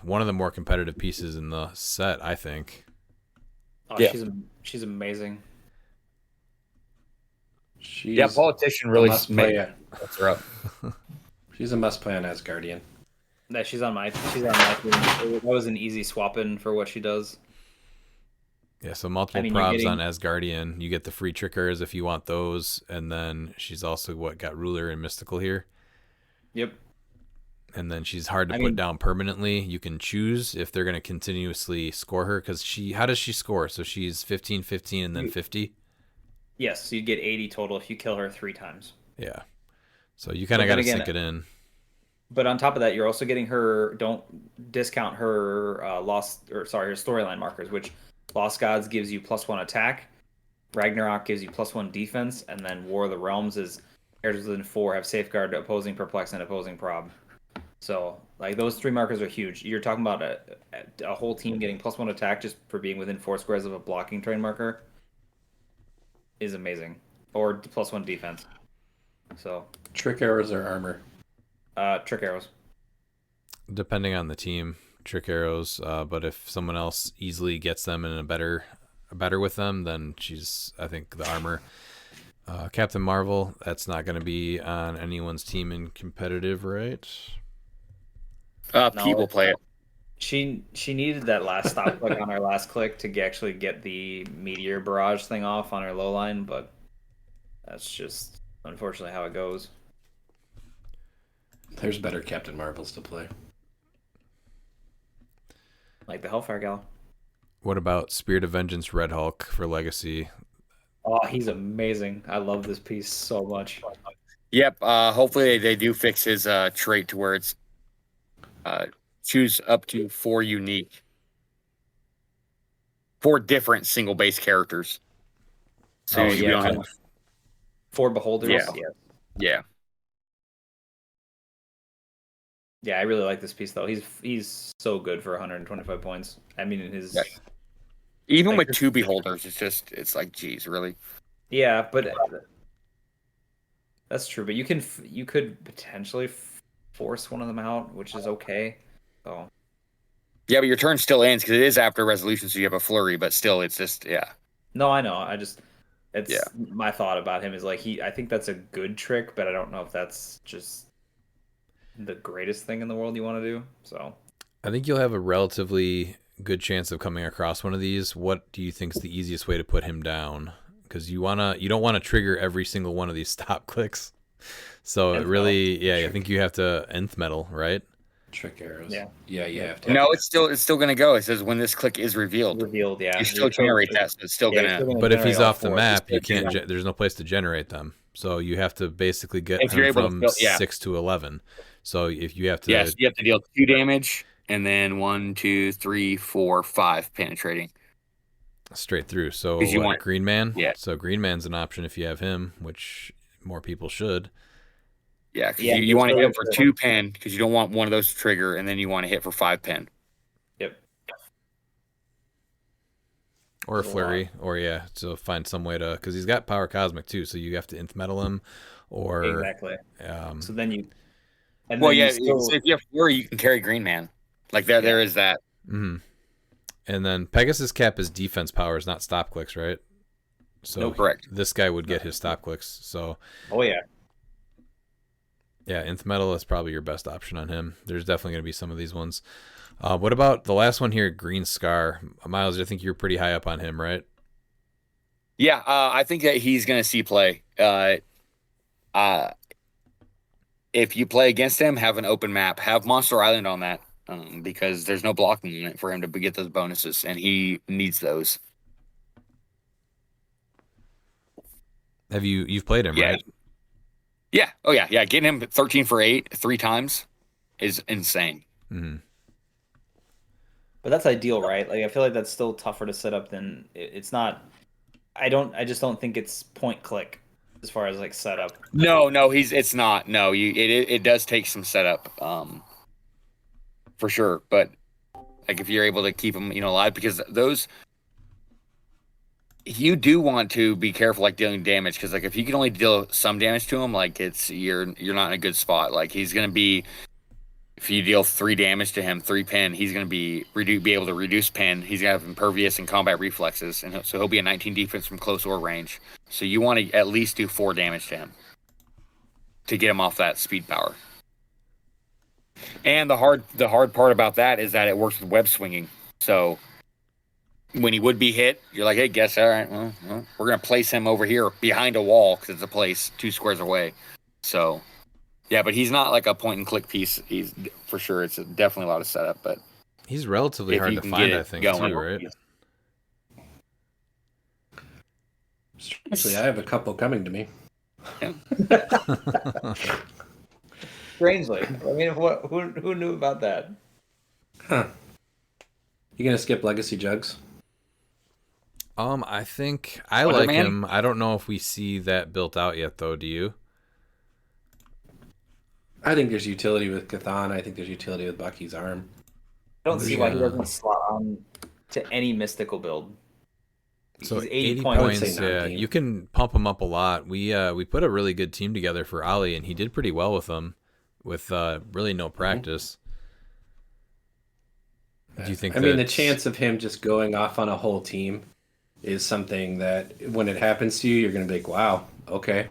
one of the more competitive pieces in the set, I think. Oh, Yeah. she's amazing. She's Politician really must play. sets her up. She's a must play on Asgardian. Yeah, she's on my team. That was an easy swap in for what she does. Yeah, so multiple you're probs getting- on Asgardian. You get the free trickers if you want those, and then she's also got Ruler and Mystical here. Yep. And then she's hard to put down permanently. You can choose if they're going to continuously score her, because how does she score? So she's 15, 15, and then 50? Yes, so you'd get 80 total if you kill her 3 times. Yeah. So you kind of got to sink it in. But on top of that, you're also getting her. Don't discount her her storyline markers, which Lost Gods gives you +1 attack, Ragnarok gives you +1 defense, and then War of the Realms is characters within 4 have safeguard, opposing perplex, and opposing prob. So like those 3 markers are huge. You're talking about a whole team getting +1 attack just for being within 4 squares of a blocking terrain marker is amazing, or +1 defense. So Trick arrows or armor? trick arrows. Depending on the team, trick arrows. But if someone else easily gets them and a better with them, then she's, I think, the armor. Captain Marvel, that's not going to be on anyone's team in competitive, right? Pete will play it. She needed that last stop click on her last click to actually get the meteor barrage thing off on her low line, but that's just unfortunately how it goes. There's better Captain Marvels to play. Like the Hellfire Gal. What about Spirit of Vengeance Red Hulk for Legacy? Oh, he's amazing. I love this piece so much. Yep. Hopefully they do fix his trait to where it's choose up to 4 different single base characters. So you don't have. 4 beholders. Yeah. Yeah. Yeah, I really like this piece though. He's so good for 125 points. I mean, in his Even Like with 2 beholders, it's like, geez, really? yeah, but that's true. But you could potentially force one of them out, which is okay. So Yeah, but your turn still ends because it is after resolution, so you have a flurry. But still, it's just No, I know. I just it's Yeah. my thought about him is like I think that's a good trick, but I don't know if that's just the greatest thing in the world you want to do. So I think you'll have a relatively good chance of coming across one of these. What do you think is the easiest way to put him down? Because you don't want to trigger every single one of these stop clicks. So Nth really, metal. yeah, I think you have to nth metal, right? Trick arrows. Yeah. Yeah, you have to. No, it's still gonna go. It says when this click is revealed. Revealed, yeah. You still generate that, so it's still Yeah, you're gonna. still gonna But if he's generate all off the four. map, you still can't. There's no place to generate them. So you have to basically get If you're him able to from fill- yeah. 6 to 11. So if you have to, Yes, you have to deal 2 damage and then 1, 2, 3, 4, 5 penetrating. straight through. So 'Cause you what, want- Green Man? yeah. So Green Man's an option if you have him, which more people should. Yeah, because Yeah, you want to so hit for it's- 2 pen because you don't want one of those to trigger, and then you want to hit for 5 pen. Yep. Or a There's a flurry, or yeah, so find some way to, because he's got power cosmic too, so you have to nth metal him, or Exactly. um, So then you and Well, then yeah, you still, so if you have flurry, you can carry Green Man. Like there is that. mhm. And then Pegasus cap is defense powers, not stop clicks, right? So No, correct. this guy would get his stop clicks. So oh yeah. yeah, nth metal is probably your best option on him. There's definitely going to be some of these ones. What about the last one here, Green Scar? Miles, I think you're pretty high up on him, right? Yeah, I think that he's going to see play. If you play against him, have an open map. Have Monster Island on that because there's no blocking in it for him to get those bonuses, and he needs those. You've played him, Yeah. right? Yeah. Oh, yeah. Yeah. Getting him 13 for 8 3 times is insane. Mm-hmm. But that's ideal, right? Like I feel like that's still tougher to set up than it's not. I just don't think it's point click as far as like setup. No, it's not. No, it does take some setup, for sure. But like if you're able to keep them, alive, because those, you do want to be careful, like dealing damage, because like if you can only deal some damage to him, like you're not in a good spot. Like he's gonna be, if you deal 3 damage to him, 3 pen, he's gonna be able to reduce pen. He's gonna have impervious and combat reflexes, and so he'll be a 19 defense from close or range. So you want to at least do 4 damage to him to get him off that speed power. And the hard part about that is that it works with web swinging. So when he would be hit, you're like, hey, guess, all right, well we're going to place him over here behind a wall because it's a place 2 squares away. So, yeah, but he's not like a point and click piece. He's for sure. It's definitely a lot of setup, but He's relatively if hard you to can find, get I it think, going, too, right? Actually, I have a couple coming to me. Strangely, I mean, who knew about that? You gonna skip Legacy Jugs? I think I Wonder like Man? him. I don't know if we see that built out yet, though. Do you? I think there's utility with Cathan. I think there's utility with Bucky's arm. I don't see why he Yeah. doesn't slot on to any mystical build. So He's 80 I would points. say Yeah, 19. you can pump him up a lot. We put a really good team together for Ali, and he did pretty well with them, with really no practice. Do you think? I mean, the that's- chance of him just going off on a whole team is something that when it happens to you, you're going to be like, wow, okay.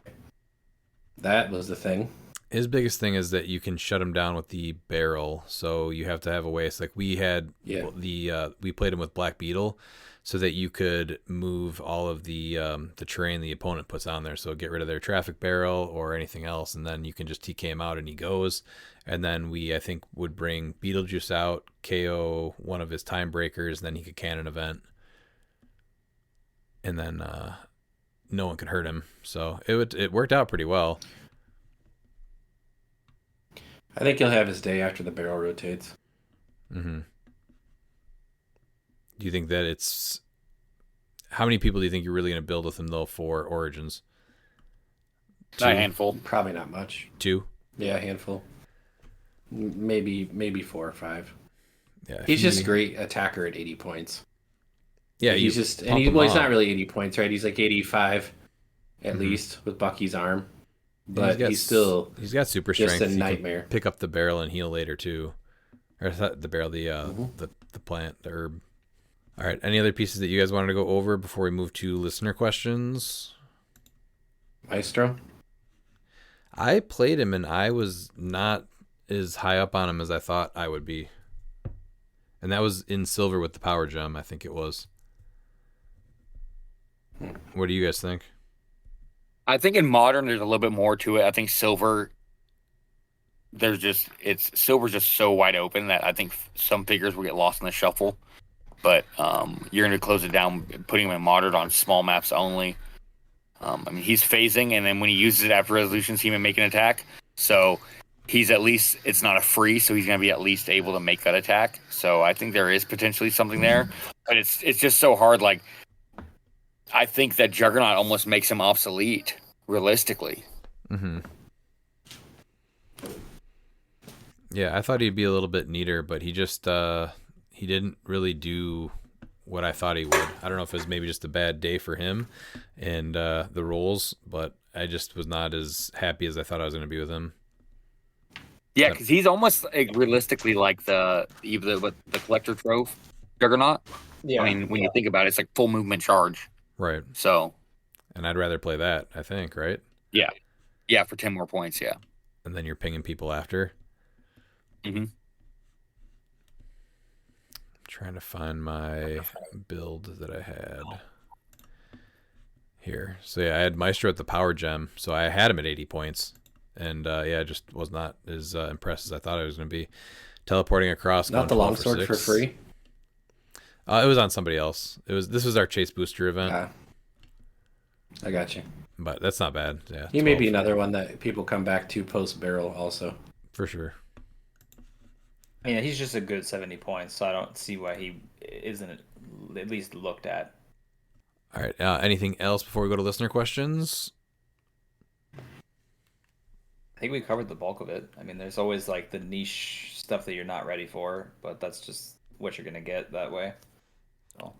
That was the thing. His biggest thing is that you can shut him down with the barrel, so you have to have a way. It's like we had we played him with Black Beetle, so that you could move all of the terrain the opponent puts on there. So get rid of their traffic barrel or anything else, and then you can just TK him out and he goes. And then we, I think, would bring Beetlejuice out, KO one of his time breakers, and then he could cannon event. And then no one could hurt him. So it worked out pretty well. I think he'll have his day after the barrel rotates. Mm-hmm. Do you think that it's... How many people do you think you're really going to build with him, though, for Origins? a handful. Probably not much. 2? Yeah, a handful. Maybe 4 or 5. Yeah, He's just a great attacker at 80 points. Yeah, he's you just, and pump him he's up. not really 80 points, right? He's like 85 at least with Bucky's arm, but got he's still he's got super just strength. a He can nightmare. pick up the barrel and heal later too, or the barrel, the plant, the herb. All right. Any other pieces that you guys wanted to go over before we move to listener questions? Maestro. I played him and I was not as high up on him as I thought I would be. And that was in silver with the power gem, I think it was. What do you guys think? I think in modern there's a little bit more to it. I think silver, silver's just so wide open that I think some figures will get lost in the shuffle. But you're going to close it down, putting him in modern on small maps only. I mean, he's phasing, and then when he uses it after resolutions, he may make an attack. So he's at least, it's not a free, so he's going to be at least able to make that attack. So I think there is potentially something there. But it's just so hard. Like, I think that Juggernaut almost makes him obsolete, realistically. Mm-hmm. Yeah, I thought he'd be a little bit neater, but he just he didn't really do what I thought he would. I don't know if it was maybe just a bad day for him and the rolls, but I just was not as happy as I thought I was going to be with him. Yeah, because he's almost like, realistically like the collector trove Juggernaut. Yeah. I mean, when you think about it, it's like full movement charge. Right. So. And I'd rather play that, I think, right? Yeah. Yeah, for 10 more points, yeah. And then you're pinging people after. Mm-hmm. Trying to find my build that I had here. So yeah, I had Maestro at the power gem, so I had him at 80 points, and I just was not as impressed as I thought I was going to be. Teleporting across. Not the longsword for free. It was on somebody else. This was our chase booster event. I got you. But that's not bad. Yeah, He may be another one that people come back to post barrel also. For sure. Yeah, he's just a good 70 points, so I don't see why he isn't at least looked at. All right. Anything else before we go to listener questions? I think we covered the bulk of it. I mean, there's always like the niche stuff that you're not ready for, but that's just what you're gonna get that way. So.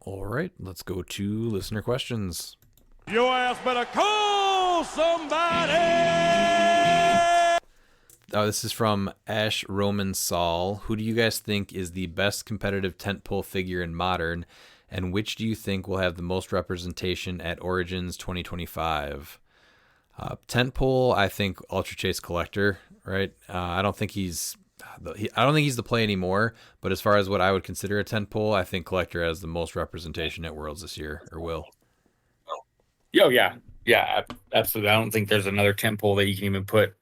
All right, let's go to listener questions. Your ass better call somebody! This is from Ash Roman Saul. Who do you guys think is the best competitive tentpole figure in Modern, and which do you think will have the most representation at Origins 2025? Tentpole, I think Ultra Chase Collector, right? I don't think he's the play anymore, but as far as what I would consider a tentpole, I think Collector has the most representation at Worlds this year, or will. Oh, yeah. Yeah, absolutely. I don't think there's another tentpole that you can even put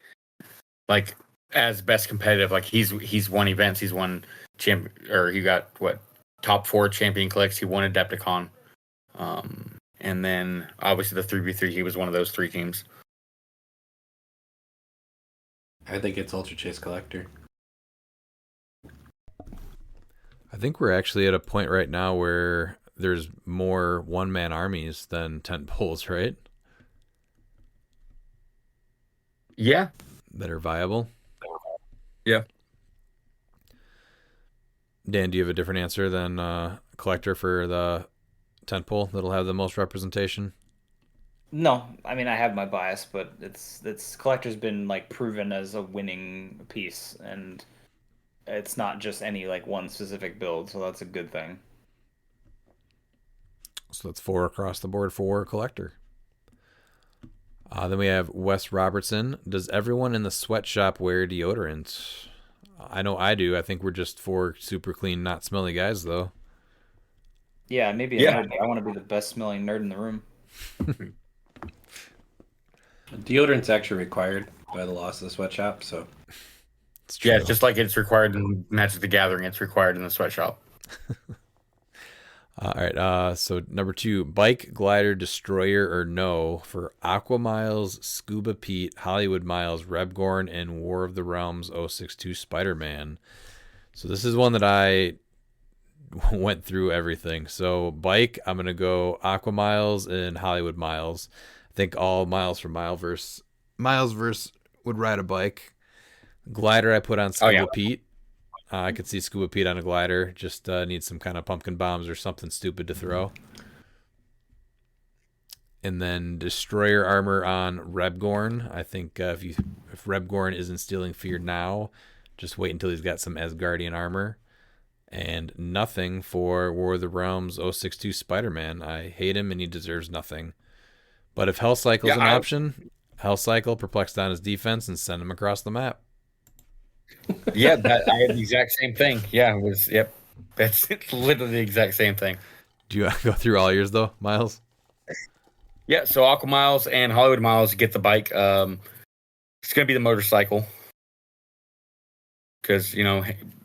like as best competitive. Like he's won events, he's won he got top 4 champion clicks, he won Adepticon. And then obviously the 3v3, he was one of those 3 teams. I think it's Ultra Chase Collector. I think we're actually at a point right now where there's more one-man armies than tentpoles, right? Yeah. That are viable. Yeah. Dan, do you have a different answer than Collector for the tentpole that'll have the most representation? No, I mean I have my bias, but it's Collector's been like proven as a winning piece, and it's not just any like one specific build, so that's a good thing. So that's 4 across the board for Collector. Then we have Wes Robertson. Does everyone in the sweatshop wear deodorant? I know I do. I think we're just 4 super clean, not smelly guys, though. Yeah, maybe a nerd. I want to be the best smelling nerd in the room. Deodorant's actually required by the laws of the sweatshop, so. It's true. Yeah, it's just like it's required in Magic the Gathering, it's required in the sweatshop. All right, so number 2, Bike, Glider, Destroyer, or No for Aqua Miles, Scuba Pete, Hollywood Miles, Rebgorn, and War of the Realms 062 Spider-Man. So this is one that I went through everything. So Bike, I'm going to go Aqua Miles and Hollywood Miles. I think all Miles from Mileverse would ride a bike. Glider, I put on Scuba Pete. I could see Scuba Pete on a glider. Just needs some kind of pumpkin bombs or something stupid to throw. And then Destroyer armor on Rebgorn. I think if Rebgorn isn't stealing fear now, just wait until he's got some Asgardian armor. And nothing for War of the Realms 062 Spider-Man. I hate him and he deserves nothing. But if Hell Cycle is an option, Hell Cycle, perplex down his defense, and send him across the map. Yeah, I had the exact same thing. Yeah, it was. Yep, that's literally the exact same thing. Do you want to go through all yours though, Miles? Yeah, so Aqua Miles and Hollywood Miles get the bike. It's gonna be the motorcycle because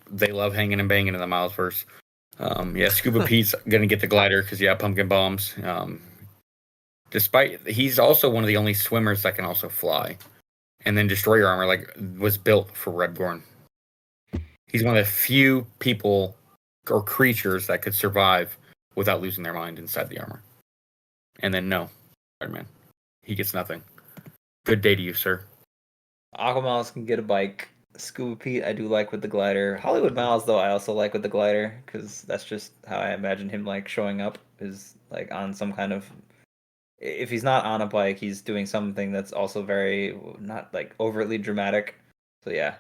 they love hanging and banging in the Miles verse. Yeah, Scuba Pete's gonna get the glider because pumpkin bombs. Despite he's also one of the only swimmers that can also fly, and then destroyer armor was built for Rebgorn. He's one of the few people or creatures that could survive without losing their mind inside the armor. And then no, Spider-Man, he gets nothing. Good day to you, sir. Aqua Miles can get a bike. Scuba Pete, I do like with the glider. Hollywood Miles, though, I also like with the glider because that's just how I imagine him showing up is on some kind of. If he's not on a bike, he's doing something that's also very not overtly dramatic. So yeah,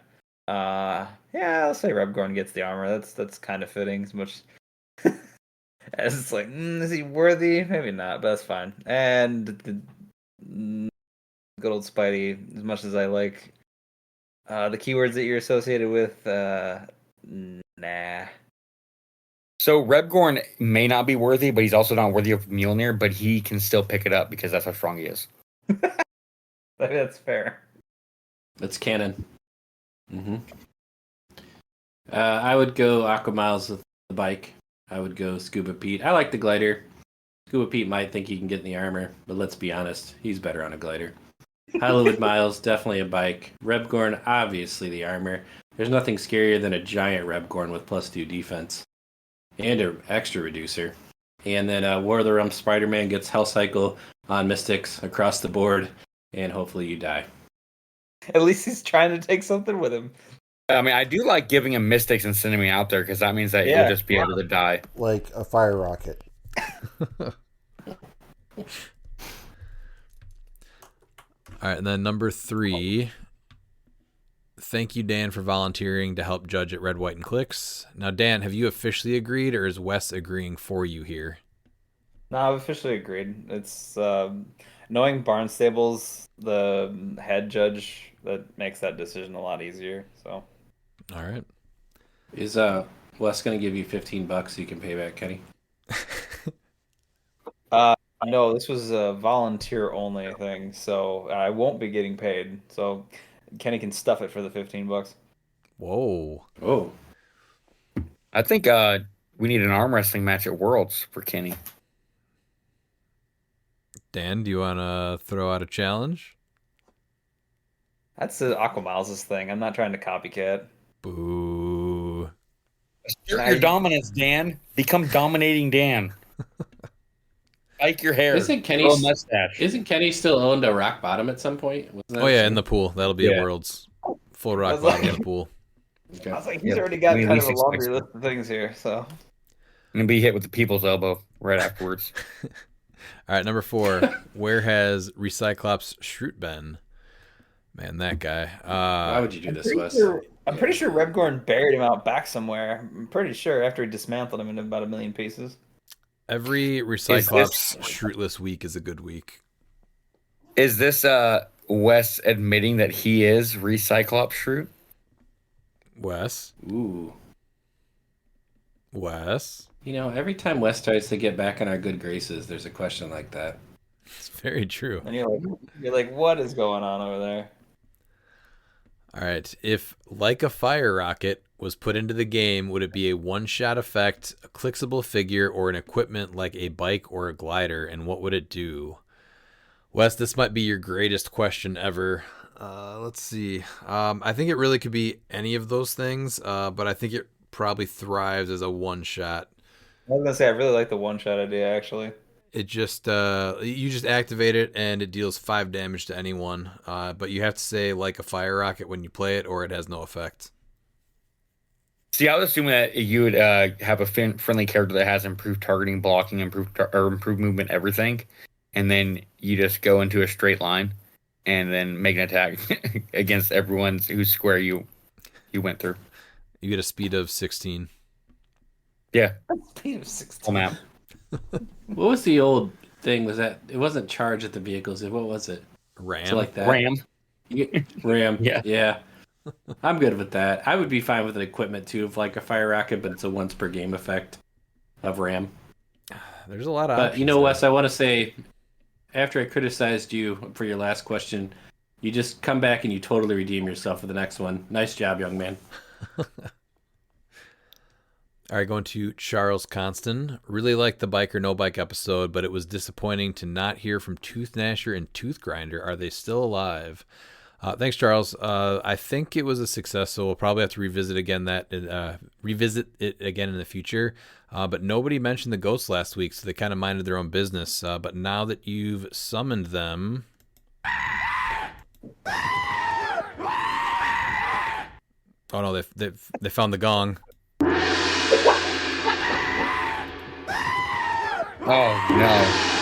I'll say Rebgorn gets the armor. That's kind of fitting as much as it's is he worthy? Maybe not, but that's fine. And the good old Spidey, as much as I like the keywords that you're associated with, nah. So Rebgorn may not be worthy, but he's also not worthy of Mjolnir, but he can still pick it up because that's how strong he is. That's fair. That's canon. I would go Aqua Miles with the bike. I would go Scuba Pete. I like the glider. Scuba Pete might think he can get in the armor, but let's be honest, he's better on a glider. Hollywood Miles, definitely a bike. Rebgorn, obviously the armor. There's nothing scarier than a giant Rebgorn with +2 defense. And an extra reducer. And then War of the Realms Spider-Man gets Hell Cycle on Mystics across the board, and hopefully you die. At least he's trying to take something with him. I mean, I do like giving him Mystics and sending him out there because that means that he'll just be able to die. Like a fire rocket. All right, and then number 3. Thank you, Dan, for volunteering to help judge at Red, White, and cliX. Now, Dan, have you officially agreed, or is Wes agreeing for you here? No, I've officially agreed. It's knowing Barnstable's the head judge that makes that decision a lot easier. So, all right. Is Wes going to give you $15 so you can pay back Kenny? No, this was a volunteer only thing, so I won't be getting paid. So Kenny can stuff it for the $15. Whoa. Oh. I think we need an arm wrestling match at Worlds for Kenny. Dan, do you want to throw out a challenge? That's Aqua Miles' thing. I'm not trying to copycat. Boo. Assert your dominance, Dan. Become dominating Dan. Spike your hair. Isn't Grow a mustache. Kenny still owned a rock bottom at some point? Oh yeah, in the pool. That'll be at Worlds. Full rock bottom in the pool. Okay. I was like, he's already got kind of a laundry list of things here. So I'm gonna be hit with the people's elbow right afterwards. All right, number 4. Where has Recyclops Schrute been? Man, that guy. Why would you do this, Wes? I'm pretty sure Rebgorn buried him out back somewhere. I'm pretty sure after he dismantled him into about 1 million pieces. Every Recyclops Shruteless week is a good week. Is this Wes admitting that he is Recyclops Shrute? Wes? Ooh. Wes? Every time Wes tries to get back in our good graces, there's a question like that. It's very true. And you're like, what is going on over there? All right. If Like a Fire Rocket was put into the game, would it be a one-shot effect, a clixable figure, or an equipment like a bike or a glider, and what would it do? Wes, this might be your greatest question ever. Let's see. I think it really could be any of those things, but I think it probably thrives as a one-shot. I was gonna say I really like the one-shot idea actually. It just you just activate it and it deals 5 damage to anyone, but you have to say Like a Fire Rocket when you play it, or it has no effect. See, I was assuming that you would have a friendly character that has improved targeting, blocking, improved movement, everything, and then you just go into a straight line and then make an attack against everyone whose square you went through. You get a speed of 16. Yeah, Speed of 16. full map. What was the old thing? Was that it wasn't charge at the vehicles? What was it? Ram. So like that. Ram. Ram. Yeah. Yeah. I'm good with that. I would be fine with an equipment too, of like a fire rocket, but it's a once per game effect of Ram. There's a lot of But options you know, there. Wes, I want to say, after I criticized you for your last question, you just come back and you totally redeem yourself for the next one. Nice job, young man. All right, going to Charles Constant. Really liked the Bike or No Bike episode, but it was disappointing to not hear from Tooth Gnasher and Tooth Grinder. Are they still alive? Thanks, Charles. I think it was a success, so we'll probably have to revisit it again in the future. But nobody mentioned the ghosts last week, so they kind of minded their own business. But now that you've summoned them, oh no, they found the gong. Oh no.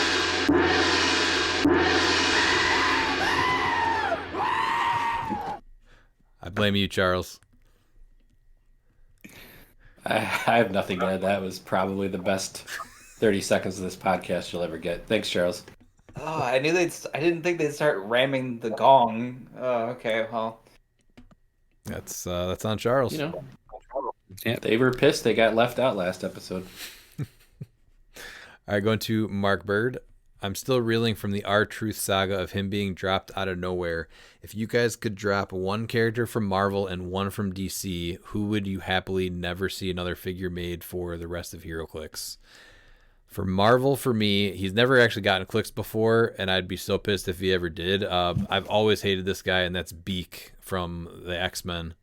I blame you, Charles. I have nothing to add. That was probably the best 30 seconds of this podcast you'll ever get. Thanks, Charles. Oh, I didn't think they'd start ramming the gong. Oh, okay. Well, That's on Charles. You know, Yep. they were pissed they got left out last episode. All right, going to Mark Bird. I'm still reeling from the R-Truth saga of him being dropped out of nowhere. If you guys could drop one character from Marvel and one from DC, who would you happily never see another figure made for the rest of HeroClix? For Marvel, for me, he's never actually gotten clicks before, and I'd be so pissed if he ever did. I've always hated this guy, and that's Beak from the X-Men.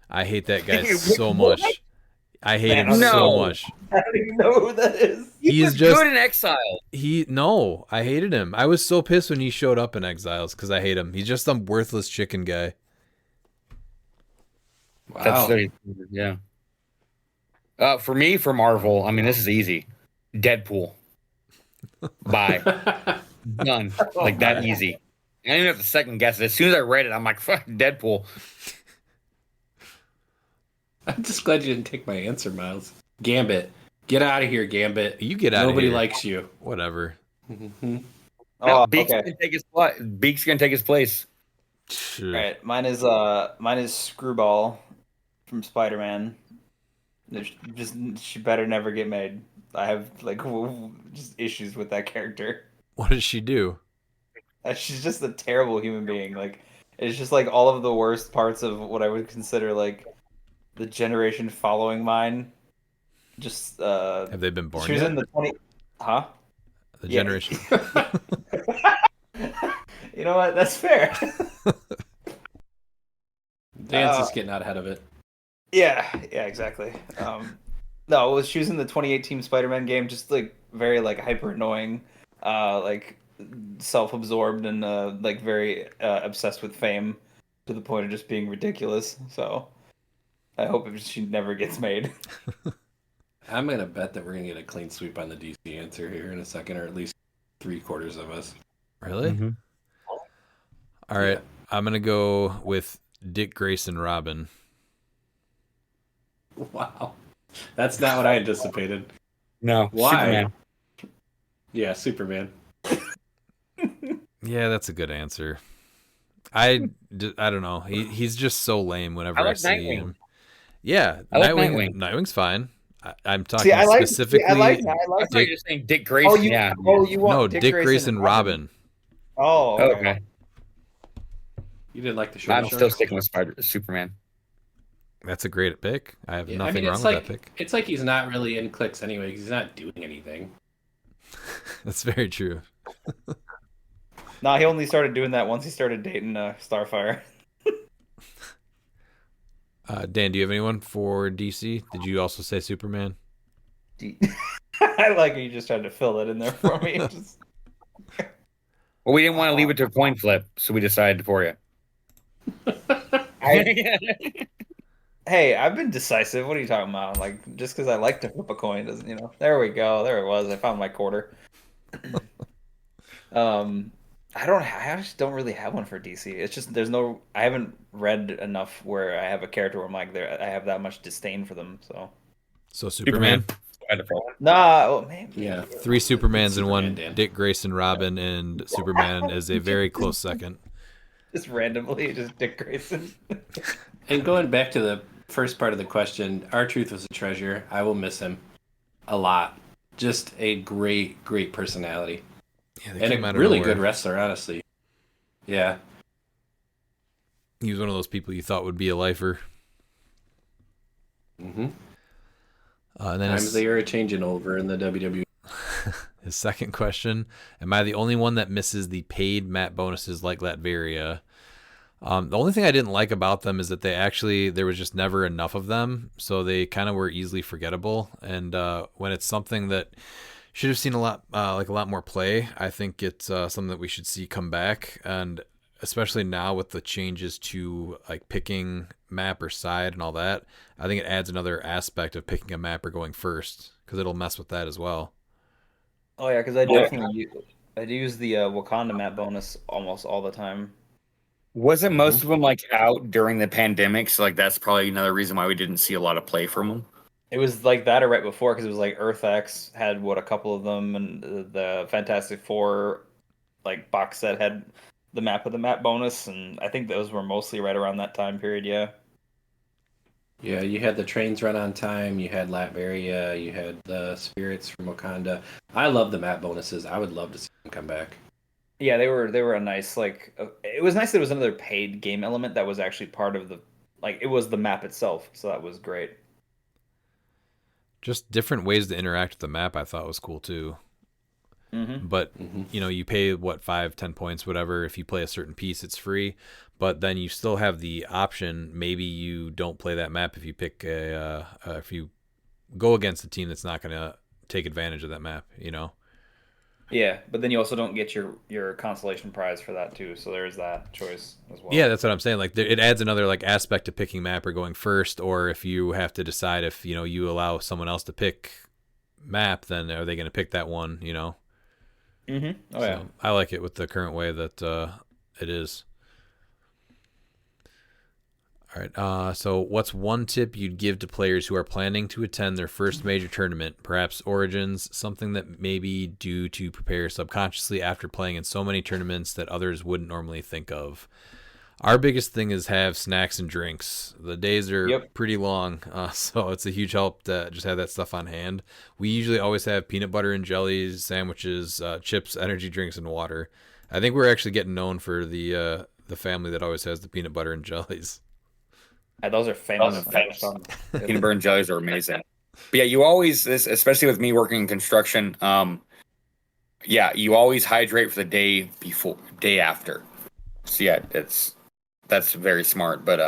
I hate that guy so much. I hate him so much. I don't even know who that is. He's just good in Exile. No, I hated him. I was so pissed when he showed up in Exiles because I hate him. He's just some worthless chicken guy. Wow. That's yeah. For me, for Marvel, I mean, this is easy. Deadpool. Bye. Done. Like that easy. I didn't even have to second guess it. As soon as I read it, I'm like, fuck, Deadpool. I'm just glad you didn't take my answer, Miles. Gambit. Get out of here, Gambit. You get out of here. Nobody likes you. Whatever. Oh, Beak's okay. gonna take his place. Beak's gonna take his place. All right, mine is Screwball from Spider-Man. She better never get made. I have just issues with that character. What does she do? She's just a terrible human being. Like, it's just like all of the worst parts of what I would consider like the generation following mine. Just Have they been born she was yet? in the 20. Huh? The Yeah. generation. You know what? That's fair. Dance is getting out ahead of it. Yeah, exactly. No, she was in the 2018 Spider-Man game, just like very like hyper annoying, like self-absorbed and like very obsessed with fame to the point of just being ridiculous. So I hope she never gets made. I'm going to bet that we're going to get a clean sweep on the DC answer here in a second, or at least 3/4 of us. Really? Mm-hmm. All right. I'm going to go with Dick Grayson Robin. Wow. That's not what I anticipated. No. Why? Superman. Yeah, Superman. Yeah, that's a good answer. I don't know. He's just so lame whenever I like see Nightwing. him. Yeah, I like Nightwing. Nightwing. Nightwing's fine. I'm talking See, I like specifically. I like I thought Dick. you were saying Dick Grayson. Yeah. you want No, Dick Grayson Robin. Oh, okay. Okay. You didn't like the short I'm shorts? still sticking with Superman. That's a great pick. I have Yeah, nothing wrong it's with like, that pick. It's like he's not really in clicks anyway, 'cause he's not doing anything. That's very true. No, he only started doing that once he started dating Starfire. Dan, do you have anyone for DC? Did you also say Superman? I like how you just tried to fill that in there for me. Just... Well, we didn't want to leave it to a coin flip, so we decided for you. Hey, I've been decisive. What are you talking about? Like, just because I like to flip a coin doesn't, There we go. There it was. I found my quarter. I just don't really have one for DC. It's just I haven't read enough where I have a character where I'm like, I have that much disdain for them. So So Superman. by default. Nah, well, maybe. Yeah. 3 Supermans and one Dan. Dick Grayson, Robin, and Superman is a very close second. Just randomly, just Dick Grayson. And going back to the first part of the question, R-Truth was a treasure. I will miss him a lot. Just a great, great personality. Yeah, they And came a out of really nowhere. good wrestler, honestly. Yeah. He was one of those people you thought would be a lifer. Mm-hmm. And then Times they are changing over in the WWE. his second question: am I the only one that misses the paid map bonuses like Latveria? The only thing I didn't like about them is that there was just never enough of them, so they kind of were easily forgettable. And when it's something that should have seen a lot more play, I think it's something that we should see come back. And especially now with the changes to like picking map or side and all that, I think it adds another aspect of picking a map or going first, because it'll mess with that as well. Oh yeah, because I do use the Wakanda map bonus almost all the time. Wasn't most of them like out during the pandemic? So like that's probably another reason why we didn't see a lot of play from them. It was like that or right before because it was like Earth X had a couple of them, and the Fantastic Four like box set had the map with the map bonus, and I think those were mostly right around that time period. Yeah. Yeah, you had the trains run on time. You had Latveria. You had the spirits from Wakanda. I love the map bonuses. I would love to see them come back. Yeah, they were a nice it was nice that it was another paid game element that was actually part of it was the map itself, so that was great. Just different ways to interact with the map I thought was cool too. Mm-hmm. But you pay what, 5-10 points, whatever. If you play a certain piece, it's free. But then you still have the option. Maybe you don't play that map if you pick if you go against a team that's not going to take advantage of that map. Yeah, but then you also don't get your consolation prize for that too. So there's that choice as well. Yeah, that's what I'm saying. Like it adds another like aspect to picking map or going first, or if you have to decide if you allow someone else to pick map, then are they going to pick that one? Mm-hmm. Oh So yeah. I like it with the current way that it is. All right. So what's one tip you'd give to players who are planning to attend their first major tournament, perhaps Origins, something that maybe do to prepare subconsciously after playing in so many tournaments that others wouldn't normally think of? Our biggest thing is have snacks and drinks. The days are pretty long, so it's a huge help to just have that stuff on hand. We usually always have peanut butter and jellies, sandwiches, chips, energy drinks, and water. I think we're actually getting known for the family that always has the peanut butter and jellies. Those are famous. Peanut butter and jellies are amazing. But yeah, you always, especially with me working in construction, you always hydrate for the day after. So yeah, that's very smart. But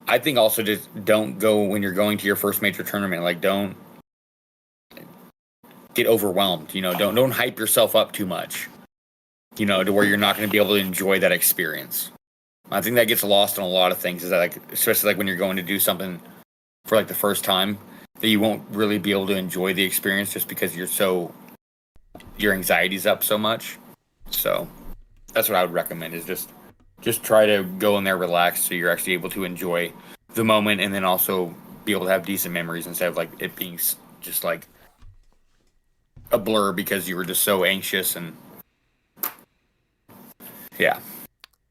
I think also just don't go when you're going to your first major tournament. Like don't get overwhelmed. Don't hype yourself up too much. To where you're not going to be able to enjoy that experience. I think that gets lost in a lot of things. Is that especially when you're going to do something for the first time, that you won't really be able to enjoy the experience just because your anxiety's up so much. So that's what I would recommend is just try to go in there relaxed so you're actually able to enjoy the moment and then also be able to have decent memories instead of it being just a blur because you were just so anxious and yeah.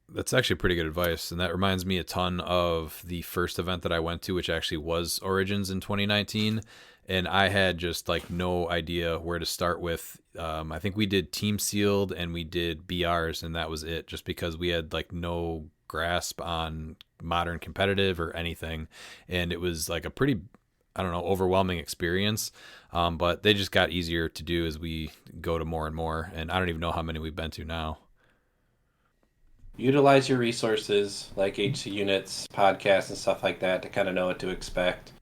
That's actually pretty good advice, and that reminds me a ton of the first event that I went to, which actually was Origins in 2019, and I had just no idea where to start with. I think we did Team Sealed and we did BRs, and that was it, just because we had no grasp on modern competitive or anything, and it was a pretty, I don't know, overwhelming experience. But they just got easier to do as we go to more and more, and I don't even know how many we've been to now. Utilize your resources like HC units, podcasts, and stuff like that to kind of know what to expect.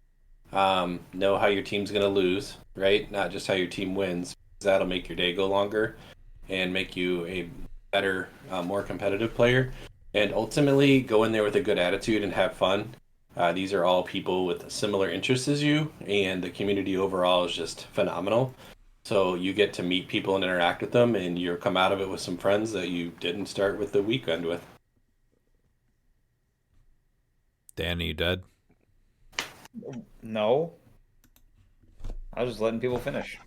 Know how your team's going to lose, right? Not just how your team wins. That'll make your day go longer and make you a better, more competitive player. And ultimately, go in there with a good attitude and have fun. These are all people with similar interests as you, and the community overall is just phenomenal. So you get to meet people and interact with them, and you'll come out of it with some friends that you didn't start with the weekend with. Dan, are you dead? No. I was just letting people finish.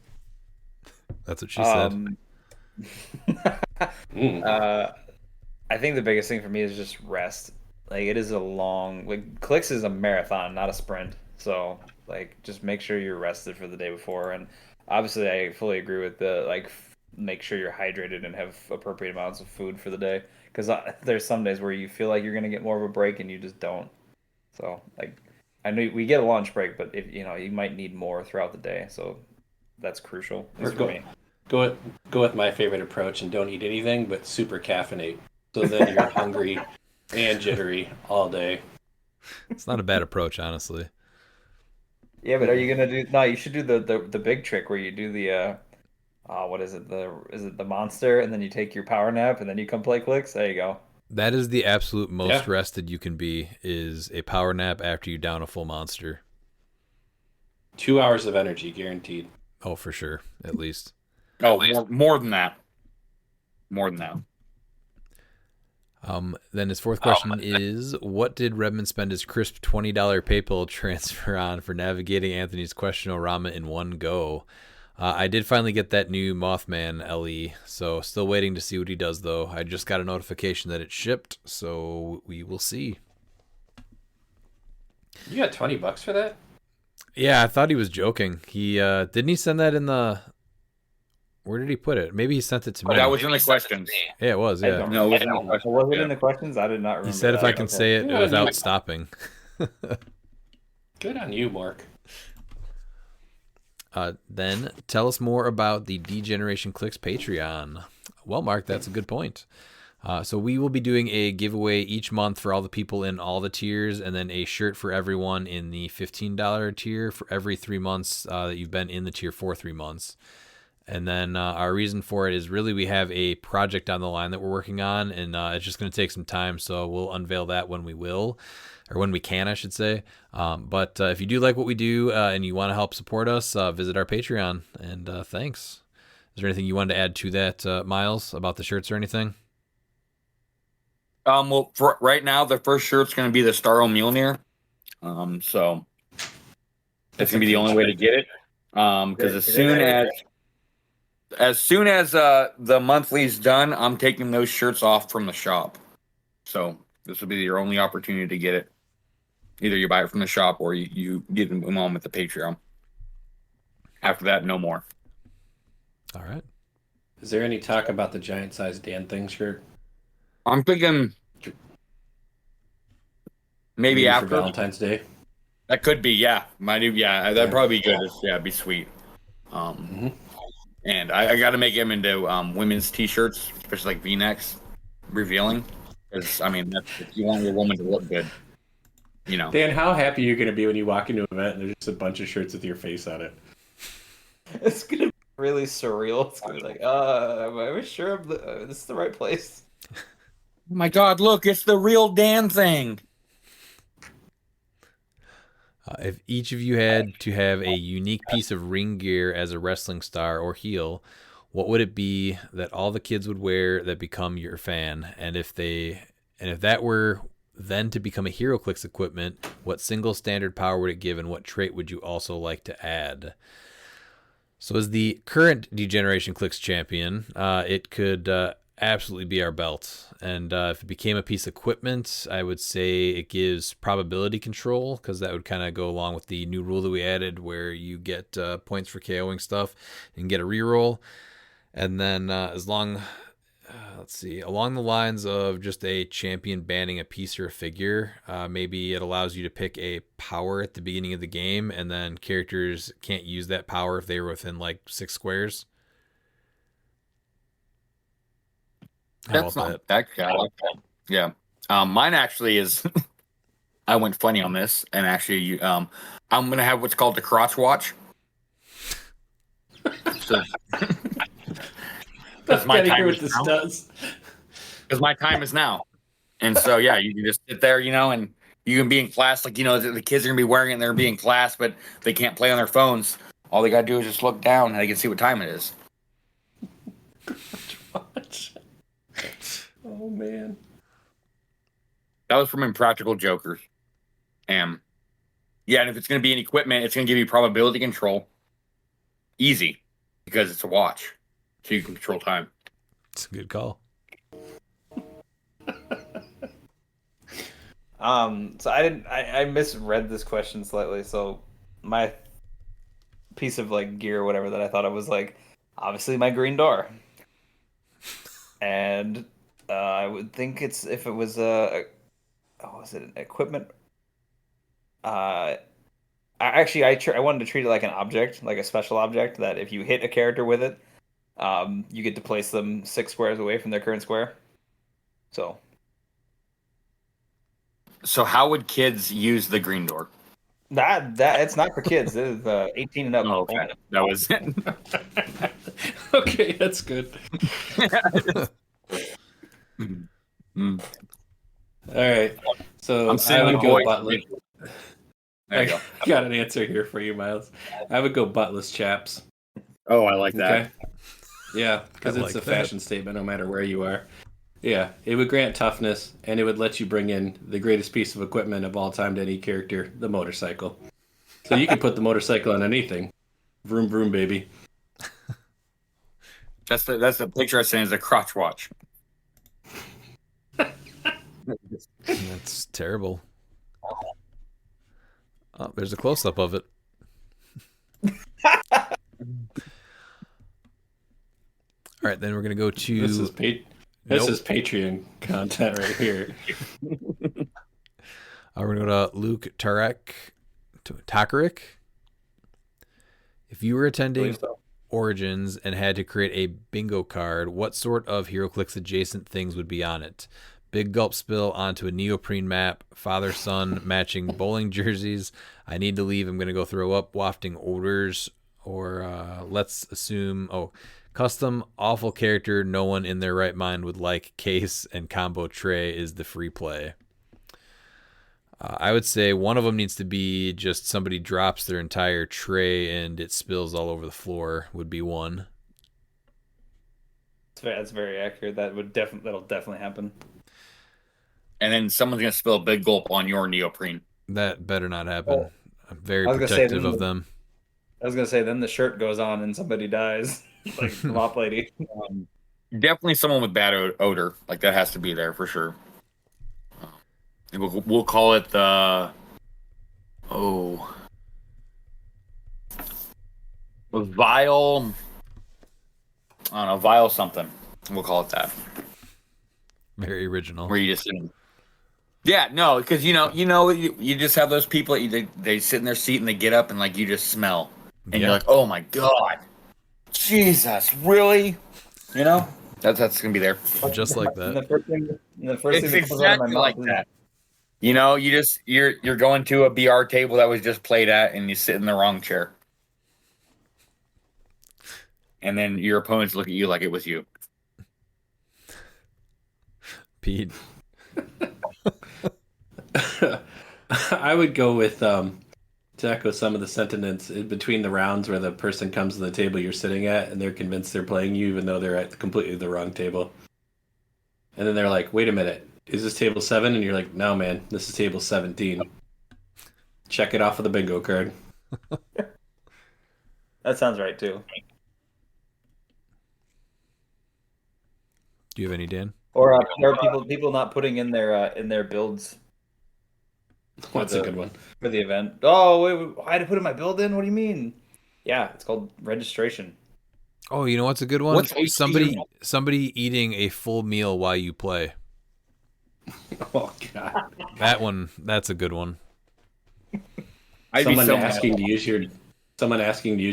That's what she said. I think the biggest thing for me is just rest. Like it is a long like clicks is a marathon, not a sprint. So like just make sure you're rested for the day before. And obviously I fully agree with the make sure you're hydrated and have appropriate amounts of food for the day. Because there's some days where you feel like you're gonna get more of a break and you just don't. So like I know we get a lunch break, but if you might need more throughout the day. So that's crucial at least for me. Go with my favorite approach and don't eat anything but super caffeinate. So then you're hungry and jittery all day. It's not a bad approach, honestly. Yeah, but are you gonna do? No, you should do the big trick where you do the what is it? Is it the monster, and then you take your power nap, and then you come play clicks. There you go. That is the absolute most rested you can be, is a power nap after you down a full monster. 2 hours of energy guaranteed. Oh, for sure, at least. Oh, more than that. More than that. Then his fourth question is, what did Redmond spend his crisp $20 PayPal transfer on for navigating Anthony's question-o-rama in one go? I did finally get that new Mothman LE, so still waiting to see what he does, though. I just got a notification that it shipped, so we will see. You got $20 for that? Yeah, I thought he was joking. He didn't he send that in the... Where did he put it? Maybe he sent it to me. That was in the questions. Yeah, it was, yeah. No, it was in the questions. Was it in the questions? I did not remember. He said if I can say it Yeah, without stopping. Good on you, Mark. Then tell us more about the D-Generation Clicks Patreon. Well, Mark, that's a good point. So we will be doing a giveaway each month for all the people in all the tiers, and then a shirt for everyone in the $15 tier for every 3 months that you've been in the tier for 3 months. And then our reason for it is really we have a project on the line that we're working on, and it's just going to take some time, so we'll unveil that when we will, or when we can, I should say. But if you do like what we do and you want to help support us, visit our Patreon, and thanks. Is there anything you wanted to add to that, Miles, about the shirts or anything? Well, for right now, the first shirt's going to be the Star Mjolnir. So it's going to be the only way to get it. Because as soon as the monthly's done, I'm taking those shirts off from the shop. So this will be your only opportunity to get it. Either you buy it from the shop or you get them on with the Patreon. After that, no more. All right. Is there any talk about the giant-sized Dan Thing shirt? I'm thinking maybe after for Valentine's Day. That could be, yeah. That'd probably be good. It'd be sweet. And I got to make him into women's t-shirts, especially like V-necks, revealing. Because if you want your woman to look good, Dan, how happy are you going to be when you walk into an event and there's just a bunch of shirts with your face on it? It's gonna be really surreal. It's gonna be like, am I sure this is the right place? Oh my God! Look, it's the real Dan thing. If each of you had to have a unique piece of ring gear as a wrestling star or heel, what would it be that all the kids would wear that become your fan? And if that were then to become a HeroClix equipment, what single standard power would it give, and what trait would you also like to add? So as the current D-Generation Clicks champion, it could absolutely be our belt. And if it became a piece of equipment, I would say it gives probability control, because that would kind of go along with the new rule that we added where you get points for KOing stuff and get a reroll. And then along the lines of just a champion banning a piece or a figure, maybe it allows you to pick a power at the beginning of the game, and then characters can't use that power if they were within like 6 squares. That's not that guy. Yeah. Mine actually is. I went funny on this, and actually, I'm gonna have what's called the crotch watch. So, That's my time what this does. Because my time is now, and so yeah, you can just sit there, and you can be in class, like the kids are gonna be wearing it, and they're gonna be in class, but they can't play on their phones. All they gotta do is just look down, and they can see what time it is. Watch. Oh man, that was from Impractical Jokers. And if it's gonna be an equipment, it's gonna give you probability control. easy because it's a watch, so you can control time. It's a good call. So I misread this question slightly. So my piece of like gear or whatever that I thought it was like obviously my green door, and I would think it's if it was was it an equipment? I wanted to treat it like an object, like a special object that if you hit a character with it, you get to place them 6 squares away from their current square. So So how would kids use the green door? that it's not for kids. It is 18 and up. Oh, okay. That was it. Okay, that's good. Mm. All right. So I'm I saying would go buttless. There you go. I got an answer here for you, Miles. I would go buttless chaps. Oh, I like that. Okay. Yeah, because I it's like a that. fashion statement no matter where you are. Yeah, it would grant toughness, and it would let you bring in the greatest piece of equipment of all time to any character, the motorcycle. So you can put the motorcycle on anything. Vroom, vroom, baby. That's the picture I sent as a crotch watch. That's terrible. Oh, there's a close up of it. All right, then we're gonna go to This is Patreon content right here. we're gonna go to Luke Takarik. If you were attending Origins and had to create a bingo card, what sort of HeroClix adjacent things would be on it? Big gulp spill onto a neoprene map, father-son matching bowling jerseys. I need to leave. I'm going to go throw up, wafting odors, or let's assume, custom awful character no one in their right mind would like case and combo tray is the free play. I would say one of them needs to be just somebody drops their entire tray and it spills all over the floor would be one. That's very accurate. That'll definitely happen. And then someone's gonna spill a big gulp on your neoprene. That better not happen. Oh, I'm very I was gonna say, protective then of them. I was gonna say then the shirt goes on and somebody dies, like the mop lady. Definitely someone with bad odor. Like that has to be there for sure. And we'll call it the vile. I don't know, vile something. We'll call it that. Very original. Where you just yeah, no, because you just have those people they sit in their seat and they get up and like you just smell and you're like, oh my god, Jesus, really? You know, that's gonna be there. Just like that. And the first It's thing that comes out of my exactly mouth like is that. You know, you're going to a BR table that was just played at, and you sit in the wrong chair, and then your opponents look at you like it was you. Pete. I would go with to echo some of the sentiments in between the rounds where the person comes to the table you're sitting at and they're convinced they're playing you even though they're at completely the wrong table. And then they're like, wait a minute, is this table 7? And you're like, no, man, this is table 17. Check it off of the bingo card. That sounds right too. Do you have any, Dan? Or people not putting in their builds. That's a good one. For the event. Oh, wait, I had to put in my build in? What do you mean? Yeah, it's called registration. Oh, you know what's a good one? What's Somebody eating a full meal while you play. Oh god. That's a good one. Someone asking to use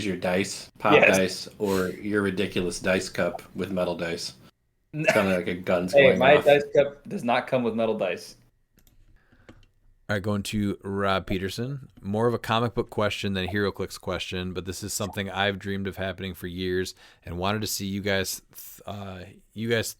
your dice, dice, or your ridiculous dice cup with metal dice. Kind of like a gun's going my off. dice cup does not come with metal dice. All right, going to Rob Peterson. More of a comic book question than a HeroClix question, but this is something I've dreamed of happening for years and wanted to see you guys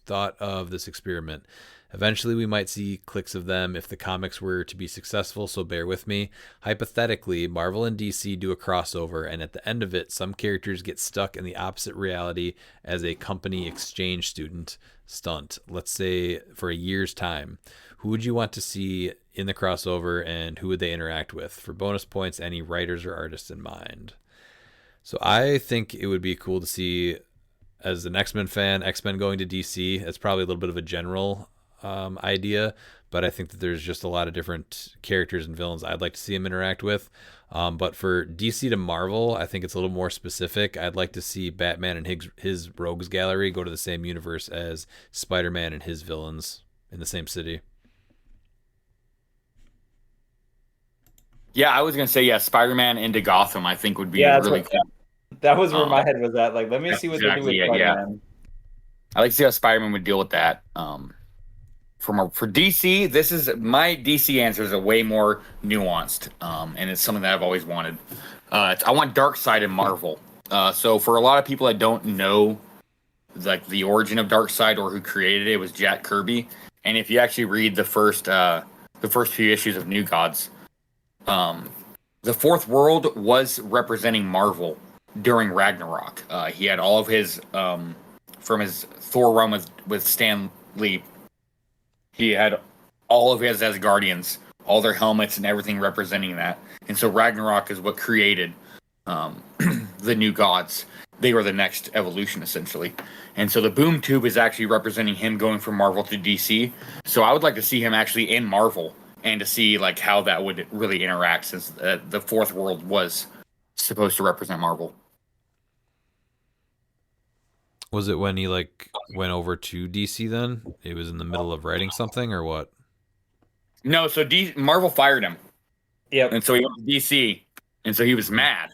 thought of this experiment. Eventually, we might see cliques of them if the comics were to be successful, so bear with me. Hypothetically, Marvel and DC do a crossover, and at the end of it, some characters get stuck in the opposite reality as a company exchange student stunt, let's say for a year's time. Who would you want to see in the crossover, and who would they interact with? For bonus points, any writers or artists in mind? So I think it would be cool to see, as an X-Men fan, X-Men going to DC. It's probably a little bit of a general idea, but I think that there's just a lot of different characters and villains I'd like to see him interact with. But for DC to Marvel, I think it's a little more specific. I'd like to see Batman and his rogues gallery go to the same universe as Spider-Man and his villains in the same city. Yeah, I was gonna say Spider-Man into Gotham. I think would be Yeah, really cool. that was where my head was at. Like, let me that's see what they do with exactly it, yeah. Spider-Man. I like to see how Spider-Man would deal with that. For DC, this is my DC answers are way more nuanced, and it's something that I've always wanted. I want Darkseid in Marvel. So for a lot of people that don't know, like the origin of Darkseid or who created it, it was Jack Kirby. And if you actually read the first few issues of New Gods, the Fourth World was representing Marvel during Ragnarok. He had all of his from his Thor run with Stan Lee. He had all of his Asgardians, all their helmets and everything representing that. And so Ragnarok is what created the New Gods. They were the next evolution, essentially. And so the Boom Tube is actually representing him going from Marvel to DC. So I would like to see him actually in Marvel and to see like how that would really interact, since the Fourth World was supposed to represent Marvel. Was it when he like went over to DC then? It was in the middle of writing something or what? No, so Marvel fired him. Yep. And so he went to DC, and so he was mad.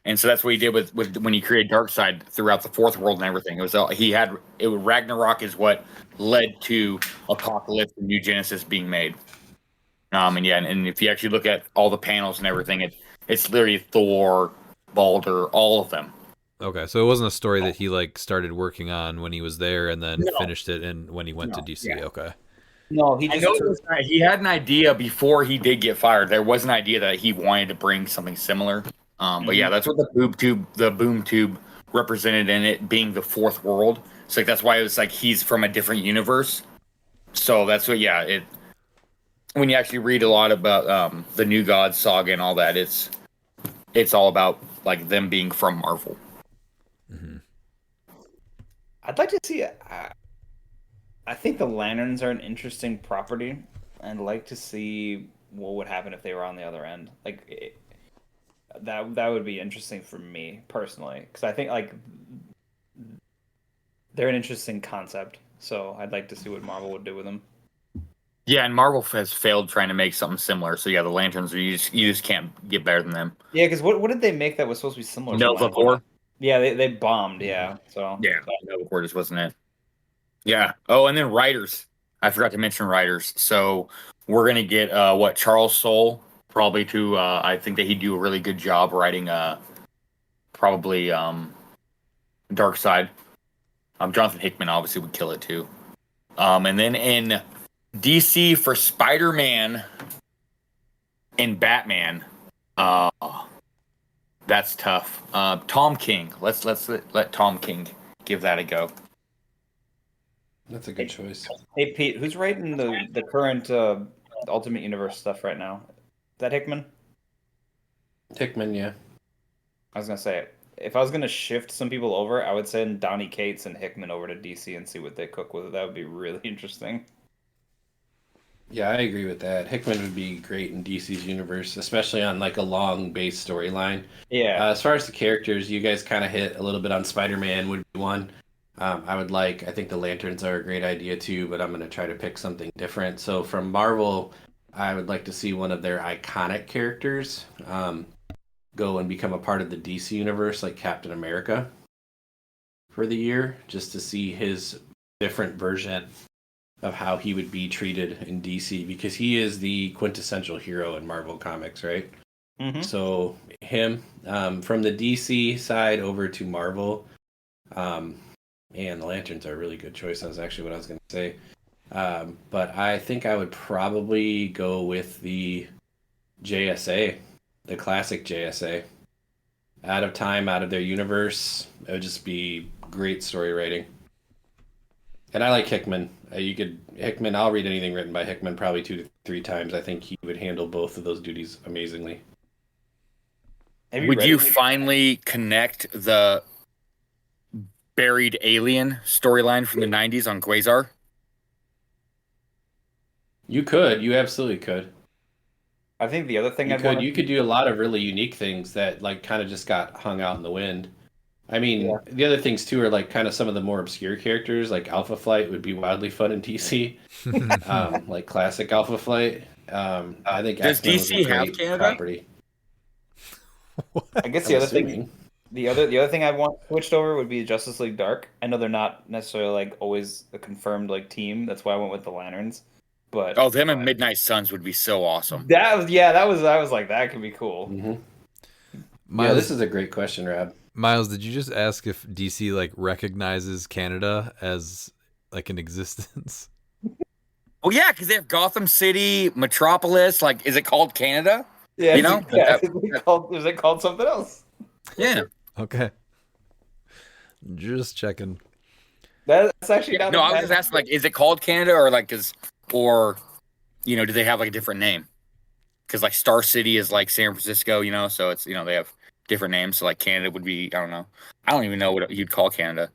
And so that's what he did with when he created Darkseid throughout the Fourth World and everything. Ragnarok is what led to Apocalypse and New Genesis being made. And if you actually look at all the panels and everything, it's literally Thor, Balder, all of them. Okay, so it wasn't a story that he like started working on when he was there and then finished it and when he went to DC. Yeah. Okay. No, he just he had an idea before he did get fired. There was an idea that he wanted to bring something similar. But yeah, that's what the boom tube represented in it being the Fourth World. So like, that's why it was like he's from a different universe. So that's what when you actually read a lot about the New Gods saga and all that, it's all about like them being from Marvel. Mm-hmm. I'd like to see. I think the Lanterns are an interesting property, and I'd like to see what would happen if they were on the other end. Like that would be interesting for me personally, because I think like they're an interesting concept. So I'd like to see what Marvel would do with them. Yeah, and Marvel has failed trying to make something similar. So yeah, the Lanterns, you just can't get better than them. Yeah, because what did they make that was supposed to be similar? Nova Corps. Yeah, they bombed. Yeah, so Nova Corps just wasn't it. Yeah. Oh, and then writers. I forgot to mention writers. So we're gonna get Charles Soule probably to. I think that he'd do a really good job writing. Probably Darkseid. Jonathan Hickman obviously would kill it too. And then in DC for Spider-Man and Batman, that's tough. Tom King. Let's let Tom King give that a go. That's a good choice. Hey Pete, who's writing the current Ultimate Universe stuff right now? Is that Hickman? Hickman, yeah. I was gonna say, if I was gonna shift some people over, I would send Donny Cates and Hickman over to DC and see what they cook with it. That would be really interesting. Yeah, I agree with that. Hickman would be great in DC's universe, especially on like a long base storyline. Yeah. As far as the characters, you guys kind of hit a little bit on Spider-Man would be one. I think the Lanterns are a great idea too, but I'm going to try to pick something different. So from Marvel, I would like to see one of their iconic characters go and become a part of the DC universe, like Captain America, for the year, just to see his different version of how he would be treated in DC, because he is the quintessential hero in Marvel Comics, right? Mm-hmm. So him, from the DC side over to Marvel, and the Lanterns are a really good choice. That's actually what I was going to say. But I think I would probably go with the JSA, the classic JSA. Out of time, out of their universe. It would just be great story writing. And I like Hickman. Hickman, I'll read anything written by Hickman probably 2 to 3 times. I think he would handle both of those duties amazingly. Have Would read you it? finally connect the buried alien storyline from the 90s on Quasar? You could. You absolutely could. I think the other thing You I'd could. want You could do a lot of really unique things that like kind of just got hung out in the wind. I mean, Yeah. the other things too are like kind of some of the more obscure characters, like Alpha Flight would be wildly fun in DC, like classic Alpha Flight. I think Does X-Men was a DC have great Canada? property. I guess I'm the other assuming. thing, the other thing I want switched over would be Justice League Dark. I know they're not necessarily like always a confirmed like team. That's why I went with the Lanterns. But Oh, them and Midnight Suns would be so awesome. that was I was like that could be cool. Mm-hmm. Miles, Yeah, this is a great question, Rob. Miles, did you just ask if DC like recognizes Canada as like an existence? Well, yeah, because they have Gotham City, Metropolis. Like, is it called Canada? Yeah, You know? yeah. Is it called something else? Yeah. Okay. Just checking. That's actually not. No, a I was bad- just asking, like, is it called Canada or like or do they have like a different name? Because like Star City is like San Francisco, so it's they have different names. So like Canada would be, I don't know. I don't even know what you'd call Canada.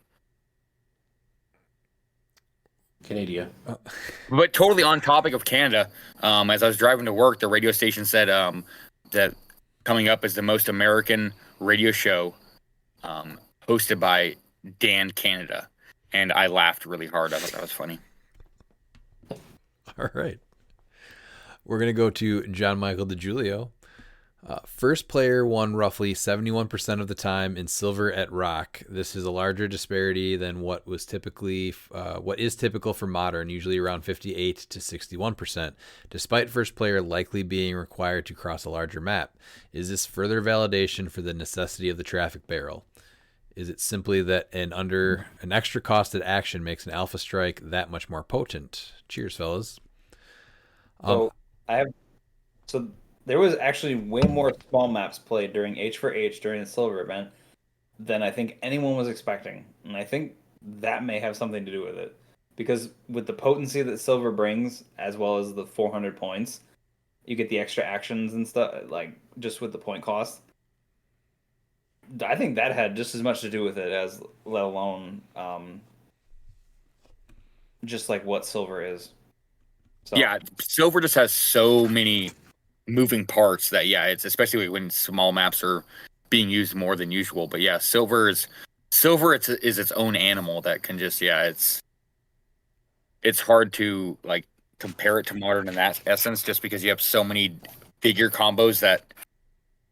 Canada. But totally on topic of Canada, as I was driving to work, the radio station said that coming up is the most American radio show hosted by Dan Canada. And I laughed really hard. I thought that was funny. All right. We're going to go to John Michael DiGiulio. First player won roughly 71% of the time in silver at Rock. This is a larger disparity than what is typical for modern, usually around 58 to 61%, despite first player likely being required to cross a larger map. Is this further validation for the necessity of the traffic barrel? Is it simply that an extra costed action makes an alpha strike that much more potent? Cheers, fellas. So there was actually way more small maps played during H4H during the silver event than I think anyone was expecting, and I think that may have something to do with it, because with the potency that silver brings, as well as the 400 points, you get the extra actions and stuff, like just with the point cost. I think that had just as much to do with it as, let alone, just like what silver is. So, Yeah, silver just has so many moving parts that it's especially when small maps are being used more than usual. But yeah, silver is its own animal that can just it's hard to like compare it to modern in that essence, just because you have so many figure combos that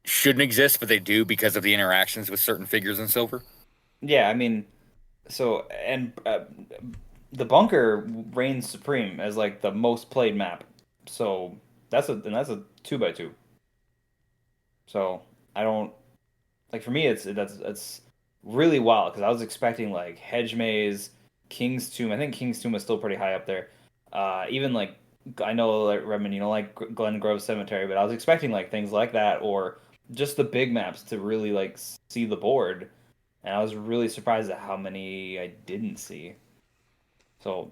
shouldn't exist, but they do because of the interactions with certain figures in silver. yeah, I mean, the bunker reigns supreme as like the most played map. So that's a 2x2. So I don't like, for me it's really wild, because I was expecting like Hedge Maze, King's Tomb. I think King's Tomb was still pretty high up there. Even like, I know like Redmond, like Glen Grove Cemetery, but I was expecting like things like that, or just the big maps to really like see the board, and I was really surprised at how many I didn't see. So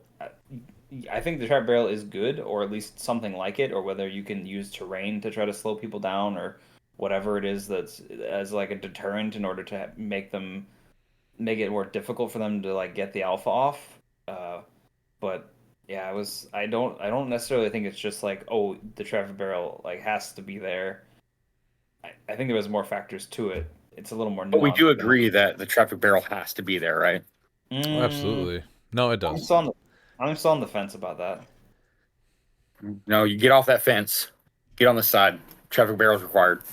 I think the trap barrel is good, or at least something like it, or whether you can use terrain to try to slow people down, or whatever it is that's as like a deterrent in order to make it more difficult for them to like get the alpha off. But yeah, I don't necessarily think it's just like, oh, the traffic barrel like has to be there. I think there was more factors to it. It's a little more nuanced. But we do agree that the traffic barrel has to be there, right? Oh, absolutely. No, it I'm does. still on the fence about that. No, you get off that fence, get on the side. Traffic barrel is required.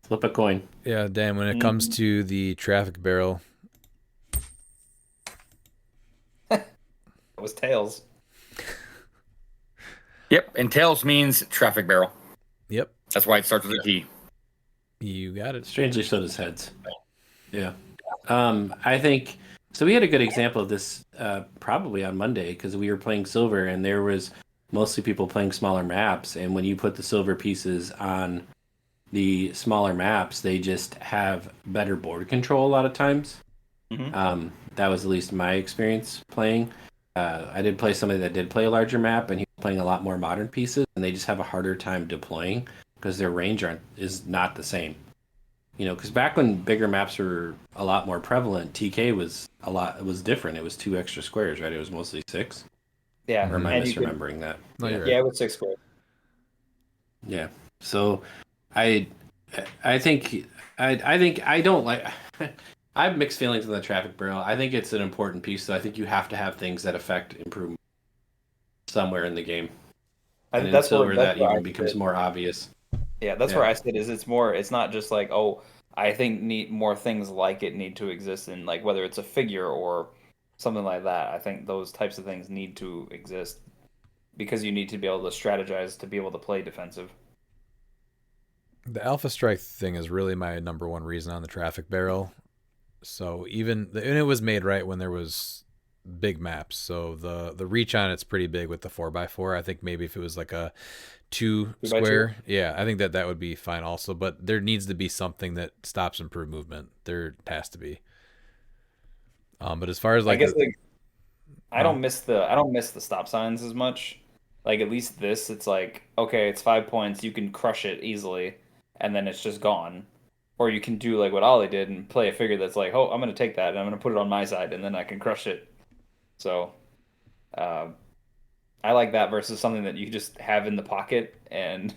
Flip a coin. Yeah, Dan, when it comes to the traffic barrel, It was Tails. Yep, and tails means traffic barrel. yep, That's why it starts with a T. you got it. Strangely, so does heads. Yeah. I think so. We had a good example of this probably on Monday, because we were playing silver and there was mostly people playing smaller maps. And when you put the silver pieces on the smaller maps, they just have better board control a lot of times. Mhm. That was at least my experience playing. I did play somebody that did play a larger map, and he was playing a lot more modern pieces, and they just have a harder time deploying. because their range is not the same. Because back when bigger maps were a lot more prevalent, TK was it was different. It was 2 extra squares, right? It was mostly 6. Yeah, Or am I and you could, misremembering that? No, you're right. yeah, it was 6 squares. Yeah. So, I think I don't like. I have mixed feelings on the traffic barrel. I think it's an important piece. So I think you have to have things that affect improvement somewhere in the game. I And think in that's silver, where that I even becomes sit. more obvious. Yeah, that's Yeah. where I sit. It's not just like, oh, I think need more things like it need to exist in, like, whether it's a figure or something like that. I think those types of things need to exist because you need to be able to strategize to be able to play defensive. The Alpha Strike thing is really my number one reason on the traffic barrel. So and it was made right when there was big maps. So the reach on it's pretty big with the 4x4. I think maybe if it was like a 2 2x2? square, yeah, I think that would be fine also. But there needs to be something that stops improved movement. There has to be. But as far as I like guess like I Huh? don't miss the stop signs as much. Like at least this, it's like, okay, it's 5 points, you can crush it easily, and then it's just gone. Or you can do like what Ollie did and play a figure that's like, oh, I'm gonna take that and I'm gonna put it on my side, and then I can crush it. So, uh, I like that versus something that you just have in the pocket and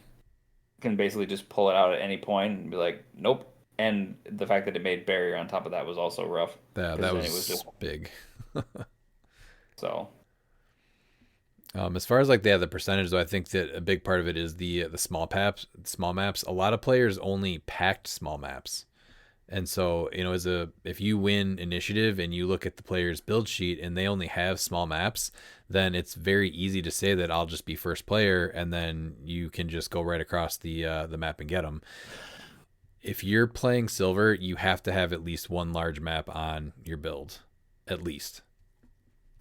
can basically just pull it out at any point and be like, nope. And the fact that it made barrier on top of that was also rough that because that then it was just was big. so. As far as like the percentage, though, I think that a big part of it is the small maps. A lot of players only packed small maps, and so if you win initiative and you look at the player's build sheet and they only have small maps, then it's very easy to say that I'll just be first player, and then you can just go right across the map and get them. If you're playing silver, you have to have at least one large map on your build, at least.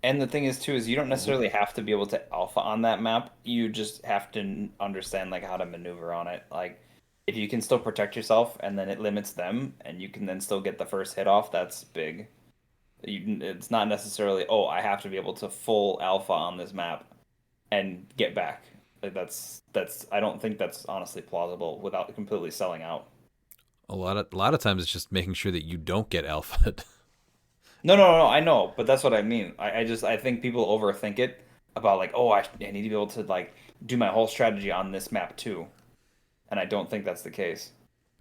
And the thing is too is you don't necessarily have to be able to alpha on that map. You just have to understand like how to maneuver on it. Like if you can still protect yourself and then it limits them and you can then still get the first hit off, that's big. It's not necessarily, oh, I have to be able to full alpha on this map and get back. Like that's I don't think that's honestly plausible without completely selling out. A lot of times it's just making sure that you don't get alpha. No, I know, but that's what I mean. I think people overthink it about like, oh, I need to be able to like do my whole strategy on this map too, and I don't think that's the case.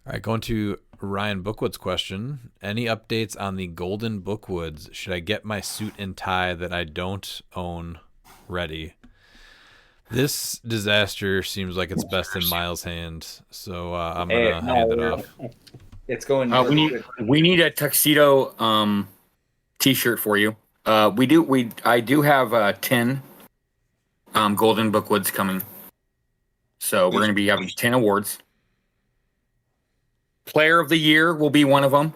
All right, going to Ryan Bookwood's question. Any updates on the Golden Bookwoods? Should I get my suit and tie that I don't own ready? This disaster seems like it's best in Miles' hands, so I'm gonna hand it off. It's going. We need a tuxedo T-shirt for you. I do have 10 Golden Bookwoods coming, so we're going to be having 10 awards. Player of the Year will be one of them.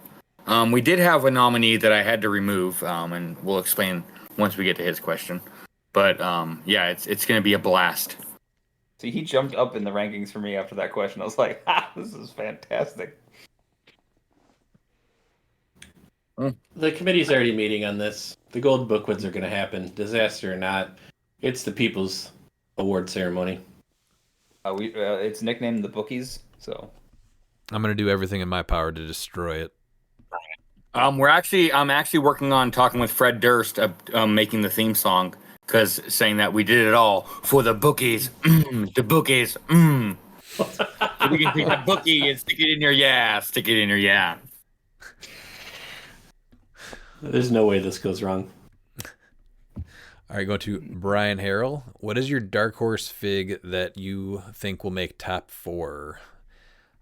We did have a nominee that I had to remove, and we'll explain once we get to his question. But yeah, it's going to be a blast. See, he jumped up in the rankings for me after that question. I was like, "Ha, this is fantastic." The committee's already meeting on this. The gold bookwoods are going to happen, disaster or not. It's the people's award ceremony. It's nicknamed the Bookies, so I'm gonna do everything in my power to destroy it. I'm actually working on talking with Fred Durst, making the theme song, because saying that we did it all for the bookies, the bookies. We can take the bookie and stick it in your stick it in your There's no way this goes wrong. All right, go to Brian Harrell. What is your dark horse fig that you think will make top 4?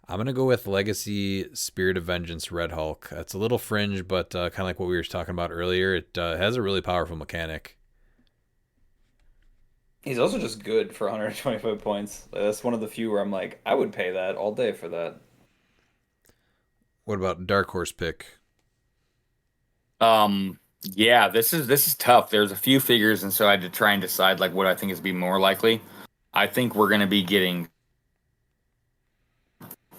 I'm going to go with Legacy Spirit of Vengeance Red Hulk. It's a little fringe, but kind of like what we were talking about earlier. It has a really powerful mechanic. he's also just good for 125 points. That's one of the few where I'm like, I would pay that all day for that. What about dark horse pick? Yeah, this is tough. There's a few figures, and so I had to try and decide like what I think is be more likely. I think we're going to be getting.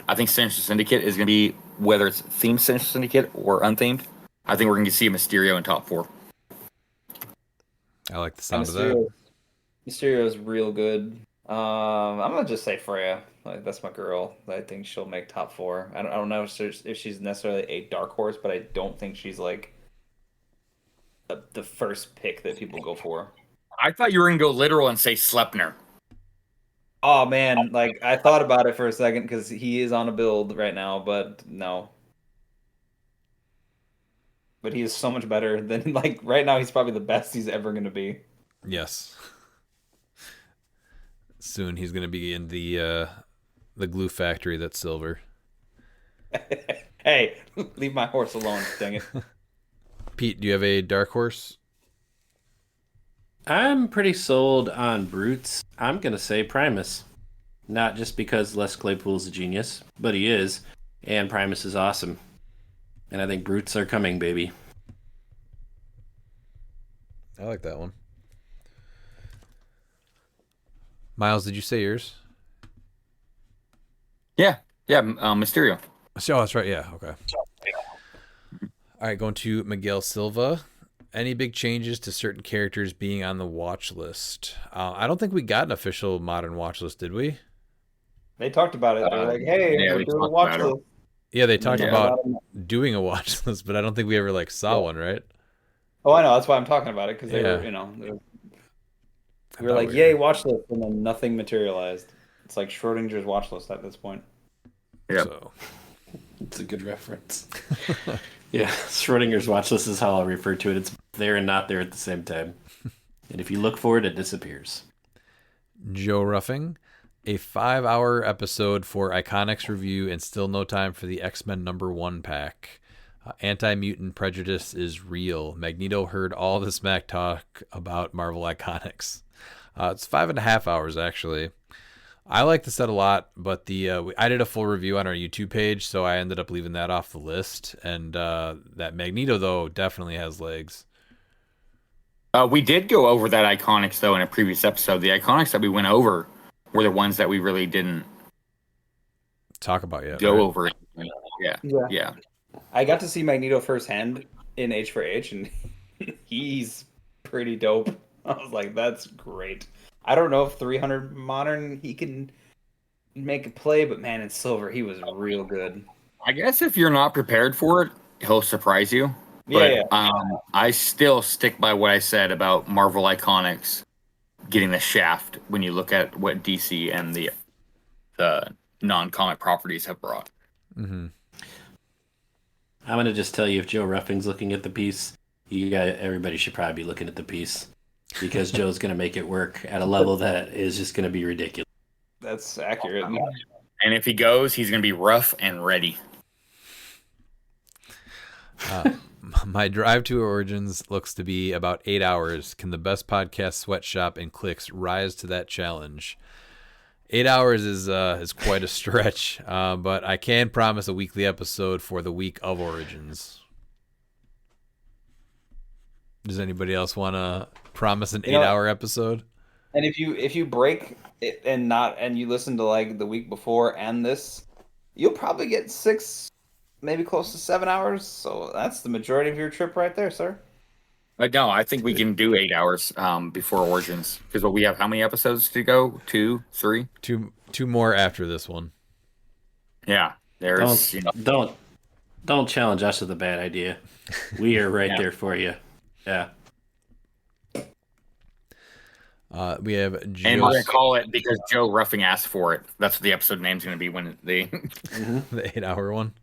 I think Sinister Syndicate is going to be, whether it's themed Sinister Syndicate or unthemed, I think we're going to see a Mysterio in top 4. I like the sound of that. Mysterio is real good. I'm gonna just say Freya. Like that's my girl. I think she'll make top 4. I don't know if she's necessarily a dark horse, but I don't think she's like the first pick that people go for. I thought you were gonna go literal and say Slepner. Oh man, like I thought about it for a second because he is on a build right now, but no. But he is so much better than like right now. He's probably the best he's ever gonna be. Yes. Soon he's going to be in the glue factory that's silver. Hey, leave my horse alone, dang it. Pete, do you have a dark horse? I'm pretty sold on Brutes. I'm going to say Primus. Not just because Les Claypool's a genius, but he is. And Primus is awesome. And I think Brutes are coming, baby. I like that one. Miles, did you say yours? Yeah, Mysterio. Oh, that's right. Yeah, okay. All right, going to Miguel Silva. Any big changes to certain characters being on the watch list? I don't think we got an official modern watch list, did we? They talked about it. They're like, "Hey, yeah, we're we doing a talked watch about it. list." Yeah, they talked Yeah. about doing a watch list, but I don't think we ever saw one, right? Oh, I know. That's why I'm talking about it because they Yeah. were, we I were thought like, we "Yay, watch list," and then nothing materialized. It's like Schrodinger's watch list at this point. Yep. So, It's a good reference. Yeah, Schrodinger's watch list is how I'll refer to it. It's there and not there at the same time. And if you look for it, it disappears. Joe Ruffing, a 5-hour episode for Iconics review and still no time for the X-Men #1 pack. Anti-mutant prejudice is real. Magneto heard all the smack talk about Marvel Iconics. It's 5.5 hours, actually. I like the set a lot, but I did a full review on our YouTube page, so I ended up leaving that off the list. And that Magneto, though, definitely has legs. We did go over that Iconics, though, in a previous episode. The Iconics that we went over were the ones that we really didn't Talk about yet. go right? over. Yeah. I got to see Magneto firsthand in H for H, and he's pretty dope. I was like, "That's great." I don't know if 300 modern he can make a play, but man, in silver he was real good. I guess if you're not prepared for it, he'll surprise you. Yeah, But I still stick by what I said about Marvel Iconics getting the shaft when you look at what DC and the non-comic properties have brought. Mm-hmm. I'm going to just tell you, if Joe Ruffing's looking at the piece, everybody should probably be looking at the piece. Because Joe's going to make it work at a level that is just going to be ridiculous. that's accurate. And if he goes, he's going to be rough and ready. My drive to Origins looks to be about 8 hours. Can the best podcast sweatshop and CliX rise to that challenge? 8 hours is quite a stretch, but I can promise a weekly episode for the week of Origins. Does anybody else want to promise an 8-hour episode? And if you break it and you listen to like the week before and this, you'll probably get 6, maybe close to 7 hours. So that's the majority of your trip right there, sir. No, I think we can do 8 hours before Origins. Because we have how many episodes to go? 2, 3? Two more after this one. Yeah. There's, Don't challenge us with a bad idea. We are right there for you. Yeah. We have Joe. and we're going to call it because Joe Ruffing asked for it. That's what the episode name's going to be when they... the 8-hour one.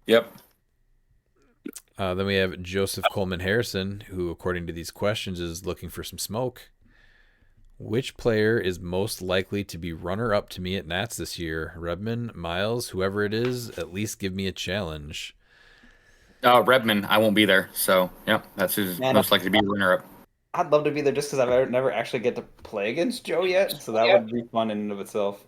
Yep. Then we have Joseph Coleman Harrison, who, according to these questions, is looking for some smoke. Which player is most likely to be runner-up to me at Nats this year? Redman, Miles, whoever it is, at least give me a challenge. Redman, I won't be there. So, yep, that's who's most likely to be runner-up. I'd love to be there just because I've never actually get to play against Joe yet. So that would be fun in and of itself.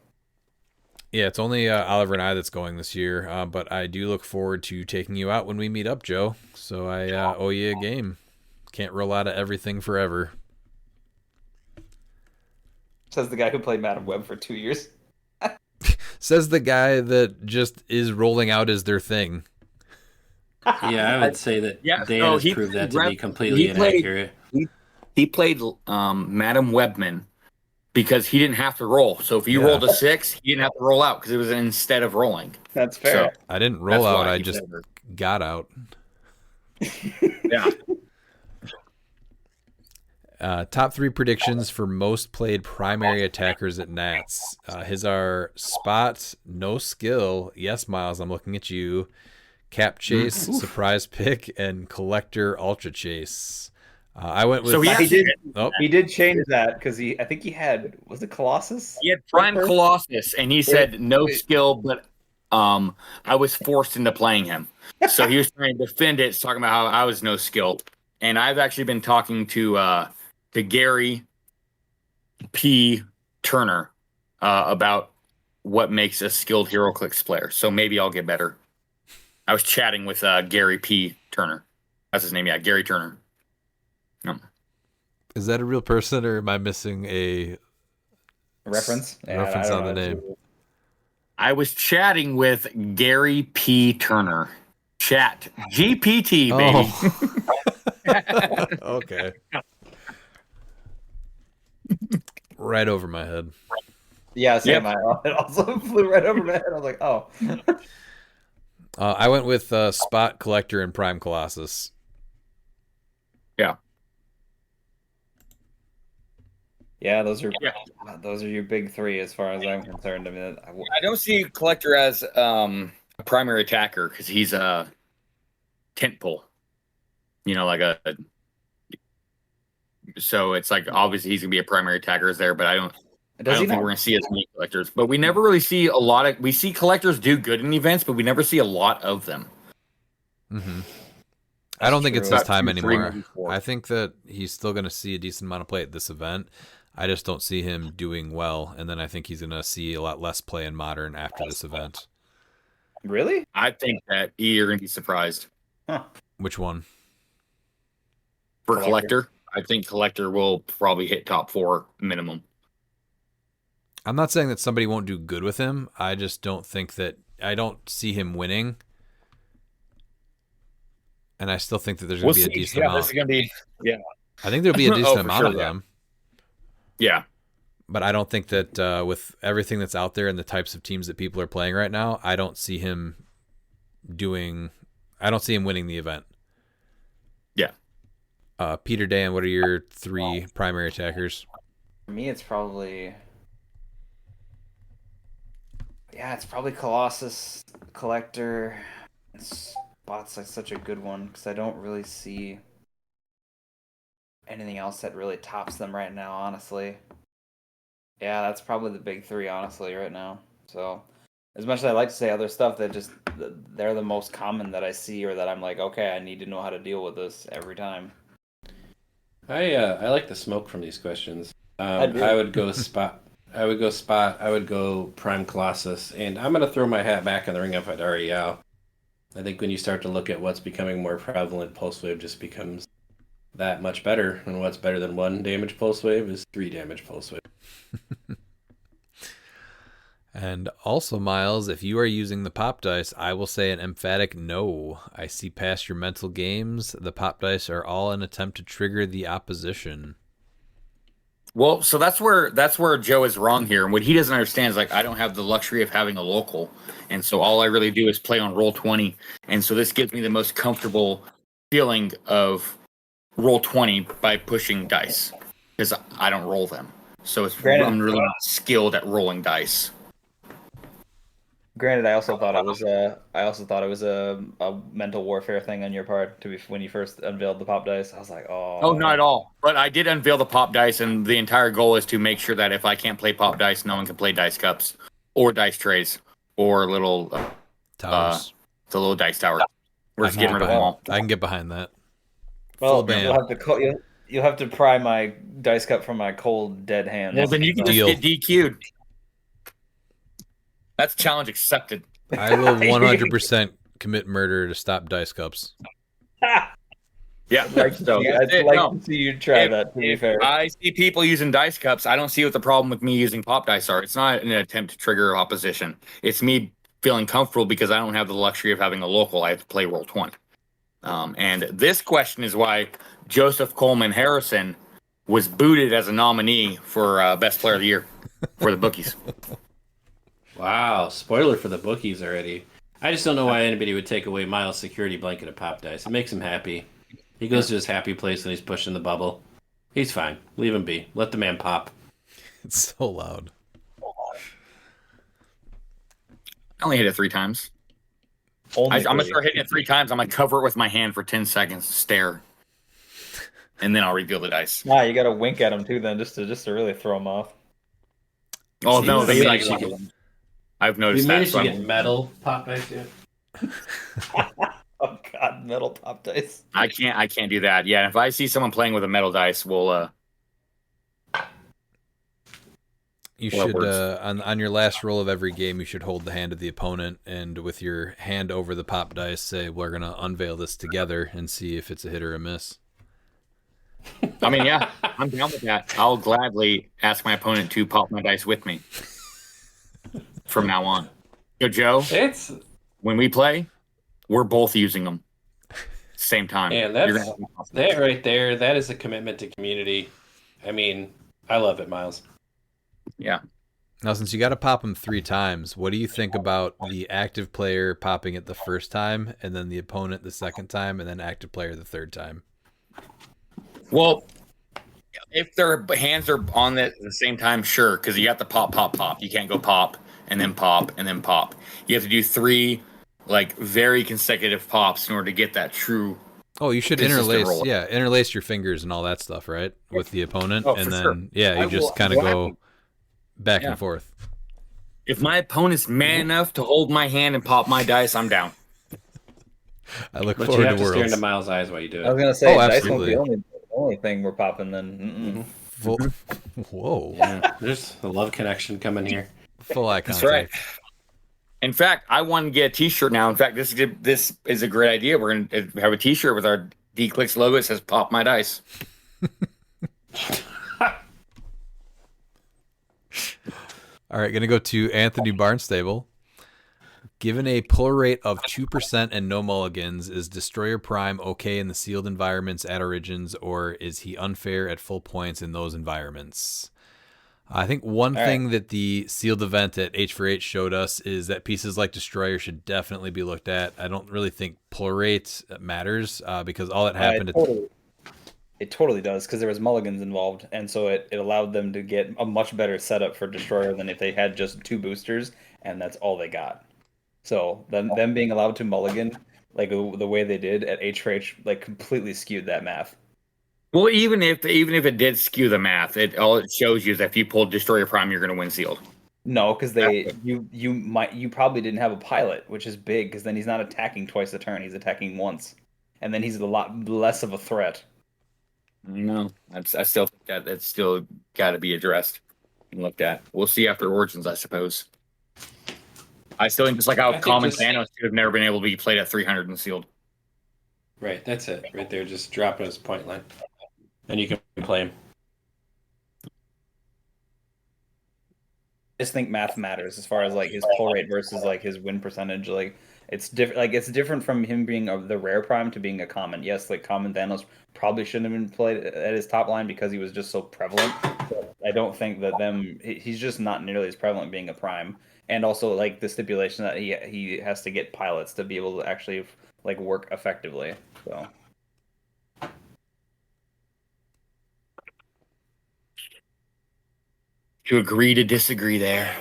Yeah, it's only Oliver and I that's going this year, but I do look forward to taking you out when we meet up, Joe. So I owe you a game. Can't roll out of everything forever. Says the guy who played Madam Web for 2 years. Says the guy that just is rolling out as their thing. Yeah, I would say that Dan has proved that to be completely he played- inaccurate. He played Madam Webman because he didn't have to roll. So if you rolled a 6, he didn't have to roll out because it was instead of rolling. That's fair. I didn't roll That's out. why I he just never- got out. Yeah. Top 3 predictions for most played primary attackers at Nats. His are Spot, No Skill. Yes, Miles, I'm looking at you. Cap Chase, Surprise Pick, and Collector Ultra Chase. I went with. So He did change that because I think he had, was it Colossus? He had Prime Colossus, and he said no skill, but I was forced into playing him. So he was trying to defend it, talking about how I was no skill. And I've actually been talking to Gary P. Turner about what makes a skilled HeroClix player. So maybe I'll get better. I was chatting with Gary P. Turner. That's his name, yeah, Gary Turner. No. Is that a real person, or am I missing a Reference? reference on the name? I was chatting with Gary P. Turner. Chat GPT, baby. Oh. Okay. Right over my head. Yeah, same. It also flew right over my head. I was like, oh. I went with Spot, Collector, and Prime Colossus. Yeah. Yeah, those are your big 3 as far as I'm concerned. I mean, I don't see Collector as a primary attacker because he's a tent pole. You know, like so it's like obviously he's gonna be a primary attacker there, but I don't think we're gonna see as many collectors. But we never really see a lot of. We see collectors do good in events, but we never see a lot of them. Mm-hmm. I don't think it's his time anymore. 3, maybe 4. I think that he's still going to see a decent amount of play at this event. I just don't see him doing well, and then I think he's going to see a lot less play in Modern after this event. Really? I think that you're gonna be surprised. Huh. Which one? For Collector, I think Collector will probably hit top 4 minimum. I'm not saying that somebody won't do good with him. I just don't think that I don't see him winning. And I still think that there's going to be a decent amount. This is going to be, I think there'll be a decent amount of yeah. them. Yeah. But I don't think that with everything that's out there and the types of teams that people are playing right now, I don't see him winning the event. Yeah. Peter, Dan, what are your 3 primary attackers? For me, it's probably Colossus, Collector. Spot's like such a good one because I don't really see anything else that really tops them right now, honestly. Yeah, that's probably the big 3, honestly, right now. So, as much as I like to say other stuff, they're the most common that I see, or that I'm like, okay, I need to know how to deal with this every time. I like the smoke from these questions. I do. I would go Spot. I would go Prime Colossus, and I'm gonna throw my hat back in the ring of Ariel. I think when you start to look at what's becoming more prevalent, Pulse Wave just becomes that much better. And what's better than 1 damage Pulse Wave is 3 damage Pulse Wave. And also, Miles, if you are using the pop dice, I will say an emphatic no. I see past your mental games. The pop dice are all an attempt to trigger the opposition. Well, so that's where Joe is wrong here. And what he doesn't understand is, like, I don't have the luxury of having a local. And so all I really do is play on Roll20. And so this gives me the most comfortable feeling of Roll20 by pushing dice, because I don't roll them. So I'm really not skilled at rolling dice. Granted, I also thought it was a mental warfare thing on your part when you first unveiled the pop dice. I was like, oh. Oh, not at all. But I did unveil the pop dice, and the entire goal is to make sure that if I can't play pop dice, no one can play dice cups or dice trays or little Towers. The little dice tower. We're just getting rid of them all. I can get behind that. Well, you'll have to pry my dice cup from my cold dead hands. Well, then you can just get DQ'd. That's challenge accepted. I will 100% commit murder to stop dice cups. Yeah, I'd like to see you try that, to be fair. I see people using dice cups. I don't see what the problem with me using pop dice are. It's not an attempt to trigger opposition. It's me feeling comfortable because I don't have the luxury of having a local. I have to play Roll20. And this question is why Joseph Coleman Harrison was booted as a nominee for Best Player of the Year for the bookies. Wow, spoiler for the bookies already. I just don't know why anybody would take away Miles' security blanket of pop dice. It makes him happy. He goes to his happy place when he's pushing the bubble. He's fine. Leave him be. Let the man pop. It's so loud. I only hit it 3 times. I'm going to start hitting it 3 times. I'm going to cover it with my hand for 10 seconds, stare. And then I'll reveal the dice. Nah, you got to wink at him too, then, just to really throw him off. Oh, no, they like. Get, I've noticed we that. managed to get metal pop dice yet. Oh God, metal pop dice. I can't do that. Yeah, if I see someone playing with a metal dice, we'll. You should on your last roll of every game, you should hold the hand of the opponent, and with your hand over the pop dice, say we're gonna unveil this together and see if it's a hit or a miss. I mean, yeah, I'm down with that. I'll gladly ask my opponent to pop my dice with me from now on. So, Joe, when we play, we're both using them same time. And that right there, that is a commitment to community. I mean, I love it, Miles. Yeah. Now, since you got to pop them 3 times, what do you think about the active player popping it the first time, and then the opponent the second time, and then active player the third time? Well, if their hands are on it at the same time, sure, because you have to pop, pop, pop. You can't go pop and then pop and then pop. You have to do 3 like very consecutive pops in order to get that true. Oh, you should interlace your fingers and all that stuff, right, with the opponent, and then sure. You just kind of go back and forth. If my opponent's man enough to hold my hand and pop my dice, I'm down. I look but forward you have to stare Worlds. into Miles' eyes while you do it. I was gonna say, dice absolutely. won't be the only thing we're popping. Then, Whoa! Yeah, there's a love connection coming here. Full eye contact. That's right. In fact, I want to get a T-shirt now. In fact, this is a great idea. We're going to have a T-shirt with our cliX logo. It says "Pop My Dice." All right, going to go to Anthony Barnstable. Given a pull rate of 2% and no mulligans, is Destroyer Prime okay in the sealed environments at Origins, or is he unfair at full points in those environments? I think one thing that the sealed event at H4H showed us is that pieces like Destroyer should definitely be looked at. I don't really think pull rate matters because all that happened... It totally does, because there was mulligans involved, and so it allowed them to get a much better setup for Destroyer than if they had just 2 boosters, and that's all they got. So them being allowed to mulligan, like the way they did at H4H, like completely skewed that math. Well, even if it did skew the math, all it shows you is that if you pull Destroyer Prime, you're going to win sealed. No, because you probably didn't have a pilot, which is big, because then he's not attacking twice a turn; he's attacking once, and then he's a lot less of a threat. No, I still think that's still got to be addressed and looked at. We'll see after Origins, I suppose. I still think just like how common Thanos should have never been able to be played at 300 and sealed. Right, that's it. Right there, just drop it as point line. And you can play him. I just think math matters as far as like his pull rate versus like his win percentage. Like it's different. Like it's different from him being the rare prime to being a common. Yes, like common Thanos probably shouldn't have been played at his top line because he was just so prevalent. But I don't think that he's just not nearly as prevalent being a prime. And also like the stipulation that he has to get pilots to be able to actually like work effectively. So. To agree to disagree there.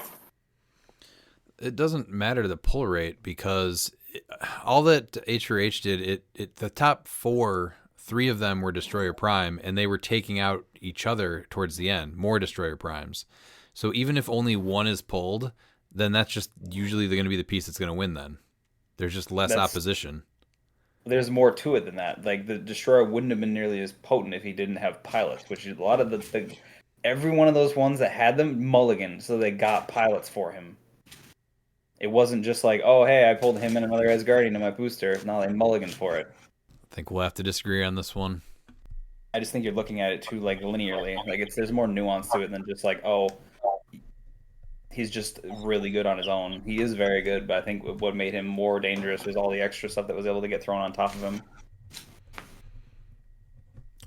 It doesn't matter the pull rate because all that H4H did, the top 3 of them were Destroyer Prime, and they were taking out each other towards the end, more Destroyer Primes. So even if only one is pulled, then that's just usually going to be the piece that's going to win then. There's just less opposition. There's more to it than that. Like the Destroyer wouldn't have been nearly as potent if he didn't have pilots, which is a lot of every one of those ones that had them mulligan, so they got pilots for him. It wasn't just like, oh, hey, I pulled him and another Asgardian in my booster. No, they mulligan for it. I think we'll have to disagree on this one. I just think you're looking at it too like linearly. Like there's more nuance to it than just like, oh, he's just really good on his own. He is very good, but I think what made him more dangerous was all the extra stuff that was able to get thrown on top of him.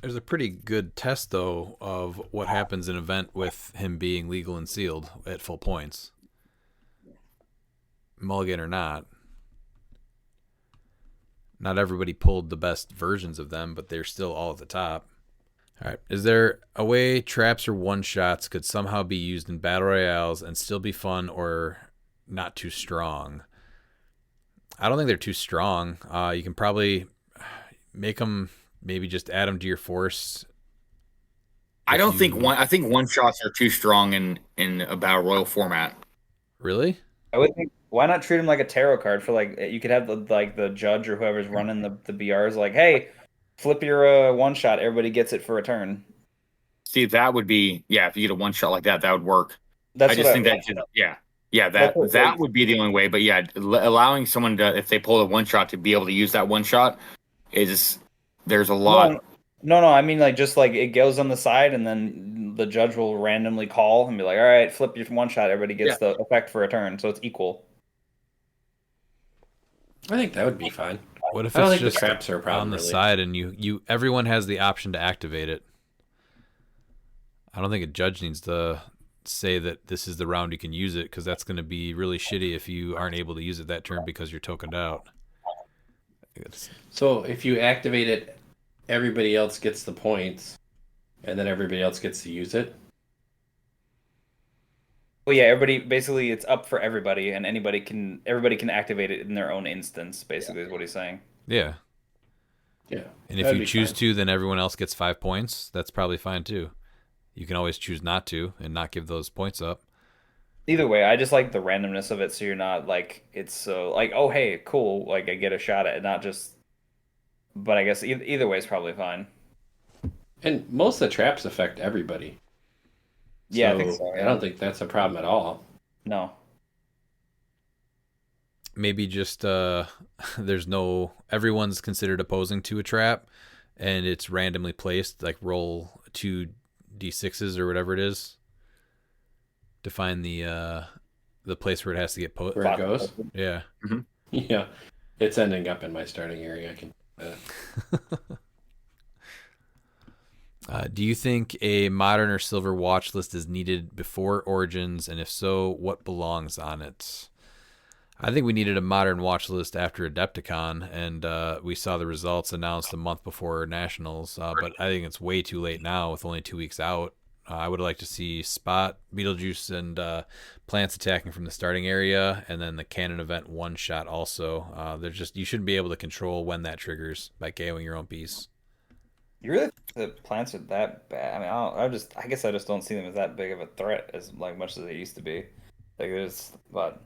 There's a pretty good test, though, of what happens in an event with him being legal and sealed at full points. Mulligan or not. Not everybody pulled the best versions of them, but they're still all at the top. All right. Is there a way traps or one-shots could somehow be used in battle royales and still be fun or not too strong? I don't think they're too strong. You can probably make them, maybe just add them to your force. I think one shots are too strong in a battle royal format. Really? I would think, why not treat him like a tarot card for like, you could have the judge or whoever's running the BRs like, hey, flip your one shot, everybody gets it for a turn. See, that would be, if you get a one shot like that, that would work. That would be the only way. But allowing someone to, if they pull a one shot, to be able to use that one shot there's a lot. No, I mean like just like it goes on the side and then the judge will randomly call and be like, all right, flip your one shot, everybody gets the effect for a turn, so it's equal. I think that would be fine. What if I don't it's think just the traps are a problem, on the really. side and everyone has the option to activate it? I don't think a judge needs to say that this is the round you can use it, because that's going to be really shitty if you aren't able to use it that turn because you're tokened out. So if you activate it, everybody else gets the points, and then everybody else gets to use it? Well, yeah, everybody, basically it's up for everybody, and everybody can activate it in their own instance, basically is what he's saying. Yeah. Yeah. And if you choose to, then everyone else gets 5 points. That's probably fine too. You can always choose not to and not give those points up. Either way, I just like the randomness of it, so you're not like, it's so like, oh hey, cool, like I get a shot at it, not just. But I guess either way is probably fine. And most of the traps affect everybody. Yeah, I think so. I don't think that's a problem at all. No. Maybe just everyone's considered opposing to a trap, and it's randomly placed, like roll 2d6s or whatever it is to find the place where it has to get put. Where it goes? Yeah. Mm-hmm. Yeah. It's ending up in my starting area. I can. Do you think a modern or silver watch list is needed before Origins, and if so, what belongs on it? I think we needed a modern watch list after Adepticon, and we saw the results announced a month before Nationals, but I think it's way too late now with only 2 weeks out. I would like to see Spot, Beetlejuice, and Plants attacking from the starting area, and then the cannon event one shot also. You shouldn't be able to control when that triggers by KOing your own piece. You really think the plants are that bad? I mean, I guess I just don't see them as that big of a threat as like much as they used to be. Like but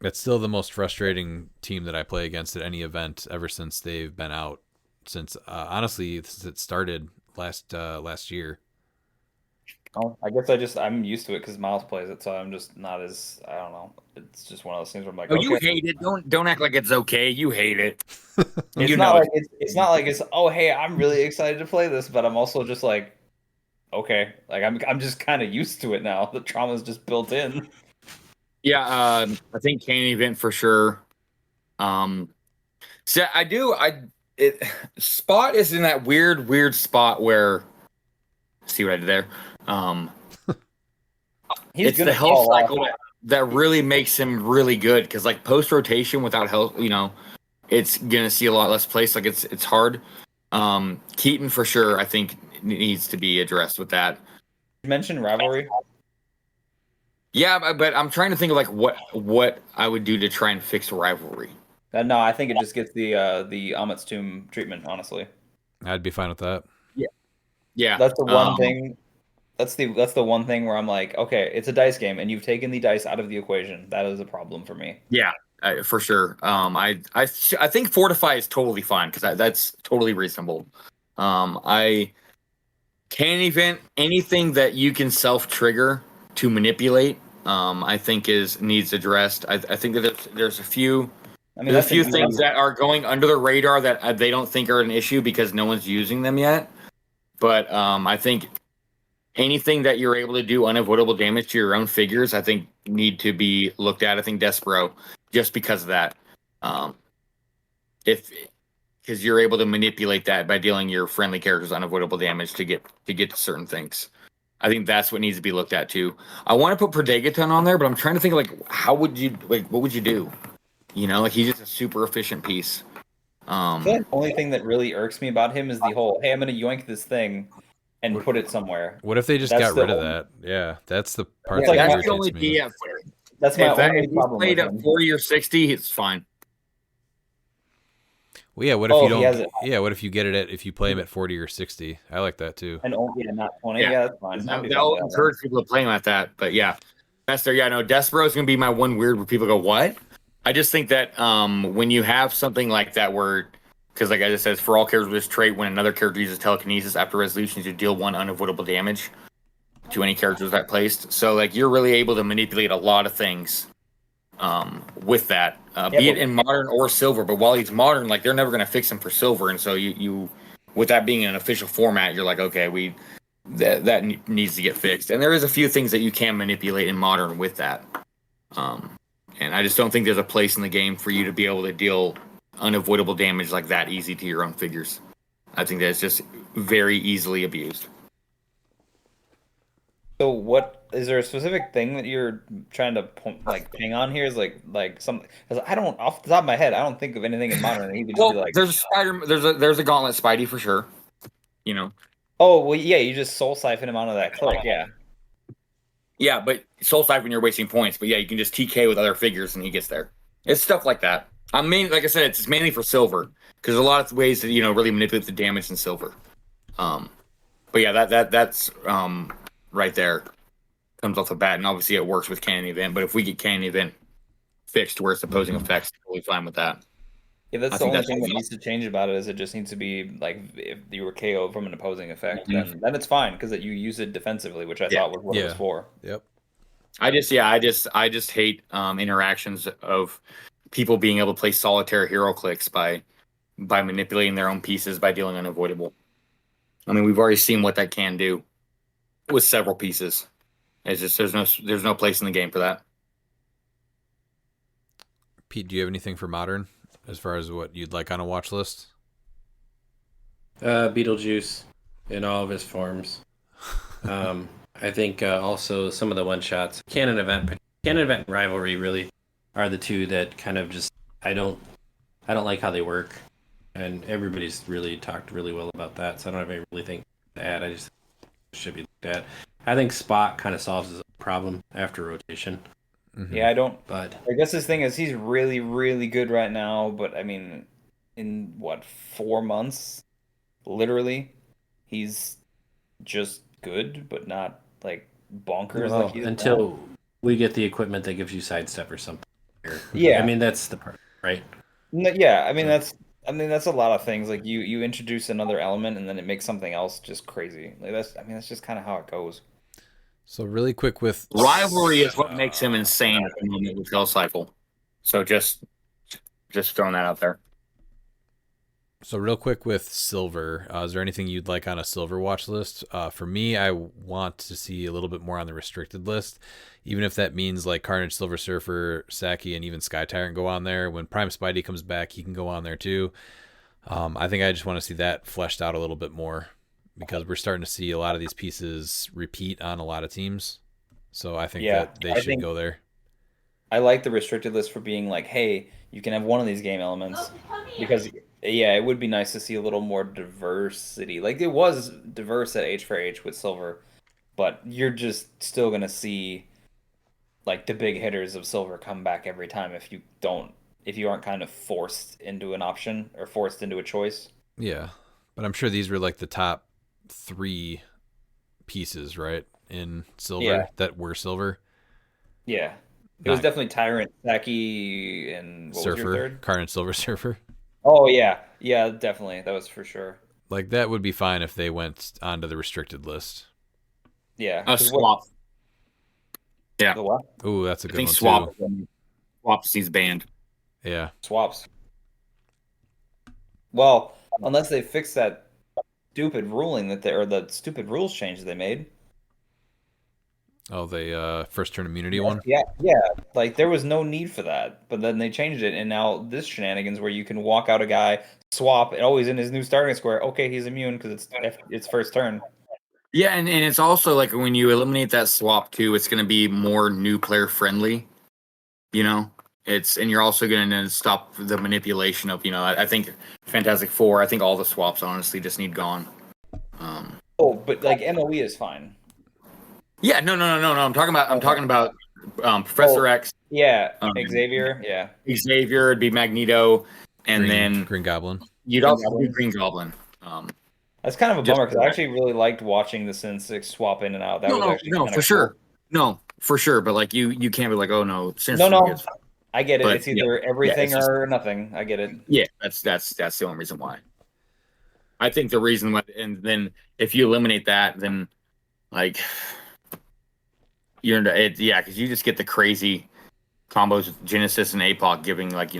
it's still the most frustrating team that I play against at any event ever since they've been out. Honestly, since it started last year. Oh, I guess I'm used to it because Miles plays it, so I'm just not as, I don't know. It's just one of those things where I'm like, Oh, okay. You hate it. Don't act like it's okay. You hate it. It's not like it's oh hey, I'm really excited to play this, but I'm also just like, okay, like I'm just kind of used to it now. The trauma's just built in. Yeah, I think cannon event for sure. So Spot is in that weird spot where, see what I did there? It's the health cycle that really makes him really good, because like post rotation without health, it's gonna see a lot less place. Like it's hard. Keaton for sure, I think, needs to be addressed with that. You mentioned rivalry. Yeah, but I'm trying to think of like what I would do to try and fix rivalry. No, I think it just gets the Amit's Tomb treatment. Honestly, I'd be fine with that. Yeah, that's the one thing. That's the one thing where I'm like, okay, it's a dice game, and you've taken the dice out of the equation. That is a problem for me. Yeah, for sure. I think Fortify is totally fine, because that's totally reasonable. I can't even anything that you can self trigger to manipulate. I think needs addressed. I think that there's a few. There's a few things that are going under the radar that they don't think are an issue because no one's using them yet. But I think anything that you're able to do unavoidable damage to your own figures, I think need to be looked at. I think Despero, just because of that. If because you're able to manipulate that by dealing your friendly characters unavoidable damage to get to certain things. I think that's what needs to be looked at too. I want to put Predageton on there, but I'm trying to think of like how would you like what would you do? You know, like he's just a super efficient piece. I feel like the only thing that really irks me about him is the whole, hey, I'm going to yoink this thing and put it somewhere. What if they just That's got the rid of only- that? Yeah, that's the part Yeah, that like, that's the irritates only me. That's my only if he's problem played with at him. 40 or 60, it's fine. Well, yeah. What if Oh, you if he don't? has it. Yeah. What if you get it at if you play him at 40 or 60? I like that too. And only not 20. Yeah. Yeah, that's fine. That'll encourage people to play him at that. But yeah, that's there. Yeah, no, Despero is going to be my one weird where people go, what? I just think that when you have something like that where, because like I just said, for all characters with this trait, when another character uses telekinesis after resolution, you deal 1 unavoidable damage to any characters that placed. So like you're really able to manipulate a lot of things with that, be it in modern or silver. But while he's modern, like they're never going to fix him for silver, and so you with that being an official format, you're like, okay, that needs to get fixed. And there is a few things that you can manipulate in modern with that. And I just don't think there's a place in the game for you to be able to deal unavoidable damage like that easy to your own figures. I think that's just very easily abused. So what is there a specific thing that you're trying to ping on here? Is like something, because I don't, off the top of my head, I don't think of anything in modern that he could just be like, there's a Spider, there's a Gauntlet Spidey for sure. You know. oh well, yeah, you just soul siphon him onto that click, yeah. Yeah, but Soul Siphon, you're wasting points. But yeah, you can just TK with other figures and he gets there. It's stuff like that. Like I said, it's mainly for silver because there's a lot of ways to really manipulate the damage in silver. But yeah, that's right there comes off the bat, and obviously it works with Cannon Event. But if we get Cannon Event fixed where it's opposing effects, totally fine with that. Yeah, that's I the think only that's thing what that we- needs to change about it is it just needs to be like if you were KO from an opposing effect, then it's fine because you use it defensively, which I thought was what it was for. Yep. I just hate interactions of people being able to play solitaire hero clicks by manipulating their own pieces by dealing unavoidable. I mean, we've already seen what that can do with several pieces. It's just there's no place in the game for that. Pete, do you have anything for modern as far as what you'd like on a watch list? Beetlejuice in all of his forms. I think also some of the one shots, Canon Event and Rivalry really are the two that kind of just I don't like how they work, and everybody's really talked really well about that. So I don't have any really thing to add. I just should be looked at. I think Spot kind of solves his problem after rotation. Mm-hmm. Yeah, I don't. But I guess his thing is he's really, really good right now. But I mean, in what 4 months, literally, he's just good, but not like bonkers. well, like he is until we get the equipment that gives you sidestep or something. Yeah. I mean that's the part, right? Yeah, I mean that's a lot of things. Like you introduce another element and then it makes something else just crazy. Like that's just kind of how it goes. So really quick with Rivalry is what makes him insane at the moment with Hell Cycle. So just throwing that out there. So real quick with silver, is there anything you'd like on a silver watch list? For me, I want to see a little bit more on the restricted list, even if that means like Carnage, Silver Surfer, Saki, and even Sky Tyrant go on there. When Prime Spidey comes back, he can go on there too. I think I just want to see that fleshed out a little bit more because we're starting to see a lot of these pieces repeat on a lot of teams. So I think that they should go there. I like the restricted list for being like, hey, you can have one of these game elements because yeah, it would be nice to see a little more diversity. Like it was diverse at H for H with silver, but you're just still gonna see like the big hitters of silver come back every time if you aren't kind of forced into an option or forced into a choice. Yeah, but I'm sure these were like the top 3 pieces, right, in silver that were silver. Yeah. It was definitely Tyrant, Saki, and what was your Surfer, third? Carnage, Silver Surfer. Oh yeah, definitely. That was for sure. Like that would be fine if they went onto the restricted list. Yeah. A swap. Yeah. The what? Ooh, that's a I good think one too. swap sees banned. Yeah. Swaps. Well, unless they fix that stupid ruling or the stupid rules change they made. Oh, the first turn immunity one? Yeah, yeah. Like there was no need for that, but then they changed it, and now this shenanigans where you can walk out a guy, swap, and always in his new starting square. Okay, he's immune because it's first turn. Yeah, and it's also like when you eliminate that swap too, it's going to be more new player friendly. You know, and you're also going to stop the manipulation of, I think Fantastic Four. I think all the swaps honestly just need gone. Oh, but like MOE is fine. Yeah, no. I'm talking about Professor X. Yeah, Xavier. Yeah, Xavier would be Magneto, and then Green Goblin. you'd also do Green Goblin. that's kind of a Just bummer because I actually really liked watching the Sin 6 swap in and out. That was actually no, kinda for sure. No, for sure. But like you can't be like, oh no, No, I get it. But, It's either everything or nothing. I get it. Yeah, that's the only reason why. I think the reason why, and then if you eliminate that, then like because you just get the crazy combos with Genesis and APOC giving like,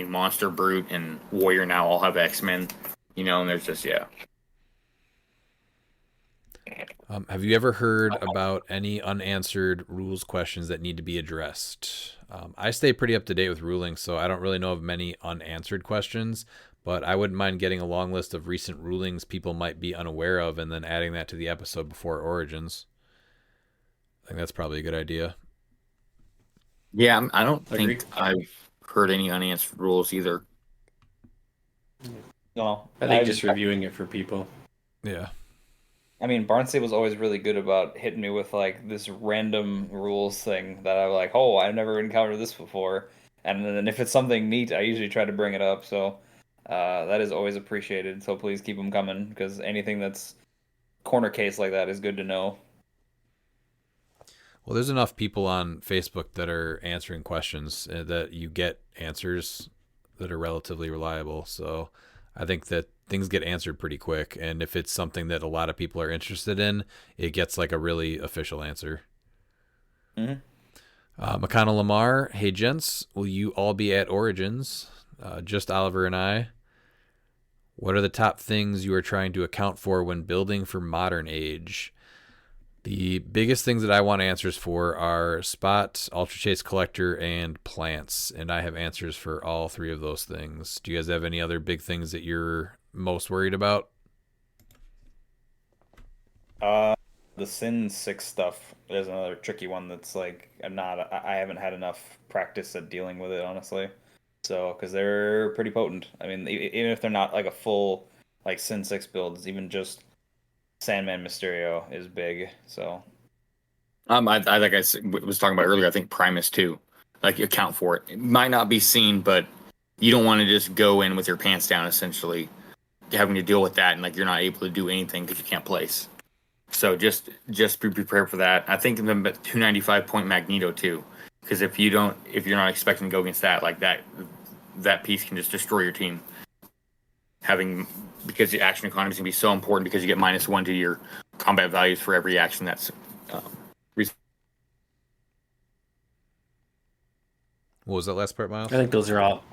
Monster, Brute, and Warrior now all have X-Men, and there's just Have you ever heard about any unanswered rules questions that need to be addressed? I stay pretty up to date with rulings, so I don't really know of many unanswered questions, but I wouldn't mind getting a long list of recent rulings people might be unaware of and then adding that to the episode before Origins. I think that's probably a good idea. Yeah, I don't think I've heard any unanswered rules either. No, I think just reviewing it for people. Yeah. I mean, Barnsley was always really good about hitting me with like this random rules thing that I'm like, oh, I've never encountered this before. And then if it's something neat, I usually try to bring it up. So that is always appreciated. So please keep them coming because anything that's corner case like that is good to know. Well, there's enough people on Facebook that are answering questions that you get answers that are relatively reliable. So I think that things get answered pretty quick. And if it's something that a lot of people are interested in, it gets like a really official answer. Mm-hmm. McConnell Lamar, hey gents, will you all be at Origins? Just Oliver and I. What are the top things you are trying to account for when building for modern age? The biggest things that I want answers for are Spot, Ultra Chase Collector, and Plants, and I have answers for all three of those things. Do you guys have any other big things that you're most worried about? The Sin 6 stuff is another tricky one that's like I haven't had enough practice at dealing with it, honestly. So, because they're pretty potent. I mean, even if they're not like a full like Sin 6 builds, even just Sandman Mysterio is big. So, I like I was talking about earlier, I think Primus too. Like you account for it. It might not be seen, but you don't want to just go in with your pants down, essentially having to deal with that, and like you're not able to do anything because you can't place. So just be prepared for that. I think the 295 point Magneto too, because if you're not expecting to go against that, like that piece can just destroy your team. Because the action economy is going to be so important because you get -1 to your combat values for every action that's. What was that last part, Miles? I think those are all.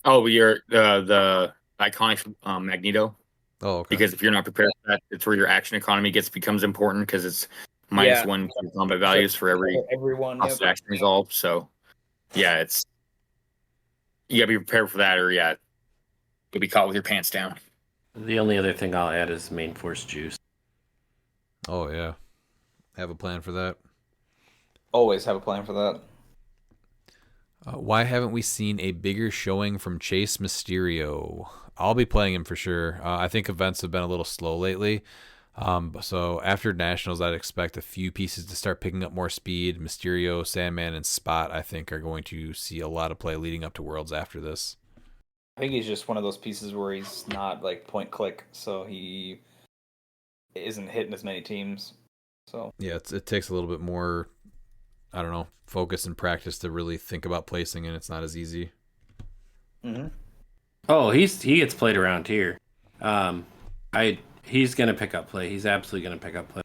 Oh, you're the iconic Magneto. Oh, okay. Because if you're not prepared for that, it's where your action economy becomes important because it's -1 to your combat values for everyone action resolved. So, yeah, you gotta be prepared for that, or you'll be caught with your pants down. The only other thing I'll add is main force juice. Oh yeah, have a plan for that. Always have a plan for that. Why haven't we seen a bigger showing from Chase Mysterio? I'll be playing him for sure. I think events have been a little slow lately. So after Nationals, I'd expect a few pieces to start picking up more speed. Mysterio, Sandman, and Spot, I think, are going to see a lot of play leading up to Worlds after this. I think he's just one of those pieces where he's not like point click, so he isn't hitting as many teams. So yeah, it takes a little bit more, I don't know, focus and practice to really think about placing, and it's not as easy. Mm-hmm. Oh, he gets played around here. He's gonna pick up play. He's absolutely gonna pick up play.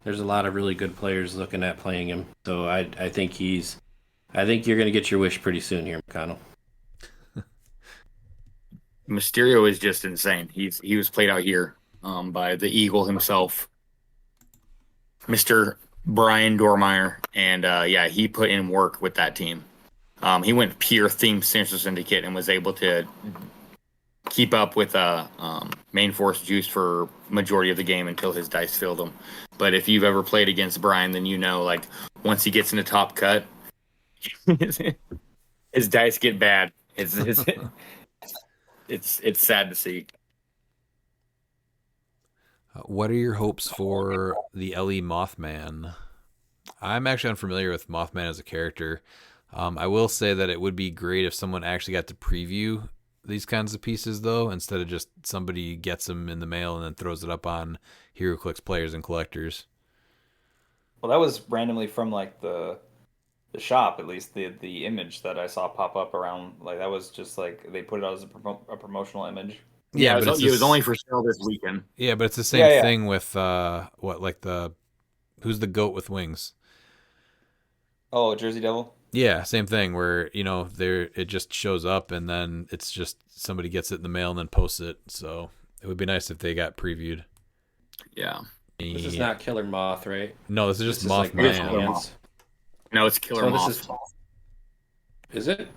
There's a lot of really good players looking at playing him. So I think you're gonna get your wish pretty soon here, McConnell. Mysterio is just insane. He was played out here by the Eagle himself, Mr. Brian Dormeyer, and yeah, he put in work with that team. He went pure theme Sinister Syndicate and was able to keep up with main force juice for majority of the game until his dice filled him. But if you've ever played against Brian, then you know, like, once he gets into top cut, his dice get bad. It's sad to see. What are your hopes for the LE Mothman? I'm actually unfamiliar with Mothman as a character. I will say that it would be great if someone actually got to preview these kinds of pieces, though, instead of just somebody gets them in the mail and then throws it up on HeroClix players and collectors. Well, that was randomly from like the shop, at least the image that I saw pop up around, like that was just like they put it out as a promotional image. Yeah, but it was only for sale this weekend. Yeah, but it's the same thing with who's the goat with wings? Oh, Jersey Devil. Yeah, same thing where, it just shows up and then it's just somebody gets it in the mail and then posts it. So it would be nice if they got previewed. Yeah. This is not Killer Moth, right? No, this is just This is Mothman. Killer Moth. No, it's Killer Moth. Is it?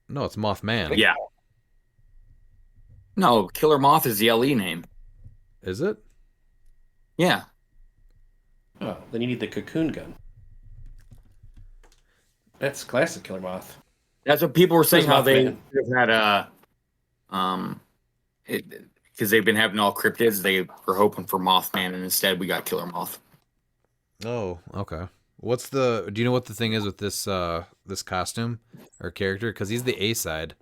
No, it's Mothman. Yeah. No, Killer Moth is the LE name. Is it? Yeah. Oh, then you need the cocoon gun. That's classic Killer Moth. That's what people were saying, how they Mothman. had because they've been having all cryptids, they were hoping for Mothman, and instead we got Killer Moth. Oh, okay. Do you know what the thing is with this this costume or character? Because he's the A side.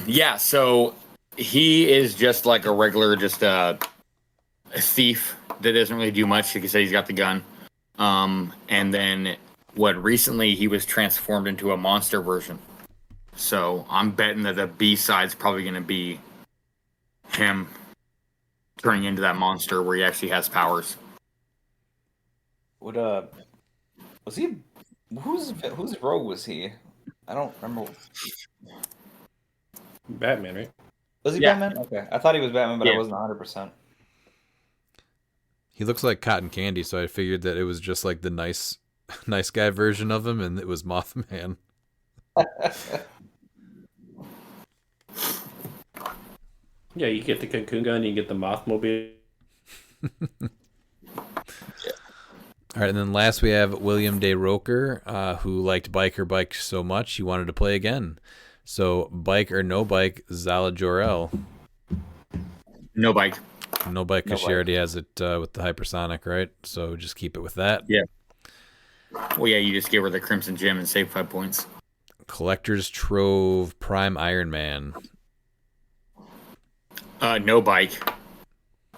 Yeah, so he is just like a regular, just a thief that doesn't really do much. Like I said, he's got the gun. And then recently he was transformed into a monster version. So I'm betting that the B side's probably going to be him turning into that monster where he actually has powers. Was he? Whose rogue was he? I don't remember. Batman, right? Was he Yeah. Batman? Okay, I thought he was Batman, but I wasn't 100%. He looks like cotton candy, so I figured that it was just like the nice guy version of him, and it was Mothman. Yeah, you get the cocoon gun, you get the Mothmobile. All right, and then last we have William Day Roker, who liked Biker Bike so much he wanted to play again. So, bike or no bike, Zala Jor-El. No bike. No bike, because No she bike. already has it with the hypersonic, right? So just keep it with that. Yeah. Well, yeah, you just gave her the Crimson Gem and save 5 points. Collector's Trove Prime Iron Man. No bike.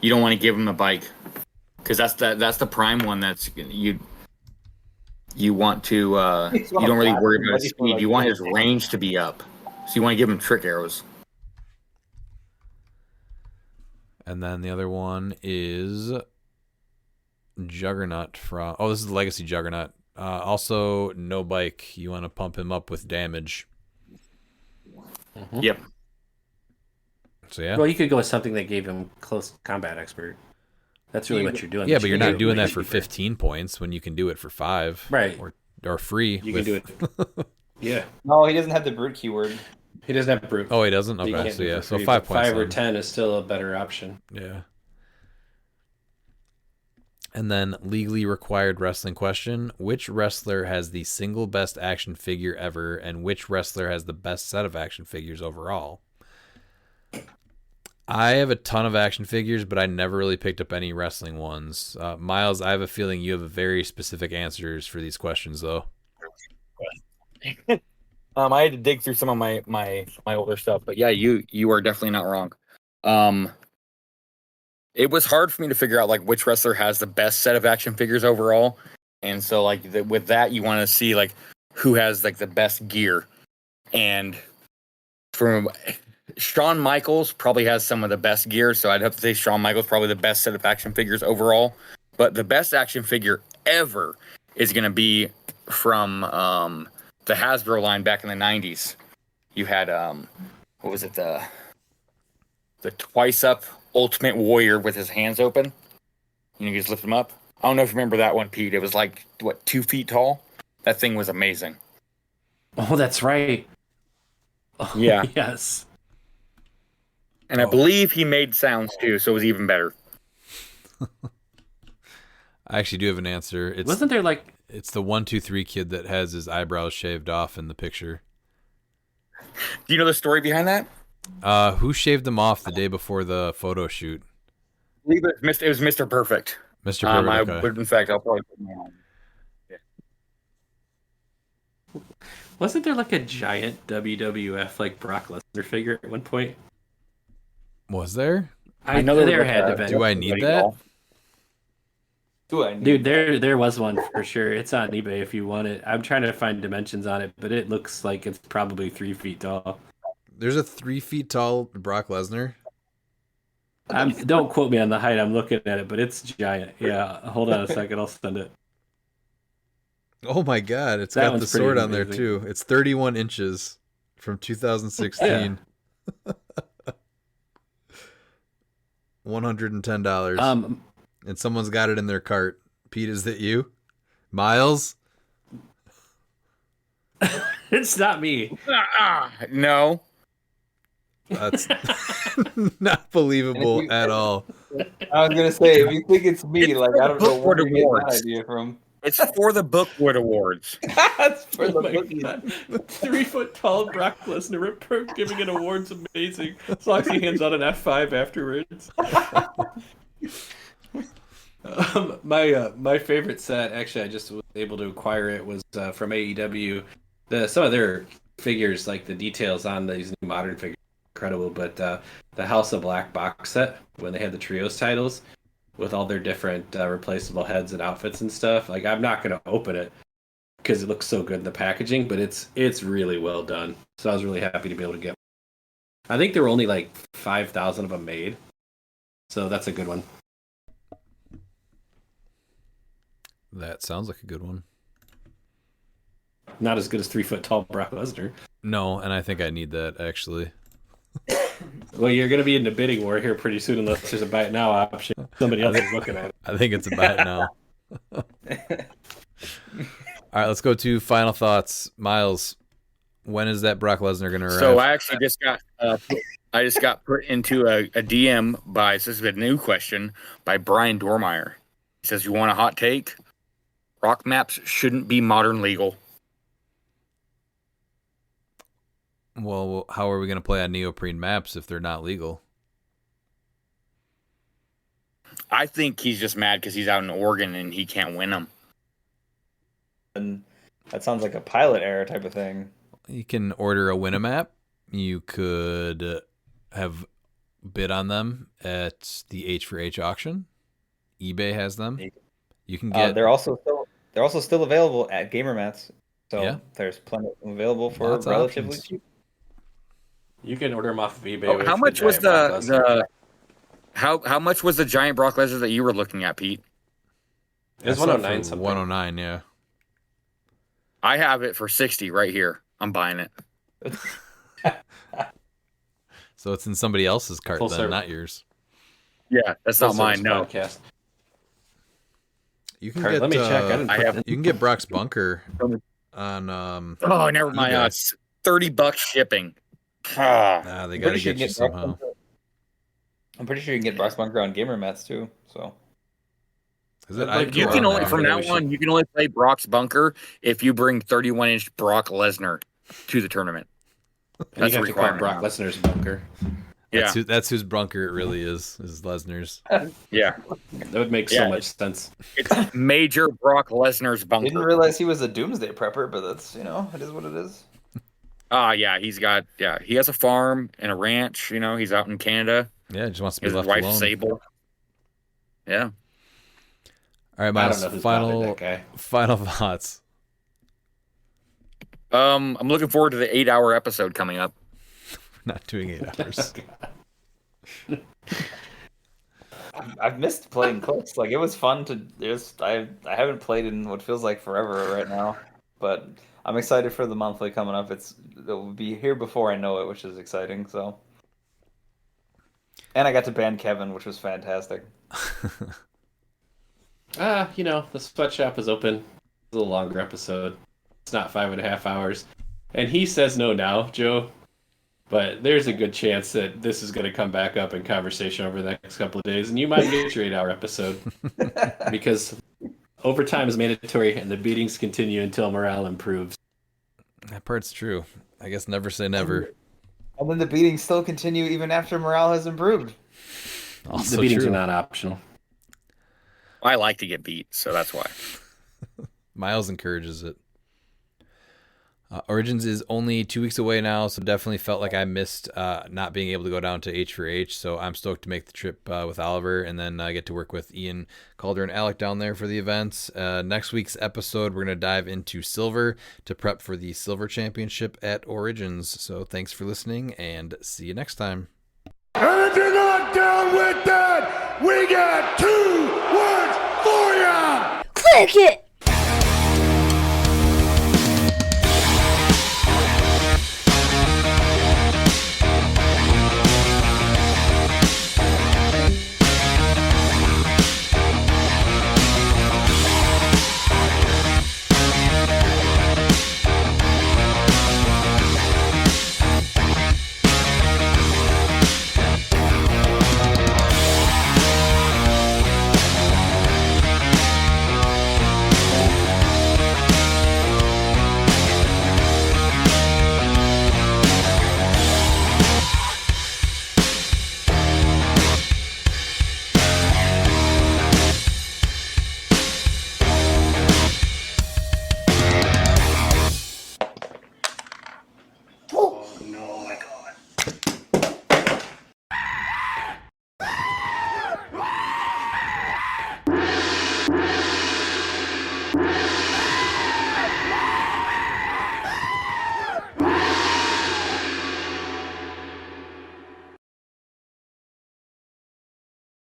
You don't want to give him a bike because that's the prime one. That's you want to. You don't really worry about his speed. You want his range to be up, so you want to give him trick arrows. And then the other one is Juggernaut from. Oh, this is the Legacy Juggernaut. Also, no bike. You want to pump him up with damage. Mm-hmm. Yep. So yeah. Well, you could go with something that gave him close combat expert. That's really what you're doing. Yeah, but you're not doing that for 15 points when you can do it for 5. Right. Or free. You can do it. Yeah. No, he doesn't have the brute keyword. He doesn't have brute. Oh, he doesn't? You Okay, can't so do it yeah. for So free, 5 but points. 5 or then. 10 is still a better option. Yeah. And then legally required wrestling question. Which wrestler has the single best action figure ever, and which wrestler has the best set of action figures overall? I have a ton of action figures, but I never really picked up any wrestling ones. Miles, I have a feeling you have very specific answers for these questions, though. I had to dig through some of my older stuff, but yeah, you are definitely not wrong. It was hard for me to figure out like which wrestler has the best set of action figures overall, and so like with that you want to see like who has like the best gear, and from Shawn Michaels probably has some of the best gear, so I'd have to say Shawn Michaels probably the best set of action figures overall. But the best action figure ever is going to be from the Hasbro line back in the 90s. You had what was it, the Twice Up Ultimate Warrior with his hands open. You just lift him up. I don't know if you remember that one, Pete. It was like, what, 2 feet tall? That thing was amazing. Oh, that's right. Oh, Yeah. Yes. And I believe he made sounds too, so it was even better. I actually do have an answer. Wasn't there like... It's the 1-2-3 kid that has his eyebrows shaved off in the picture. Do you know the story behind that? Who shaved them off the day before the photo shoot? I believe it was Mr. Perfect. Mr. Perfect. Okay. In fact, I'll probably put him on. Wasn't there like a giant WWF like Brock Lesnar figure at one point? Was there? I know there had to be. Do I need that? Dude, there was one for sure. It's on eBay if you want it. I'm trying to find dimensions on it, but it looks like it's probably 3 feet tall. There's a 3 feet tall Brock Lesnar. Don't quote me on the height. I'm looking at it, but it's giant. Yeah, hold on a second. I'll send it. Oh my God! It's That got the one's pretty sword on there amazing. too. It's 31 inches from 2016. $110. And someone's got it in their cart. Pete, is that you? Miles? It's not me. No. That's not believable at all. I was gonna say, if you think it's me, like I don't know where Bookwood you get that Awards. idea from. It's for the Bookwood Awards. That's for Oh the my bookies. God. 3 foot tall Brock Lesnar giving an award's amazing. Sloxy hands out an F5 afterwards. My favorite set, actually, I just was able to acquire it, was from AEW. Some of their figures, like the details on these new modern figures, are incredible. But the House of Black box set, when they had the trios titles with all their different replaceable heads and outfits and stuff, like I'm not going to open it because it looks so good in the packaging, but it's really well done. So I was really happy to be able to get. I think there were only like 5,000 of them made, so that's a good one. That sounds like a good one. Not as good as 3 foot tall Brock Lesnar. No, and I think I need that actually. Well, you're going to be in the bidding war here pretty soon unless there's a buy it now option. Somebody else is looking at it. I think it's about it now. All right, let's go to final thoughts. Miles, when is that Brock Lesnar going to arrive? So I actually just got put into a DM by, this is a new question, by Brian Dormeyer. He says, you want a hot take? Rock maps shouldn't be modern legal. Well, how are we going to play on neoprene maps if they're not legal? I think he's just mad because he's out in Oregon and he can't win them. And that sounds like a pilot error type of thing. You can order a Winamap. You could have bid on them at the H4H auction. eBay has them. You can get. They're also still available at GamerMats. So Yeah. there's plenty of them available for Lots of relatively options. cheap. You can order them off of eBay. Oh, with how much was giant Brock Lesnar. how much was the giant Brock Lesnar that you were looking at, Pete? It was I saw it 109 for something. 109, yeah. I have it for 60 right here. I'm buying it. So it's in somebody else's cart Full then, service. not yours. Yeah, that's not mine. No. Podcast. You can Kurt, get. let me check. I didn't I put have- You can get Brock's bunker on. Oh, never mind. eBay. It's $30 shipping. Ah. Nah, they I'm got to pretty sure get you Brock somehow. Bunker- I'm pretty sure you can get Brock's Bunker on GamerMats too. So Is it? Like, You I- can Yeah, only man. from now on. You can only play Brock's Bunker if you bring 31-inch Brock Lesnar to the tournament. And That's you a have to call it requirement. Brock Lesnar's bunker. Yeah, That's whose bunker it really is Lesnar's. yeah. That would make so Yeah. much sense. It's Major Brock Lesnar's didn't bunker. realize he was a doomsday prepper, but that's it is what it is. Yeah, he has a farm and a ranch. He's out in Canada. Yeah, just wants to be His left wife's alone. Sable. Yeah. All right, I Miles. don't know who's bothered Final that guy. final thoughts. I'm looking forward to the 8-hour episode coming up. Not doing 8 hours. I've missed playing clips. Like it was fun to just I haven't played in what feels like forever right now, but I'm excited for the monthly coming up. It'll be here before I know it, which is exciting. So, and I got to ban Kevin, which was fantastic. The sweatshop is open. It's a little longer episode. It's not 5.5 hours. And he says no now, Joe. But there's a good chance that this is going to come back up in conversation over the next couple of days. And you might get your 8-hour episode. Because overtime is mandatory and the beatings continue until morale improves. That part's true. I guess never say never. And then the beatings still continue even after morale has improved. Also the beatings true. are not optional. I like to get beat, so that's why. Miles encourages it. Origins is only 2 weeks away now, so definitely felt like I missed not being able to go down to H4H. So I'm stoked to make the trip with Oliver, and then get to work with Ian, Calder, and Alec down there for the events. Next week's episode, we're going to dive into Silver to prep for the Silver Championship at Origins. So thanks for listening, and see you next time. And if you're not down with that, we got 2 words for ya! Click it!